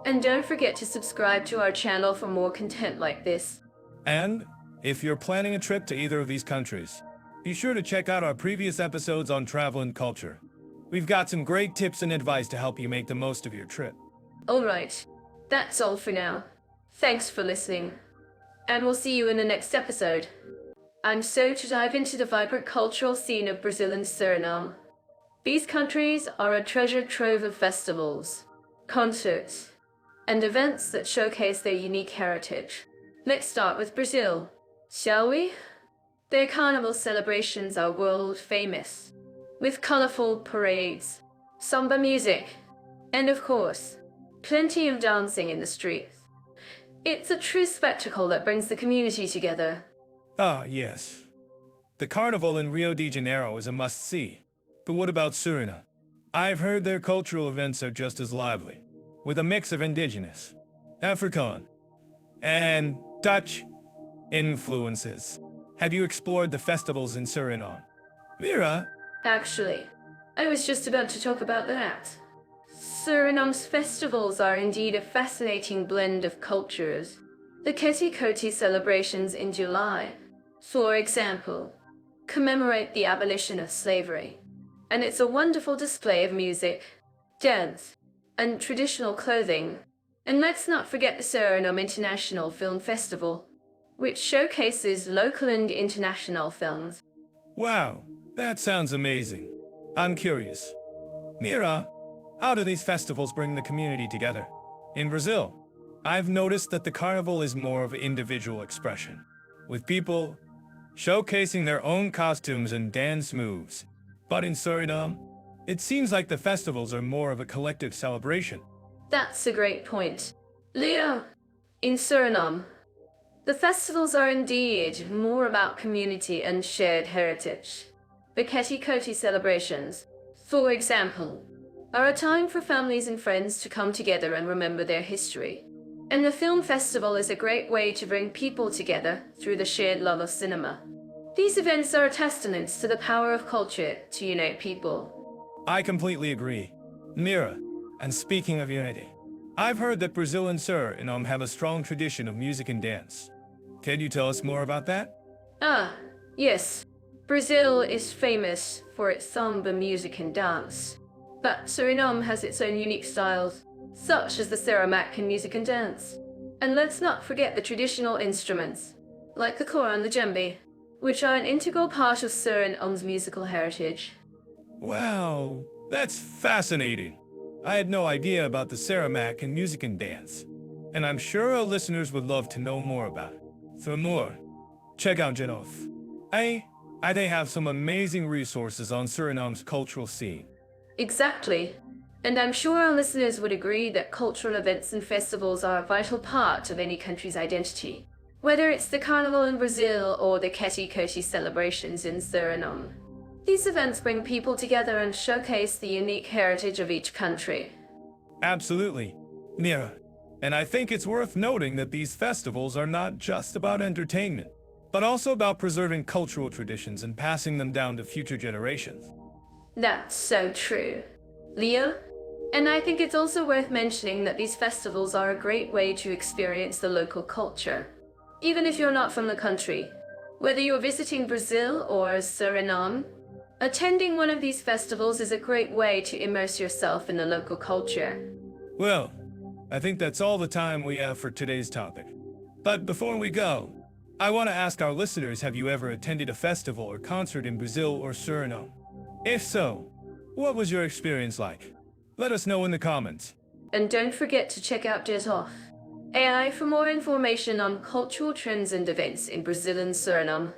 and don't forget to subscribe to our channel for more content like this. And, if you're planning a trip to either of these countries, be sure to check out our previous episodes on travel and culture. We've got some great tips and advice to help you make the most of your trip. Alright, that's all for now. Thanks for listening, and we'll see you in the next episode. I'm so to dive into the vibrant cultural scene of Brazil and Suriname. These countries are a treasure trove of festivals, concerts, and events that showcase their unique heritage. Let's start with Brazil, shall we? Their carnival celebrations are world famous, with colorful parades, samba music, and of course, plenty of dancing in the streets. It's a true spectacle that brings the community together. Ah, yes. The carnival in Rio de Janeiro is a must-see. But what about Suriname? I've heard their cultural events are just as lively, with a mix of indigenous, African, and Dutch influences. Have you explored the festivals in Suriname? Mira? Actually, I was just about to talk about that. Suriname's festivals are indeed a fascinating blend of cultures. The Keti celebrations in July, for example, commemorate the abolition of slavery. And it's a wonderful display of music, dance, and traditional clothing. And let's not forget the Suriname International Film Festival, which showcases local and international films. Wow, that sounds amazing. I'm curious. Mira, how do these festivals bring the community together? In Brazil, I've noticed that the carnival is more of an individual expression, with people showcasing their own costumes and dance moves. But in Suriname, it seems like the festivals are more of a collective celebration. That's a great point. Leo, in Suriname, the festivals are indeed more about community and shared heritage. The Keti celebrations, for example, are a time for families and friends to come together and remember their history. And the film festival is a great way to bring people together through the shared love of cinema. These events are a testament to the power of culture to unite people. I completely agree. Mira, and speaking of unity, I've heard that Brazil and Suriname have a strong tradition of music and dance. Can you tell us more about that? Ah, yes. Brazil is famous for its samba music and dance. But Suriname has its own unique styles, such as the Saramaccan music and dance. And let's not forget the traditional instruments, like the kora and the djembe, which are an integral part of Suriname's musical heritage. Wow, that's fascinating. I had no idea about the Saramaccan music and dance, and I'm sure our listeners would love to know more about it. For more, check out Genof. They have some amazing resources on Suriname's cultural scene. Exactly. And I'm sure our listeners would agree that cultural events and festivals are a vital part of any country's identity, whether it's the Carnival in Brazil or the Keti celebrations in Suriname. These events bring people together and showcase the unique heritage of each country. Absolutely, Mira. And I think it's worth noting that these festivals are not just about entertainment, but also about preserving cultural traditions and passing them down to future generations. That's so true. Leo? And I think it's also worth mentioning that these festivals are a great way to experience the local culture. Even if you're not from the country, whether you're visiting Brazil or Suriname, attending one of these festivals is a great way to immerse yourself in the local culture. Well, I think that's all the time we have for today's topic. But before we go, I want to ask our listeners, have you ever attended a festival or concert in Brazil or Suriname? If so, what was your experience like? Let us know in the comments. And don't forget to check out Jet AI for more information on cultural trends and events in Brazil and Suriname.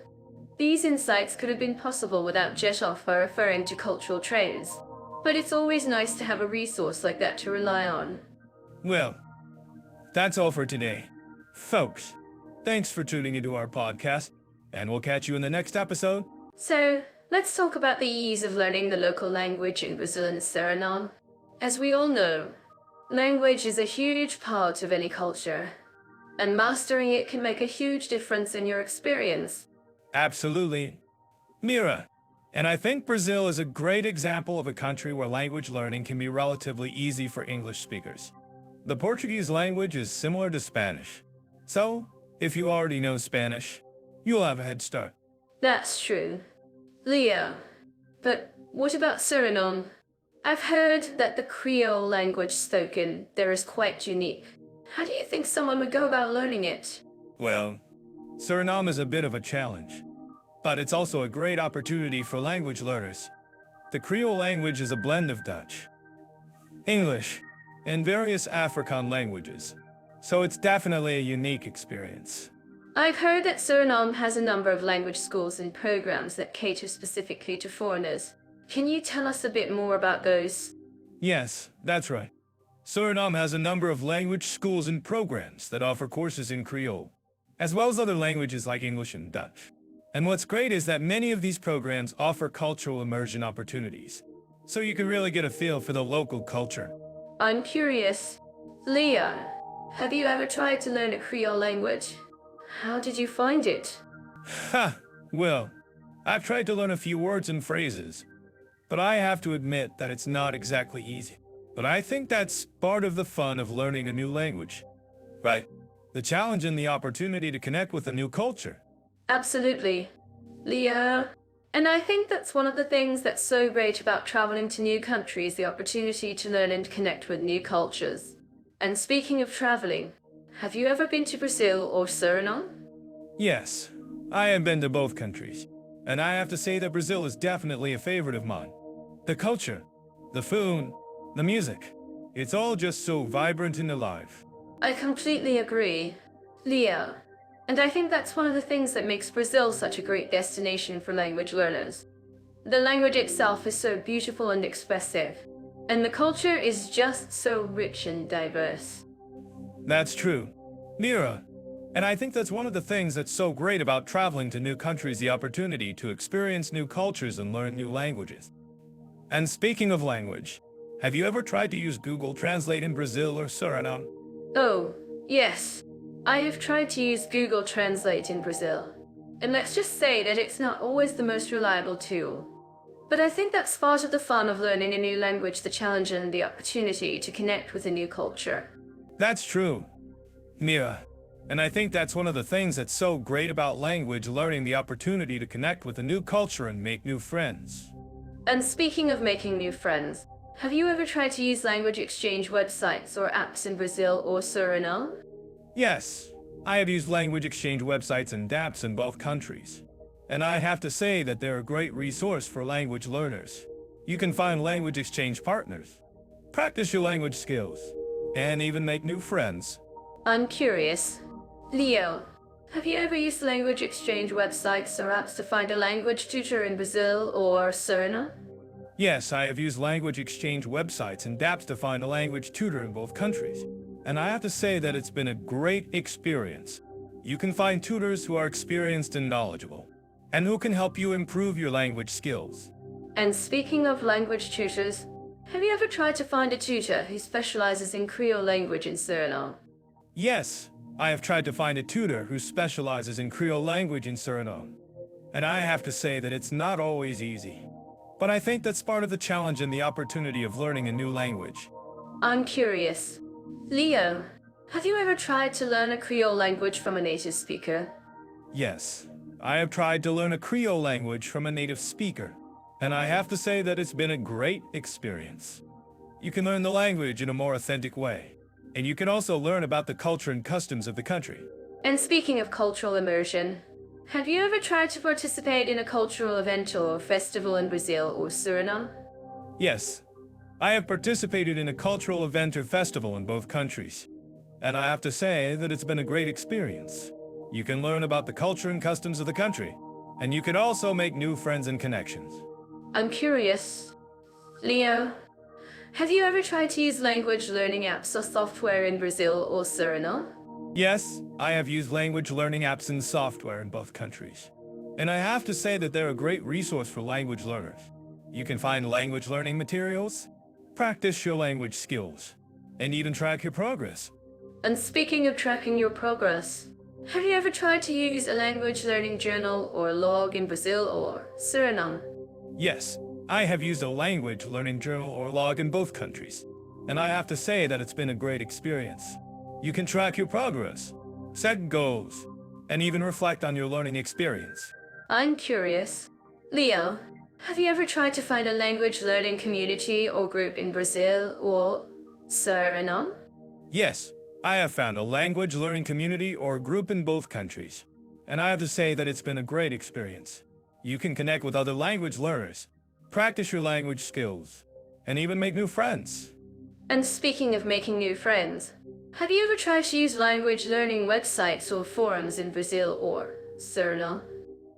These insights could have been possible without Jet by referring to cultural trends, but it's always nice to have a resource like that to rely on. Well, that's all for today. Folks, thanks for tuning into our podcast, and we'll catch you in the next episode. So, let's talk about the ease of learning the local language in Brazil and Suriname. As we all know, language is a huge part of any culture, and mastering it can make a huge difference in your experience. Absolutely. Mira, and I think Brazil is a great example of a country where language learning can be relatively easy for English speakers. The Portuguese language is similar to Spanish, so if you already know Spanish, you'll have a head start. That's true. Leo, but what about Suriname? I've heard that the Creole language spoken there is quite unique. How do you think someone would go about learning it? Well, Suriname is a bit of a challenge, but it's also a great opportunity for language learners. The Creole language is a blend of Dutch, English, and various African languages, so it's definitely a unique experience. I've heard that Suriname has a number of language schools and programs that cater specifically to foreigners. Can you tell us a bit more about those? Yes, that's right. Suriname has a number of language schools and programs that offer courses in Creole, as well as other languages like English and Dutch. And what's great is that many of these programs offer cultural immersion opportunities, so you can really get a feel for the local culture. I'm curious. Leo, have you ever tried to learn a Creole language? How did you find it? Well, I've tried to learn a few words and phrases, but I have to admit that it's not exactly easy. But I think that's part of the fun of learning a new language, right? The challenge and the opportunity to connect with a new culture. Absolutely. Leo. And I think that's one of the things that's so great about traveling to new countries, the opportunity to learn and connect with new cultures. And speaking of traveling, have you ever been to Brazil or Suriname? Yes, I have been to both countries, and I have to say that Brazil is definitely a favorite of mine. The culture, the food, the music, it's all just so vibrant and alive. I completely agree. Leo. And I think that's one of the things that makes Brazil such a great destination for language learners. The language itself is so beautiful and expressive, and the culture is just so rich and diverse. That's true. Mira, and I think that's one of the things that's so great about traveling to new countries, the opportunity to experience new cultures and learn new languages. And speaking of language, Have you ever tried to use Google Translate in Brazil or Suriname? Oh, yes. I have tried to use Google Translate in Brazil. And let's just say that it's not always the most reliable tool. But I think that's part of the fun of learning a new language, the challenge and the opportunity to connect with a new culture. That's true, Mira. And I think that's one of the things that's so great about language, learning the opportunity to connect with a new culture and make new friends. And speaking of making new friends, have you ever tried to use language exchange websites or apps in Brazil or Suriname? Yes, I have used language exchange websites and apps in both countries. And I have to say that they're a great resource for language learners. You can find language exchange partners, practice your language skills, and even make new friends. I'm curious. Leo, have you ever used language exchange websites or apps to find a language tutor in Brazil or Suriname? Yes, I have used language exchange websites and apps to find a language tutor in both countries. And I have to say that it's been a great experience. You can find tutors who are experienced and knowledgeable, and who can help you improve your language skills. And speaking of language tutors, have you ever tried to find a tutor who specializes in Creole language in Suriname? Yes, I have tried to find a tutor who specializes in Creole language in Suriname. And I have to say that it's not always easy. But I think that's part of the challenge and the opportunity of learning a new language. I'm curious. Leo, have you ever tried to learn a Creole language from a native speaker? Yes, I have tried to learn a Creole language from a native speaker. And I have to say that it's been a great experience. You can learn the language in a more authentic way. And you can also learn about the culture and customs of the country. And speaking of cultural immersion, have you ever tried to participate in a cultural event or festival in Brazil or Suriname? Yes, I have participated in a cultural event or festival in both countries. And I have to say that it's been a great experience. You can learn about the culture and customs of the country. And you can also make new friends and connections. I'm curious. Leo, have you ever tried to use language learning apps or software in Brazil or Suriname? Yes, I have used language learning apps and software in both countries. And I have to say that they're a great resource for language learners. You can find language learning materials, practice your language skills, and even track your progress. And speaking of tracking your progress, have you ever tried to use a language learning journal or log in Brazil or Suriname? Yes, I have used a language learning journal or log in both countries. And I have to say that it's been a great experience. You can track your progress, set goals, and even reflect on your learning experience. I'm curious. Leo, have you ever tried to find a language learning community or group in Brazil or Suriname? Yes, I have found a language learning community or group in both countries. And I have to say that it's been a great experience. You can connect with other language learners, practice your language skills, and even make new friends. And speaking of making new friends, have you ever tried to use language learning websites or forums in Brazil or Suriname?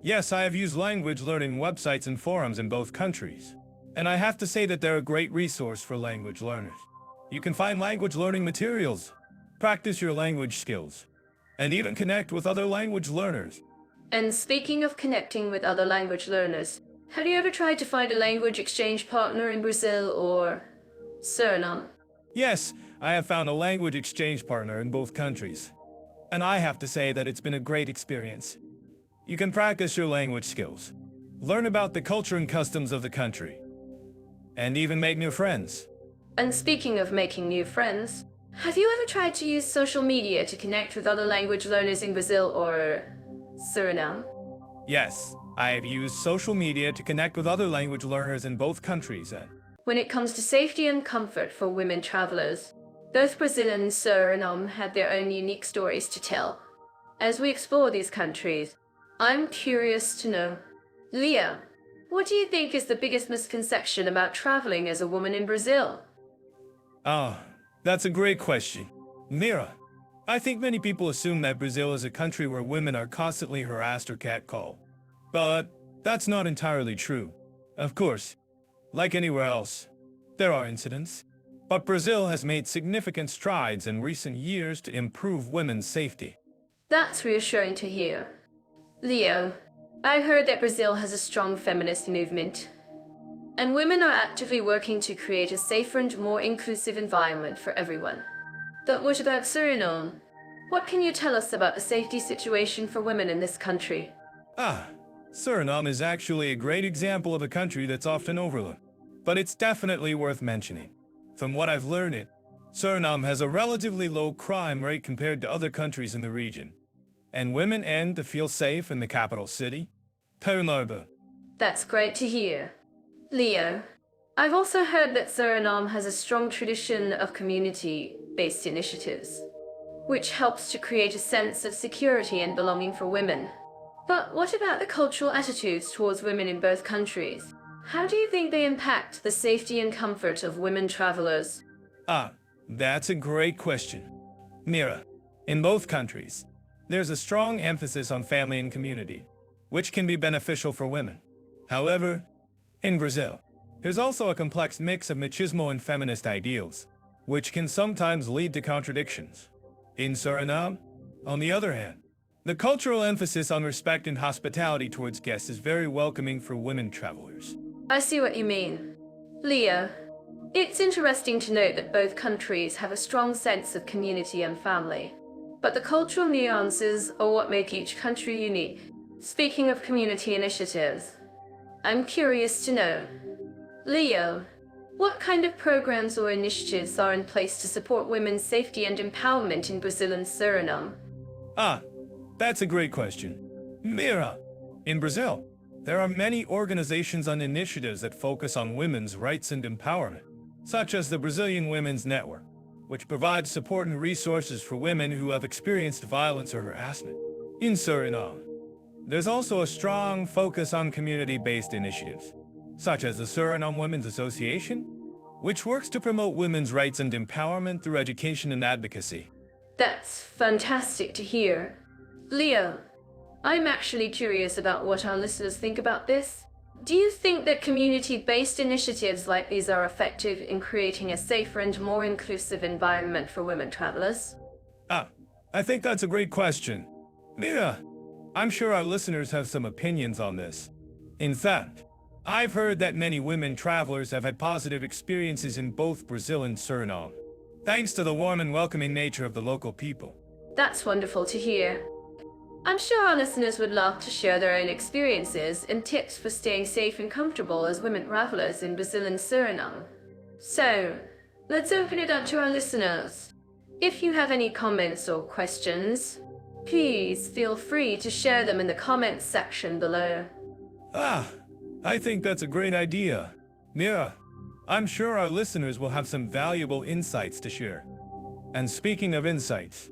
Yes, I have used language learning websites and forums in both countries. And I have to say that they're a great resource for language learners. You can find language learning materials, practice your language skills, and even connect with other language learners. And speaking of connecting with other language learners, have you ever tried to find a language exchange partner in Brazil or Suriname? Yes, I have found a language exchange partner in both countries. And I have to say that it's been a great experience. You can practice your language skills, learn about the culture and customs of the country, and even make new friends. And speaking of making new friends, have you ever tried to use social media to connect with other language learners in Brazil or Suriname? Yes, I have used social media to connect with other language learners in both countries. When it comes to safety and comfort for women travelers, both Brazil and Suriname have their own unique stories to tell. As we explore these countries, I'm curious to know, Leah, what do you think is the biggest misconception about traveling as a woman in Brazil? That's a great question. Mira, I think many people assume that Brazil is a country where women are constantly harassed or catcalled. But that's not entirely true. Of course, like anywhere else, there are incidents. But Brazil has made significant strides in recent years to improve women's safety. That's reassuring to hear. Leo, I heard that Brazil has a strong feminist movement. and women are actively working to create a safer and more inclusive environment for everyone. But what about Suriname? What can you tell us about the safety situation for women in this country? Ah, Suriname is actually a great example of a country that's often overlooked, but it's definitely worth mentioning. From what I've learned, Suriname has a relatively low crime rate compared to other countries in the region, and women tend to feel safe in the capital city, Paramaribo. That's great to hear. Leo, I've also heard that Suriname has a strong tradition of community-based initiatives, which helps to create a sense of security and belonging for women. But what about the cultural attitudes towards women in both countries? How do you think they impact the safety and comfort of women travelers? Ah, that's a great question. Mira, in both countries, there's a strong emphasis on family and community, which can be beneficial for women. However, in Brazil, there's also a complex mix of machismo and feminist ideals, which can sometimes lead to contradictions. In Suriname, on the other hand, the cultural emphasis on respect and hospitality towards guests is very welcoming for women travelers. I see what you mean. Leo, it's interesting to note that both countries have a strong sense of community and family, but the cultural nuances are what make each country unique. Speaking of community initiatives, I'm curious to know, Leo, what kind of programs or initiatives are in place to support women's safety and empowerment in Brazil and Suriname? Ah, that's a great question. Mira, in Brazil, there are many organizations and initiatives that focus on women's rights and empowerment, such as the Brazilian Women's Network, which provides support and resources for women who have experienced violence or harassment. In Suriname, there's also a strong focus on community-based initiatives, such as the Suriname Women's Association, which works to promote women's rights and empowerment through education and advocacy. That's fantastic to hear. Leo, I'm actually curious about what our listeners think about this. Do you think that community-based initiatives like these are effective in creating a safer and more inclusive environment for women travelers? Ah, I think that's a great question. Mira, I'm sure our listeners have some opinions on this. In fact, I've heard that many women travelers have had positive experiences in both Brazil and Suriname, thanks to the warm and welcoming nature of the local people. That's wonderful to hear. I'm sure our listeners would love to share their own experiences and tips for staying safe and comfortable as women travelers in Brazil and Suriname. So, let's open it up to our listeners. If you have any comments or questions, please feel free to share them in the comments section below. Ah, I think that's a great idea. Mira, I'm sure our listeners will have some valuable insights to share. And speaking of insights,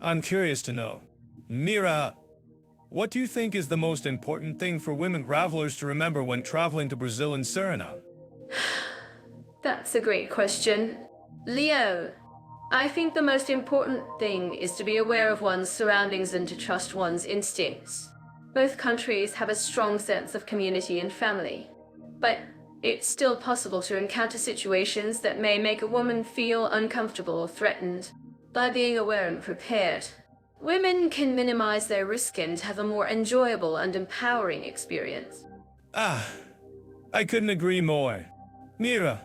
I'm curious to know, Mira, what do you think is the most important thing for women travelers to remember when traveling to Brazil and Suriname? That's a great question. Leo, I think the most important thing is to be aware of one's surroundings and to trust one's instincts. Both countries have a strong sense of community and family, but it's still possible to encounter situations that may make a woman feel uncomfortable or threatened. By being aware and prepared, women can minimize their risk and have a more enjoyable and empowering experience. Ah, I couldn't agree more. Mira,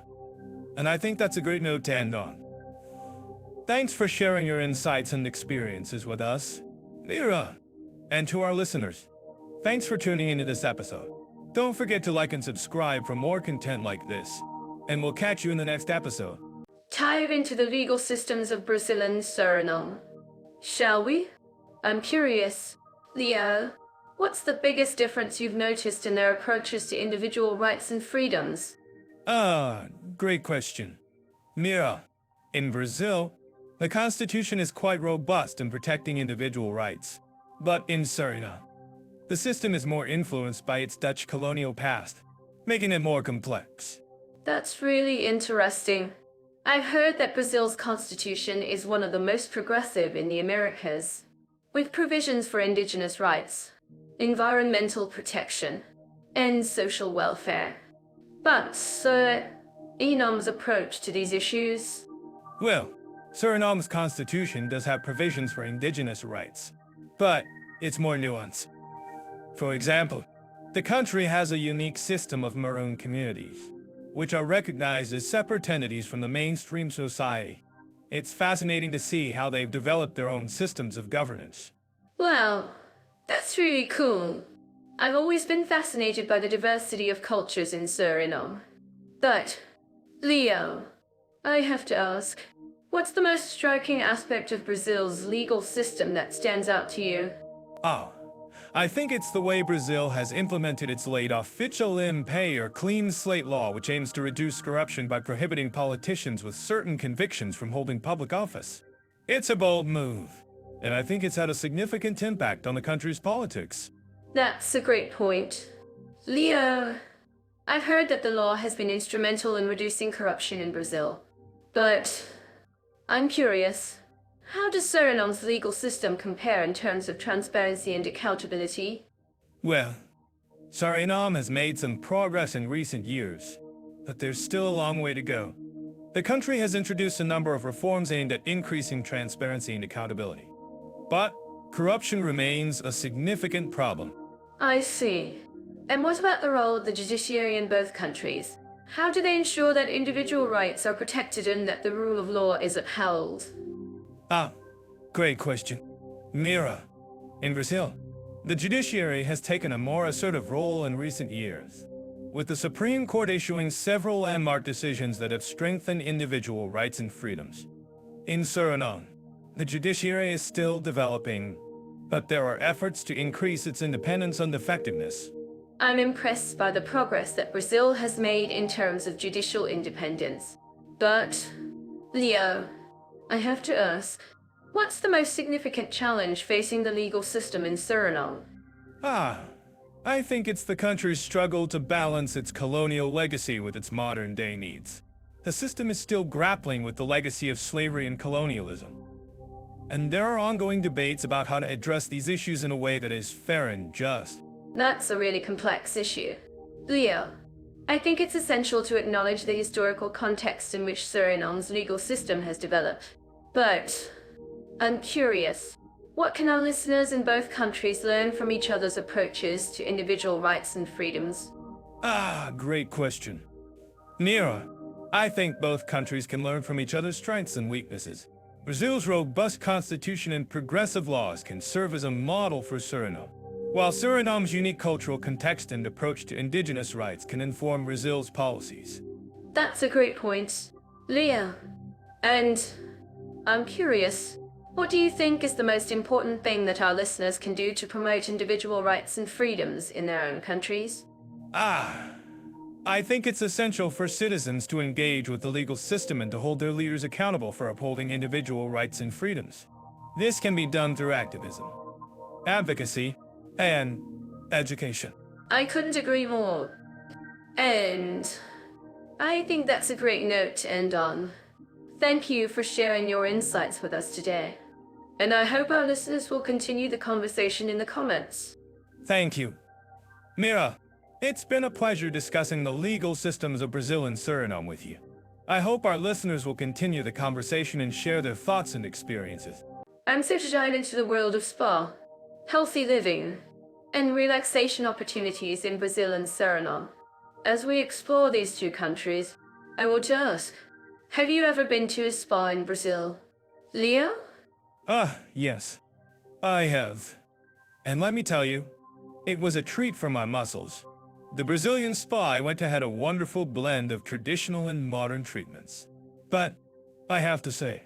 and I think that's a great note to end on. Thanks for sharing your insights and experiences with us, Mira, and to our listeners. Thanks for tuning into this episode. Don't forget to like and subscribe for more content like this, and we'll catch you in the next episode. Dive into the legal systems of Brazil and Suriname. Shall we? I'm curious. Leo, what's the biggest difference you've noticed in their approaches to individual rights and freedoms? Ah, great question. Mira, in Brazil, the Constitution is quite robust in protecting individual rights. But in Suriname, the system is more influenced by its Dutch colonial past, making it more complex. That's really interesting. I've heard that Brazil's constitution is one of the most progressive in the Americas, with provisions for indigenous rights, environmental protection, and social welfare. But Suriname's approach to these issues? Well, Suriname's constitution does have provisions for indigenous rights, but it's more nuanced. For example, The country has a unique system of maroon communities, which are recognized as separate entities from the mainstream society. It's fascinating to see how they've developed their own systems of governance. Wow, that's really cool. I've always been fascinated by the diversity of cultures in Suriname. But, Leo, I have to ask, what's the most striking aspect of Brazil's legal system that stands out to you? Oh, I think it's the way Brazil has implemented its lei da ficha limpa or clean slate law, which aims to reduce corruption by prohibiting politicians with certain convictions from holding public office. It's a bold move, and I think it's had a significant impact on the country's politics. That's a great point. Leo, I've heard that the law has been instrumental in reducing corruption in Brazil. But I'm curious, how does Suriname's legal system compare in terms of transparency and accountability? Well, Suriname has made some progress in recent years, but there's still a long way to go. The country has introduced a number of reforms aimed at increasing transparency and accountability. But corruption remains a significant problem. I see. And what about the role of the judiciary in both countries? How do they ensure that individual rights are protected and that the rule of law is upheld? Ah, great question. Mira, in Brazil, the judiciary has taken a more assertive role in recent years, with the Supreme Court issuing several landmark decisions that have strengthened individual rights and freedoms. In Suriname, the judiciary is still developing, but there are efforts to increase its independence and effectiveness. I'm impressed by the progress that Brazil has made in terms of judicial independence. But, Leo, I have to ask, what's the most significant challenge facing the legal system in Suriname? I think it's the country's struggle to balance its colonial legacy with its modern-day needs. The system is still grappling with the legacy of slavery and colonialism. And there are ongoing debates about how to address these issues in a way that is fair and just. That's a really complex issue. Leo, I think it's essential to acknowledge the historical context in which Suriname's legal system has developed. But I'm curious, what can our listeners in both countries learn from each other's approaches to individual rights and freedoms? Great question. Mira, I think both countries can learn from each other's strengths and weaknesses. Brazil's robust constitution and progressive laws can serve as a model for Suriname, while Suriname's unique cultural context and approach to indigenous rights can inform Brazil's policies. That's a great point, Leo. And I'm curious, what do you think is the most important thing that our listeners can do to promote individual rights and freedoms in their own countries? I think it's essential for citizens to engage with the legal system and to hold their leaders accountable for upholding individual rights and freedoms. This can be done through activism, advocacy, and education. I couldn't agree more. And I think that's a great note to end on. Thank you for sharing your insights with us today. And I hope our listeners will continue the conversation in the comments. Thank you. Mira, it's been a pleasure discussing the legal systems of Brazil and Suriname with you. I hope our listeners will continue the conversation and share their thoughts and experiences. I'm so to dive into the world of spa, healthy living, and relaxation opportunities in Brazil and Suriname. As we explore these two countries, I want to ask, have you ever been to a spa in Brazil? Leo? Yes, I have. And let me tell you, it was a treat for my muscles. The Brazilian spa I went to had a wonderful blend of traditional and modern treatments. But I have to say,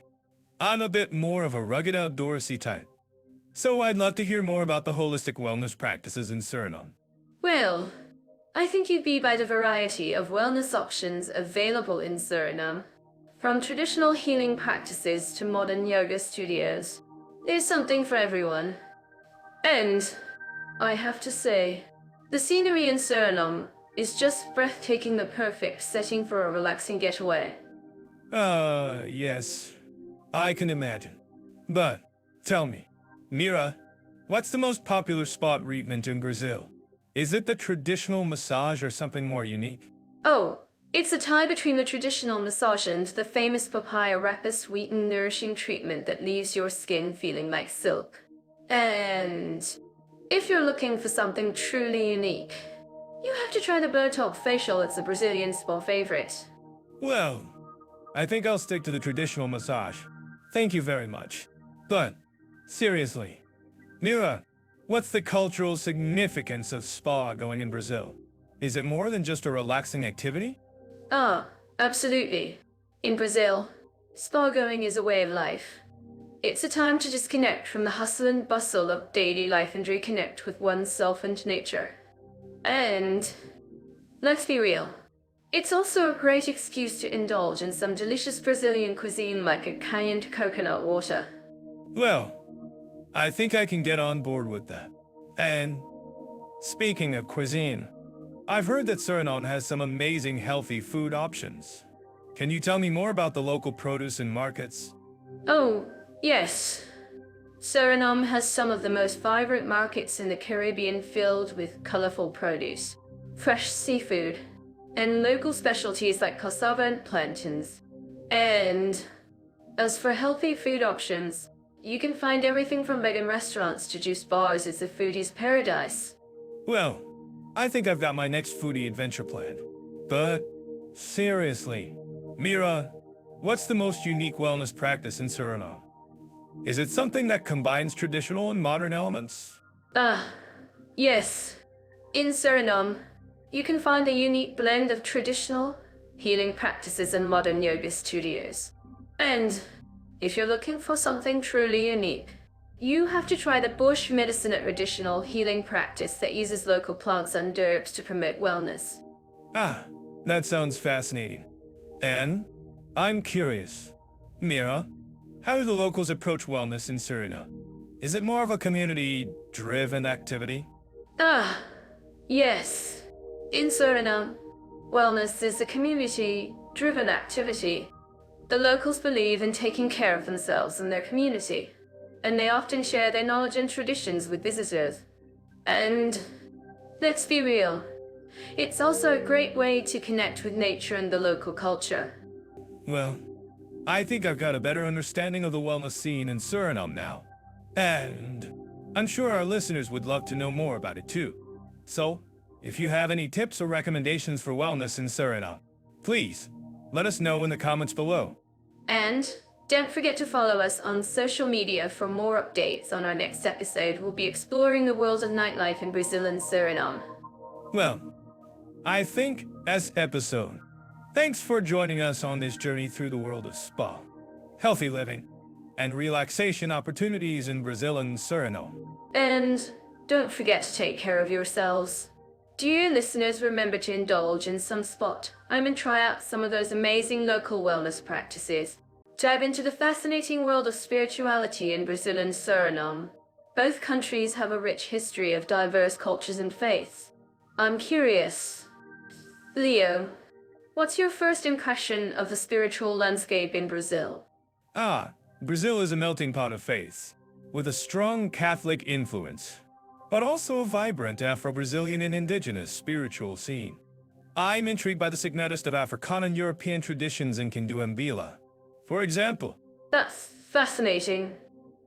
I'm a bit more of a rugged outdoorsy type. So I'd love to hear more about the holistic wellness practices in Suriname. Well, I think you'd be by the variety of wellness options available in Suriname. From traditional healing practices to modern yoga studios, there's something for everyone. And I have to say, the scenery in Suriname is just breathtaking, the perfect setting for a relaxing getaway. Yes, I can imagine. But tell me, Mira, what's the most popular spa treatment in Brazil? Is it the traditional massage or something more unique? Oh, it's a tie between the traditional massage and the famous papaya wrapper sweet and nourishing treatment that leaves your skin feeling like silk. And if you're looking for something truly unique, You have to try the Botox facial, it's a Brazilian spa favorite. Well, I think I'll stick to the traditional massage. Thank you very much. But, seriously, Mira, what's the cultural significance of spa going in Brazil? Is it more than just a relaxing activity? Ah, absolutely. In Brazil, spa going is a way of life. It's a time to disconnect from the hustle and bustle of daily life and reconnect with oneself and nature. And let's be real, it's also a great excuse to indulge in some delicious Brazilian cuisine like a canned coconut water. Well, I think I can get on board with that. And speaking of cuisine, I've heard that Suriname has some amazing healthy food options. Can you tell me more about the local produce and markets? Oh, yes. Suriname has some of the most vibrant markets in the Caribbean filled with colorful produce, fresh seafood, and local specialties like cassava and plantains. And as for healthy food options, you can find everything from vegan restaurants to juice bars. It's a foodie's paradise. Well, I think I've got my next foodie adventure planned. But, seriously, Mira, what's the most unique wellness practice in Suriname? Is it something that combines traditional and modern elements? Ah, yes. In Suriname, you can find a unique blend of traditional healing practices and modern yoga studios. And if you're looking for something truly unique, you have to try the bush medicine traditional healing practice that uses local plants and herbs to promote wellness. Ah, that sounds fascinating. And I'm curious, Mira, how do the locals approach wellness in Suriname? Is it more of a community-driven activity? Ah, yes. In Suriname, wellness is a community-driven activity. The locals believe in taking care of themselves and their community, and they often share their knowledge and traditions with visitors. And let's be real, it's also a great way to connect with nature and the local culture. Well, I think I've got a better understanding of the wellness scene in Suriname now. And I'm sure our listeners would love to know more about it too. So, if you have any tips or recommendations for wellness in Suriname, please let us know in the comments below. And don't forget to follow us on social media for more updates. On our next episode, we'll be exploring the world of nightlife in Brazil and Suriname. Well, I think as episode. Thanks for joining us on this journey through the world of spa, healthy living, and relaxation opportunities in Brazil and Suriname. And don't forget to take care of yourselves. Dear listeners, remember to indulge in some spot. And try out some of those amazing local wellness practices. Dive into the fascinating world of spirituality in Brazil and Suriname. Both countries have a rich history of diverse cultures and faiths. I'm curious. Leo, what's your first impression of the spiritual landscape in Brazil? Brazil is a melting pot of faiths, with a strong Catholic influence, but also a vibrant Afro-Brazilian and indigenous spiritual scene. I'm intrigued by the significance of African and European traditions in Candomblé. For example, That's fascinating.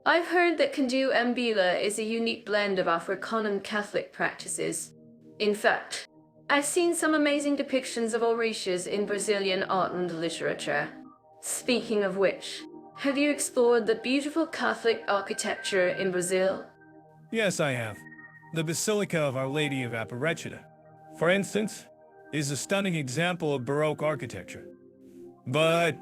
I've heard that Candomblé is a unique blend of African and Catholic practices. In fact, I've seen some amazing depictions of orishas in Brazilian art and literature. Speaking of which, have you explored the beautiful Catholic architecture in Brazil? yes, I have. The Basilica of Our Lady of Aparecida, for instance, is a stunning example of Baroque architecture. But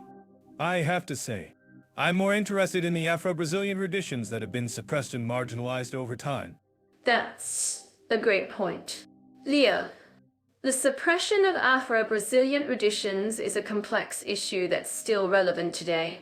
I have to say, I'm more interested in the Afro-Brazilian traditions that have been suppressed and marginalized over time. That's a great point. Leo, the suppression of Afro-Brazilian traditions is a complex issue that's still relevant today.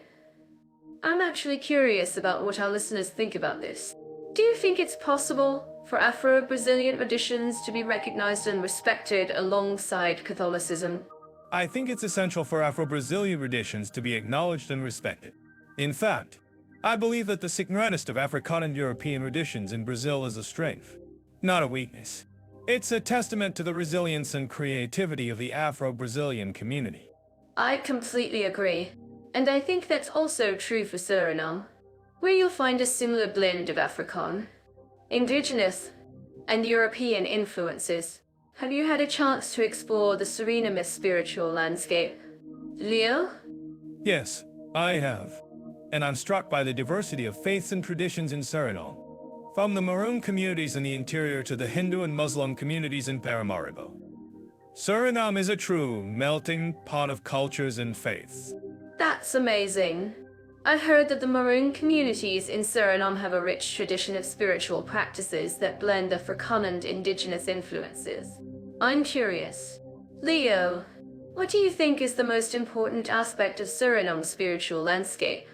I'm actually curious about what our listeners think about this. Do you think it's possible for Afro-Brazilian traditions to be recognized and respected alongside Catholicism? I think it's essential for Afro-Brazilian traditions to be acknowledged and respected. In fact, I believe that the synchronicity of African and European traditions in Brazil is a strength, not a weakness. It's a testament to the resilience and creativity of the Afro-Brazilian community. I completely agree. And I think that's also true for Suriname, where you'll find a similar blend of African, indigenous, and European influences. have you had a chance to explore the Suriname spiritual landscape? Leo? Yes, I have. And I'm struck by the diversity of faiths and traditions in Suriname. From the Maroon communities in the interior to the Hindu and Muslim communities in Paramaribo. Suriname is a true melting pot of cultures and faiths. That's amazing. I heard that the Maroon communities in Suriname have a rich tradition of spiritual practices that blend African and indigenous influences. I'm curious. Leo, what do you think is the most important aspect of Suriname's spiritual landscape?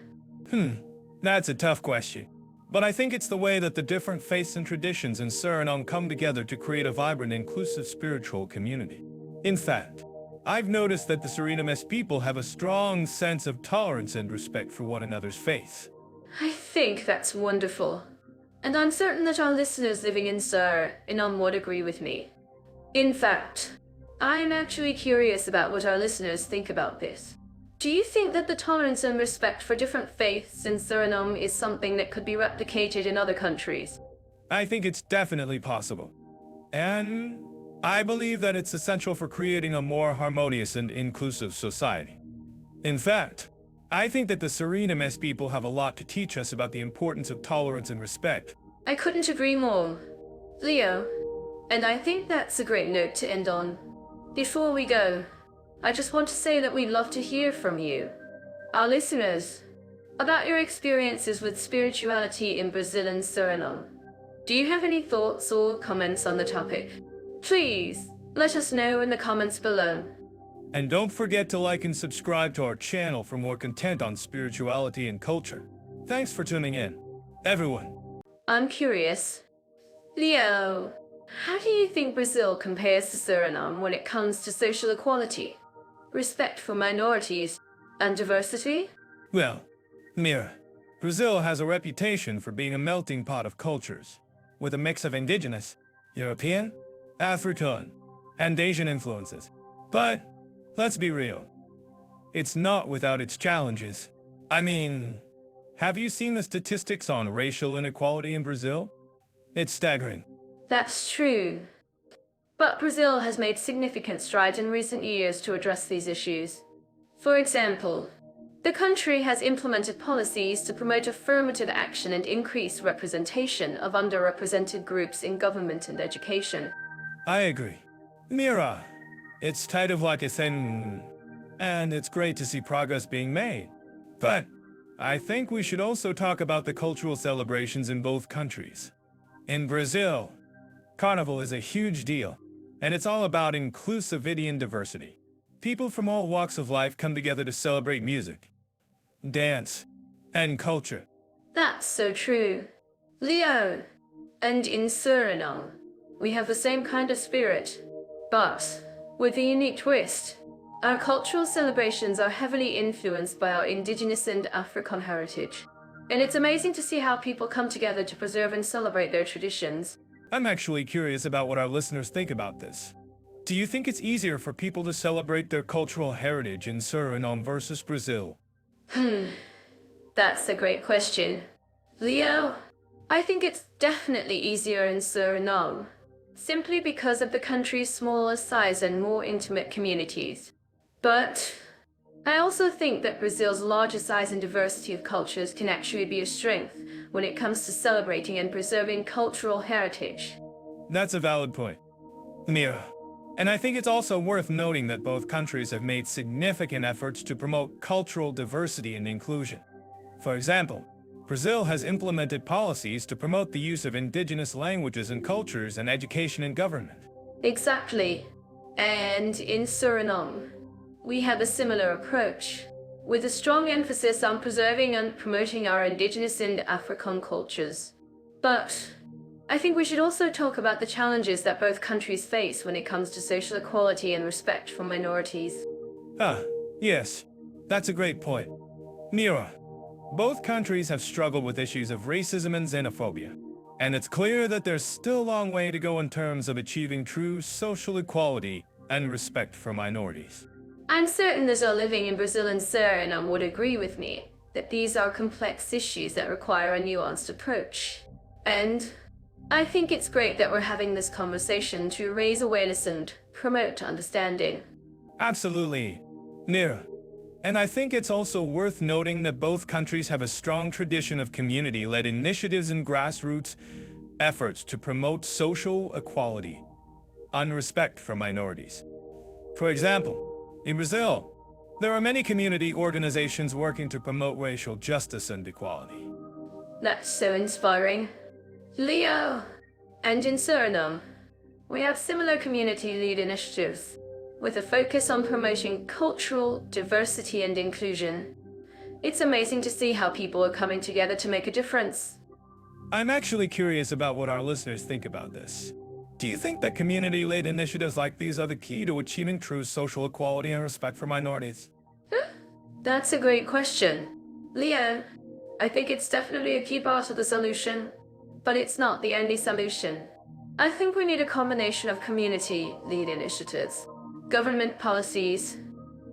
That's a tough question. But I think it's the way that the different faiths and traditions in Suriname come together to create a vibrant, inclusive spiritual community. In fact, I've noticed that the Surinamese people have a strong sense of tolerance and respect for one another's faith. I think that's wonderful. And I'm certain that our listeners living in Suriname would agree with me. In fact, I'm actually curious about what our listeners think about this. Do you think that the tolerance and respect for different faiths in Suriname is something that could be replicated in other countries? I think it's definitely possible. And I believe that it's essential for creating a more harmonious and inclusive society. In fact, I think that the Surinamese people have a lot to teach us about the importance of tolerance and respect. I couldn't agree more. Leo, and I think that's a great note to end on. Before we go, I just want to say that we'd love to hear from you, our listeners, about your experiences with spirituality in Brazil and Suriname. Do you have any thoughts or comments on the topic? Please, let us know in the comments below. And don't forget to like and subscribe to our channel for more content on spirituality and culture. Thanks for tuning in, everyone. I'm curious. Leo, how do you think Brazil compares to Suriname when it comes to social equality, respect for minorities, and diversity? Well, Mira, Brazil has a reputation for being a melting pot of cultures, with a mix of indigenous, European, African, and Asian influences. But, let's be real, it's not without its challenges. I mean, have you seen the statistics on racial inequality in Brazil? It's staggering. That's true. But Brazil has made significant strides in recent years to address these issues. For example, the country has implemented policies to promote affirmative action and increase representation of underrepresented groups in government and education. I agree. Mira, it's kind of like a thing, and it's great to see progress being made. But I think we should also talk about the cultural celebrations in both countries. In Brazil, Carnival is a huge deal, and it's all about inclusivity and diversity. People from all walks of life come together to celebrate music, dance, and culture. That's so true. Leo, and in Suriname, we have the same kind of spirit, but with a unique twist. Our cultural celebrations are heavily influenced by our indigenous and African heritage. And it's amazing to see how people come together to preserve and celebrate their traditions. I'm actually curious about what our listeners think about this. Do you think it's easier for people to celebrate their cultural heritage in Suriname versus Brazil? That's a great question. Leo, I think it's definitely easier in Suriname, simply because of the country's smaller size and more intimate communities. But I also think that Brazil's larger size and diversity of cultures can actually be a strength when it comes to celebrating and preserving cultural heritage. That's a valid point, Mira. And I think it's also worth noting that both countries have made significant efforts to promote cultural diversity and inclusion. For example, Brazil has implemented policies to promote the use of indigenous languages and cultures in education and government. Exactly. And in Suriname, we have a similar approach, with a strong emphasis on preserving and promoting our indigenous and African cultures. But I think we should also talk about the challenges that both countries face when it comes to social equality and respect for minorities. Yes, that's a great point. Mira, both countries have struggled with issues of racism and xenophobia, and it's clear that there's still a long way to go in terms of achieving true social equality and respect for minorities. I'm certain that all living in Brazil and Suriname would agree with me that these are complex issues that require a nuanced approach. And I think it's great that we're having this conversation to raise awareness and promote understanding. Absolutely, Mira. And I think it's also worth noting that both countries have a strong tradition of community-led initiatives and grassroots efforts to promote social equality and respect for minorities. For example, in Brazil, there are many community organizations working to promote racial justice and equality. That's so inspiring. Leo! And in Suriname, we have similar community-led initiatives with a focus on promoting cultural diversity and inclusion. It's amazing to see how people are coming together to make a difference. I'm actually curious about what our listeners think about this. Do you think that community-led initiatives like these are the key to achieving true social equality and respect for minorities? That's a great question. Leo, I think it's definitely a key part of the solution, but it's not the only solution. I think we need a combination of community-led initiatives, government policies,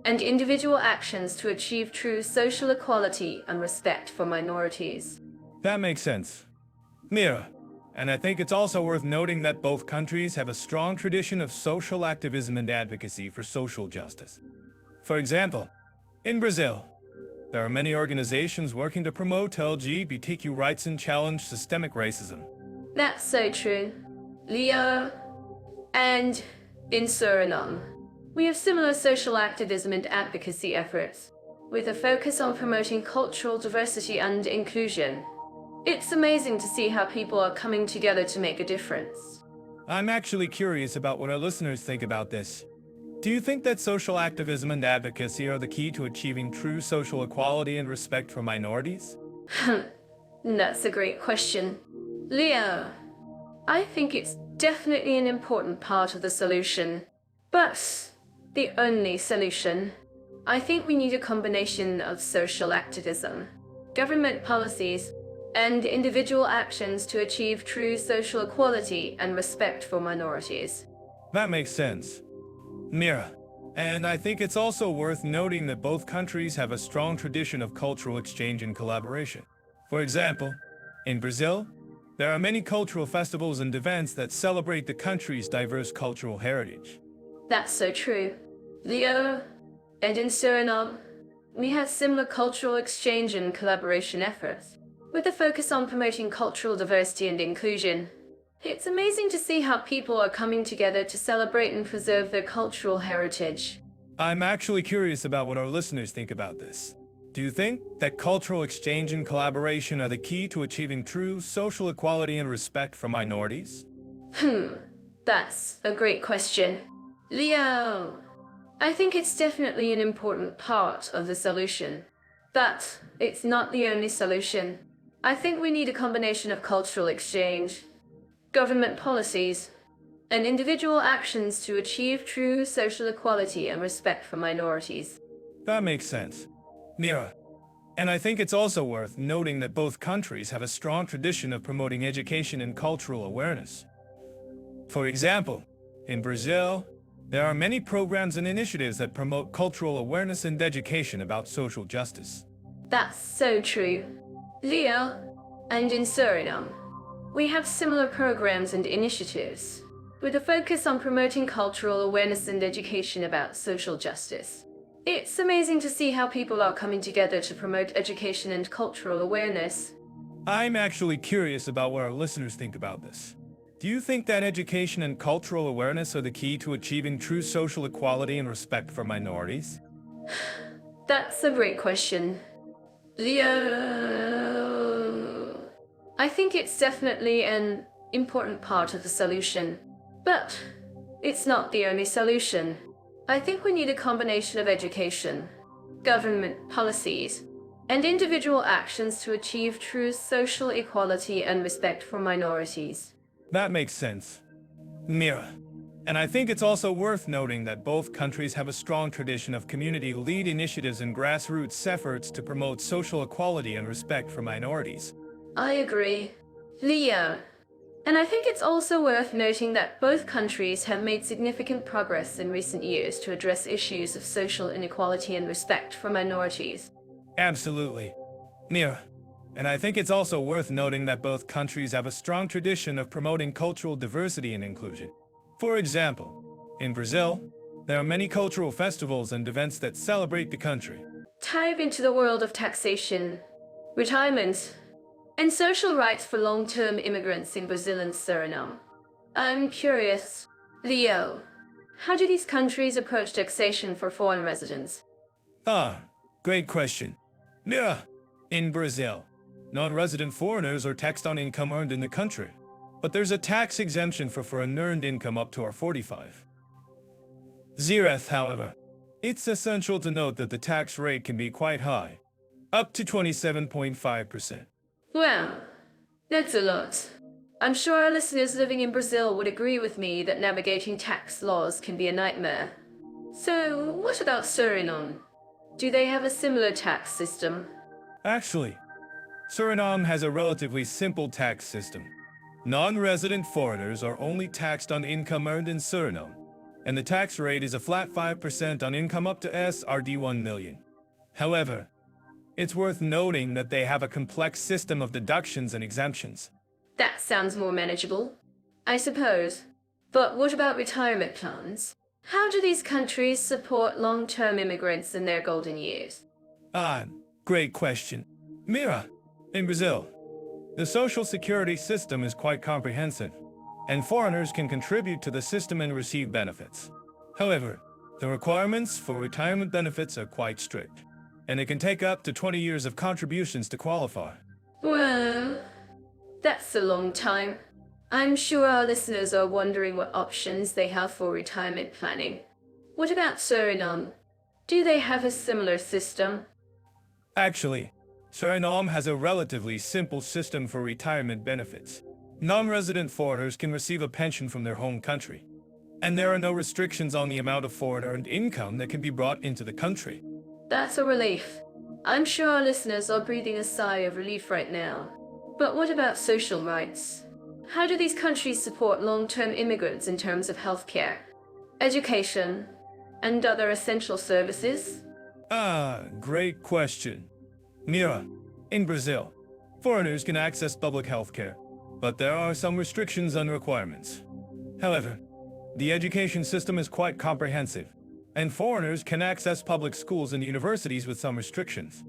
and individual actions to achieve true social equality and respect for minorities. That makes sense. Mira, and I think it's also worth noting that both countries have a strong tradition of social activism and advocacy for social justice. For example, in Brazil, there are many organizations working to promote LGBTQ rights and challenge systemic racism. That's so true. Leo, and in Suriname, we have similar social activism and advocacy efforts, with a focus on promoting cultural diversity and inclusion. It's amazing to see how people are coming together to make a difference. I'm actually curious about what our listeners think about this. Do you think that social activism and advocacy are the key to achieving true social equality and respect for minorities? That's a great question. Leo, I think it's definitely an important part of the solution, but the only solution. I think we need a combination of social activism, government policies, and individual actions to achieve true social equality and respect for minorities. That makes sense. Mira, and I think it's also worth noting that both countries have a strong tradition of cultural exchange and collaboration. For example, in Brazil, there are many cultural festivals and events that celebrate the country's diverse cultural heritage. That's so true. Leo, and in Suriname, we have similar cultural exchange and collaboration efforts, with a focus on promoting cultural diversity and inclusion. It's amazing to see how people are coming together to celebrate and preserve their cultural heritage. I'm actually curious about what our listeners think about this. Do you think that cultural exchange and collaboration are the key to achieving true social equality and respect for minorities? That's a great question. Leo, I think it's definitely an important part of the solution, but it's not the only solution. I think we need a combination of cultural exchange, government policies, and individual actions to achieve true social equality and respect for minorities. That makes sense. Mira, and I think it's also worth noting that both countries have a strong tradition of promoting education and cultural awareness. For example, in Brazil, there are many programs and initiatives that promote cultural awareness and education about social justice. That's so true. Leo, and in Suriname, we have similar programs and initiatives, with a focus on promoting cultural awareness and education about social justice. It's amazing to see how people are coming together to promote education and cultural awareness. I'm actually curious about what our listeners think about this. Do you think that education and cultural awareness are the key to achieving true social equality and respect for minorities? That's a great question. Leo, I think it's definitely an important part of the solution, but it's not the only solution. I think we need a combination of education, government policies, and individual actions to achieve true social equality and respect for minorities. That makes sense. Mira, and I think it's also worth noting that both countries have a strong tradition of community-led initiatives and grassroots efforts to promote social equality and respect for minorities. I agree. Leo, and I think it's also worth noting that both countries have made significant progress in recent years to address issues of social inequality and respect for minorities. Absolutely. Mira, And I think it's also worth noting that both countries have a strong tradition of promoting cultural diversity and inclusion. For example, in Brazil, there are many cultural festivals and events that celebrate the country. Dive into the world of taxation, retirement, and social rights for long-term immigrants in Brazil and Suriname. I'm curious, Leo, how do these countries approach taxation for foreign residents? Ah, great question. Yeah, in Brazil, non-resident foreigners are taxed on income earned in the country, but there's a tax exemption for unearned income up to our 45. Zereth, however, it's essential to note that the tax rate can be quite high, up to 27.5%. Well, that's a lot. I'm sure our listeners living in Brazil would agree with me that navigating tax laws can be a nightmare. So, what about Suriname? Do they have a similar tax system? Actually, Suriname has a relatively simple tax system. Non-resident foreigners are only taxed on income earned in Suriname, and the tax rate is a flat 5% on income up to SRD 1 million. However, it's worth noting that they have a complex system of deductions and exemptions. That sounds more manageable, I suppose. But what about retirement plans? How do these countries support long-term immigrants in their golden years? Great question. Mira, in Brazil, the social security system is quite comprehensive, and foreigners can contribute to the system and receive benefits. However, the requirements for retirement benefits are quite strict, and it can take up to 20 years of contributions to qualify. Well, that's a long time. I'm sure our listeners are wondering what options they have for retirement planning. What about Suriname? Do they have a similar system? Actually, Suriname has a relatively simple system for retirement benefits. Non-resident foreigners can receive a pension from their home country, and there are no restrictions on the amount of foreign-earned income that can be brought into the country. That's a relief. I'm sure our listeners are breathing a sigh of relief right now. But what about social rights? How do these countries support long-term immigrants in terms of healthcare, education, and other essential services? Great question. Mira, in Brazil, foreigners can access public healthcare, but there are some restrictions and requirements. However, the education system is quite comprehensive, and foreigners can access public schools and universities with some restrictions.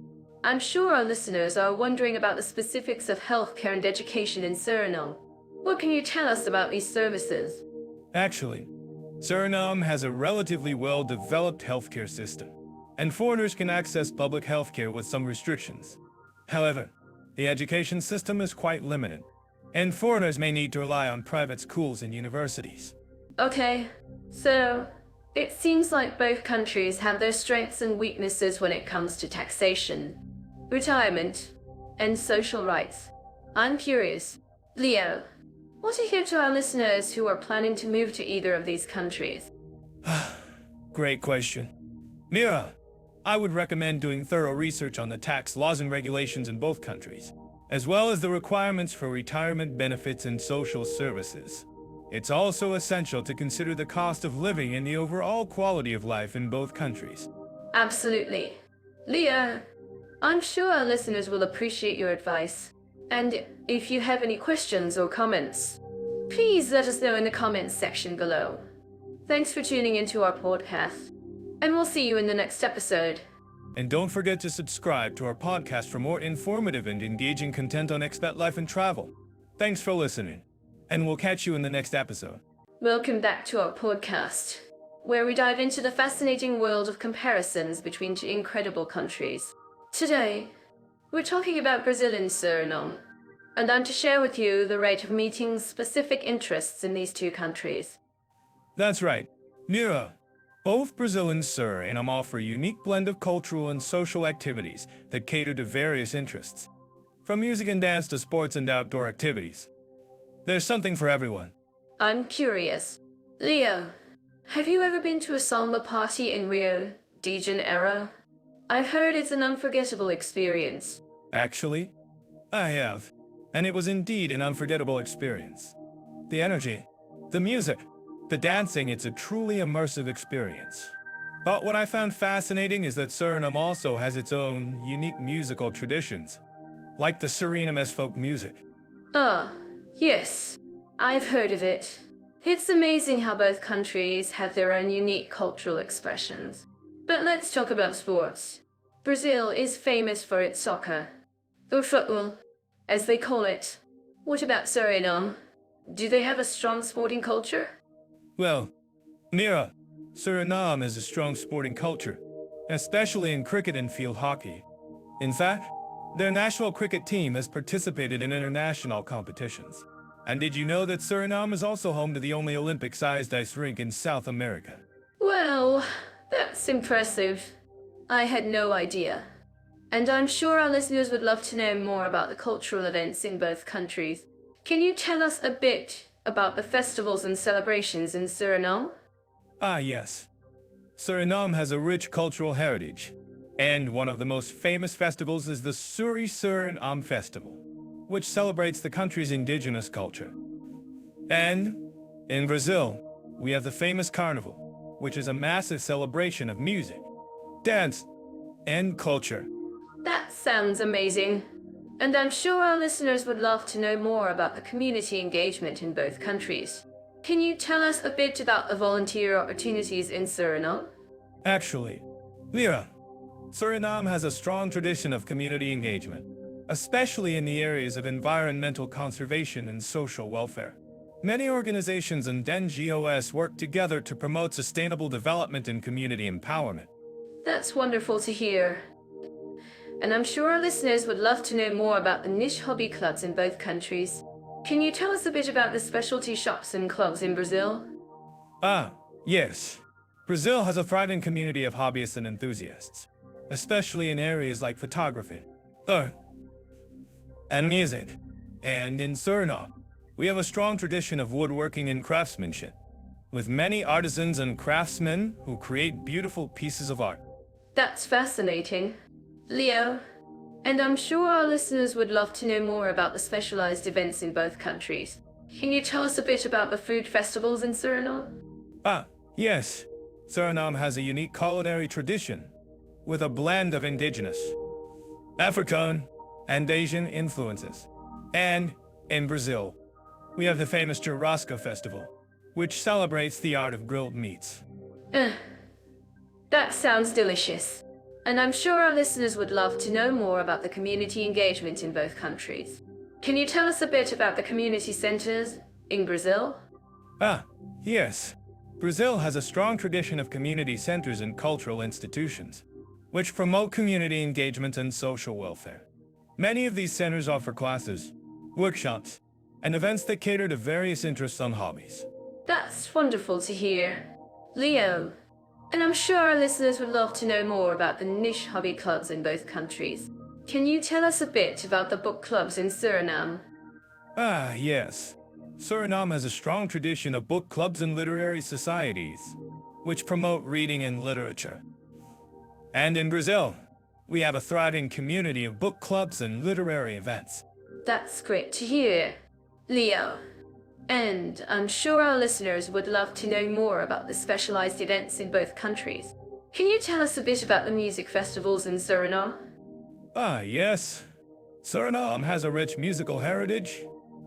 I'm sure our listeners are wondering about the specifics of healthcare and education in Suriname. What can you tell us about these services? Actually, Suriname has a relatively well-developed healthcare system, and foreigners can access public healthcare with some restrictions. However, the education system is quite limited, and foreigners may need to rely on private schools and universities. Okay, so it seems like both countries have their strengths and weaknesses when it comes to taxation, retirement, and social rights. I'm curious, Leo, what do you hear to our listeners who are planning to move to either of these countries? Great question. Mira, I would recommend doing thorough research on the tax laws and regulations in both countries, as well as the requirements for retirement benefits and social services. It's also essential to consider the cost of living and the overall quality of life in both countries. Absolutely. Leo, I'm sure our listeners will appreciate your advice. And if you have any questions or comments, please let us know in the comments section below. Thanks for tuning into our podcast, and we'll see you in the next episode. And don't forget to subscribe to our podcast for more informative and engaging content on expat life and travel. Thanks for listening, and we'll catch you in the next episode. Welcome back to our podcast, where we dive into the fascinating world of comparisons between two incredible countries. Today, we're talking about Brazil and Suriname, and I'm to share with you the rate of meeting specific interests in these two countries. That's right. Mira, both Brazil and Suriname offer a unique blend of cultural and social activities that cater to various interests. From music and dance to sports and outdoor activities, there's something for everyone. I'm curious. Leo, have you ever been to a samba party in Rio de Janeiro? I've heard it's an unforgettable experience. Actually, I have, and it was indeed an unforgettable experience. The energy, the music, the dancing, it's a truly immersive experience. But what I found fascinating is that Suriname also has its own unique musical traditions. like the Suriname's folk music. Ah, yes, I've heard of it. It's amazing how both countries have their own unique cultural expressions. But let's talk about sports. Brazil is famous for its soccer, or football, as they call it. What about Suriname? Do they have a strong sporting culture? Well, Mira, Suriname has a strong sporting culture, especially in cricket and field hockey. In fact, their national cricket team has participated in international competitions. And did you know that Suriname is also home to the only Olympic-sized ice rink in South America? Well, that's impressive. I had no idea. And I'm sure our listeners would love to know more about the cultural events in both countries. Can you tell us a bit about the festivals and celebrations in Suriname? Ah, yes. Suriname has a rich cultural heritage, and one of the most famous festivals is the Suriname Festival, which celebrates the country's indigenous culture. And in Brazil, we have the famous Carnival, which is a massive celebration of music, dance, and culture. That sounds amazing. And I'm sure our listeners would love to know more about the community engagement in both countries. Can you tell us a bit about the volunteer opportunities in Suriname? Actually, Mira, Suriname has a strong tradition of community engagement, especially in the areas of environmental conservation and social welfare. Many organizations and NGOs work together to promote sustainable development and community empowerment. That's wonderful to hear. And I'm sure our listeners would love to know more about the niche hobby clubs in both countries. Can you tell us a bit about the specialty shops and clubs in Brazil? Ah, yes. Brazil has a thriving community of hobbyists and enthusiasts, especially in areas like photography, art, and music. And in Suriname, we have a strong tradition of woodworking and craftsmanship, with many artisans and craftsmen who create beautiful pieces of art. That's fascinating. Leo, and I'm sure our listeners would love to know more about the specialized events in both countries. Can you tell us a bit about the food festivals in Suriname? Ah, yes. Suriname has a unique culinary tradition, with a blend of indigenous, African, and Asian influences. And in Brazil, we have the famous Churrasco Festival, which celebrates the art of grilled meats. That sounds delicious. And I'm sure our listeners would love to know more about the community engagement in both countries. Can you tell us a bit about the community centers in Brazil? Ah, yes. Brazil has a strong tradition of community centers and cultural institutions, which promote community engagement and social welfare. Many of these centers offer classes, workshops, and events that cater to various interests and hobbies. That's wonderful to hear. Leo, and I'm sure our listeners would love to know more about the niche hobby clubs in both countries. Can you tell us a bit about the book clubs in Suriname? Ah, yes. Suriname has a strong tradition of book clubs and literary societies, which promote reading and literature. And in Brazil, we have a thriving community of book clubs and literary events. That's great to hear, Leo. And I'm sure our listeners would love to know more about the specialized events in both countries. Can you tell us a bit about the music festivals in Suriname? Ah, yes. Suriname has a rich musical heritage,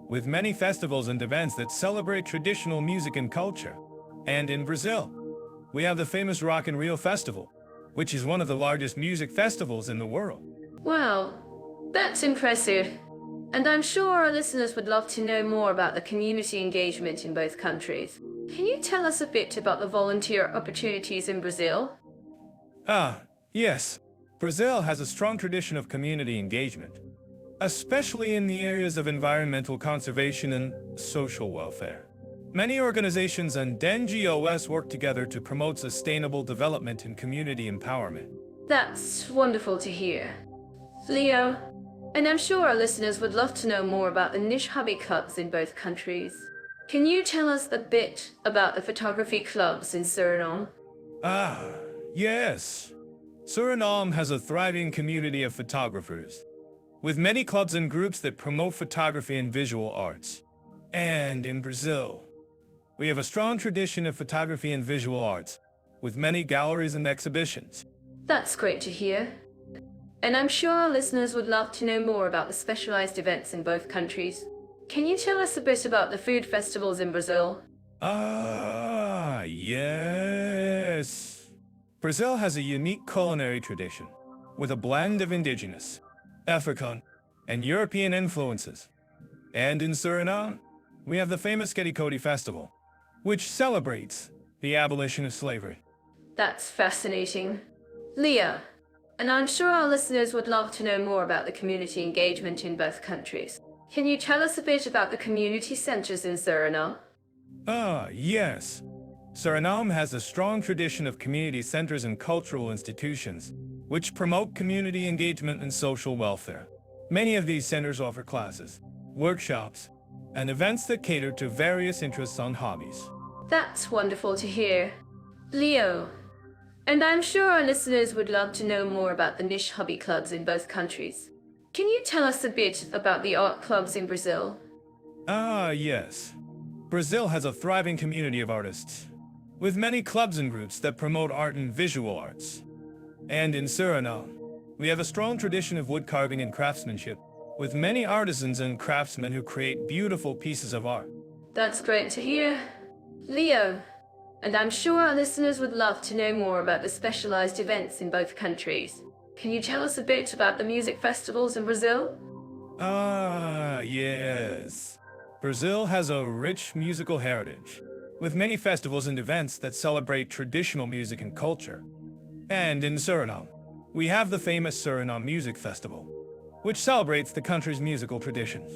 with many festivals and events that celebrate traditional music and culture. And in Brazil, we have the famous Rock in Rio Festival, which is one of the largest music festivals in the world. Wow, that's impressive. And I'm sure our listeners would love to know more about the community engagement in both countries. Can you tell us a bit about the volunteer opportunities in Brazil? Ah, yes. Brazil has a strong tradition of community engagement, especially in the areas of environmental conservation and social welfare. Many organizations and NGOs work together to promote sustainable development and community empowerment. That's wonderful to hear. Leo, and I'm sure our listeners would love to know more about the niche hobby clubs in both countries. Can you tell us a bit about the photography clubs in Suriname? Ah, yes. Suriname has a thriving community of photographers, with many clubs and groups that promote photography and visual arts. And in Brazil, we have a strong tradition of photography and visual arts, with many galleries and exhibitions. That's great to hear. And I'm sure our listeners would love to know more about the specialized events in both countries. Can you tell us a bit about the food festivals in Brazil? Ah, yes. Brazil has a unique culinary tradition with a blend of indigenous, African, and European influences. And in Suriname, we have the famous Cody Festival, which celebrates the abolition of slavery. That's fascinating. Leah, and I'm sure our listeners would love to know more about the community engagement in both countries. Can you tell us a bit about the community centers in Suriname? Ah, yes. Suriname has a strong tradition of community centers and cultural institutions, which promote community engagement and social welfare. Many of these centers offer classes, workshops, and events that cater to various interests and hobbies. That's wonderful to hear. Leo, and I'm sure our listeners would love to know more about the niche hobby clubs in both countries. Can you tell us a bit about the art clubs in Brazil? Ah, yes. Brazil has a thriving community of artists, with many clubs and groups that promote art and visual arts. And in Suriname, we have a strong tradition of wood carving and craftsmanship, with many artisans and craftsmen who create beautiful pieces of art. That's great to hear. Leo, and I'm sure our listeners would love to know more about the specialized events in both countries. Can you tell us a bit about the music festivals in Brazil? Ah, yes. Brazil has a rich musical heritage, with many festivals and events that celebrate traditional music and culture. And in Suriname, we have the famous Suriname Music Festival, which celebrates the country's musical traditions.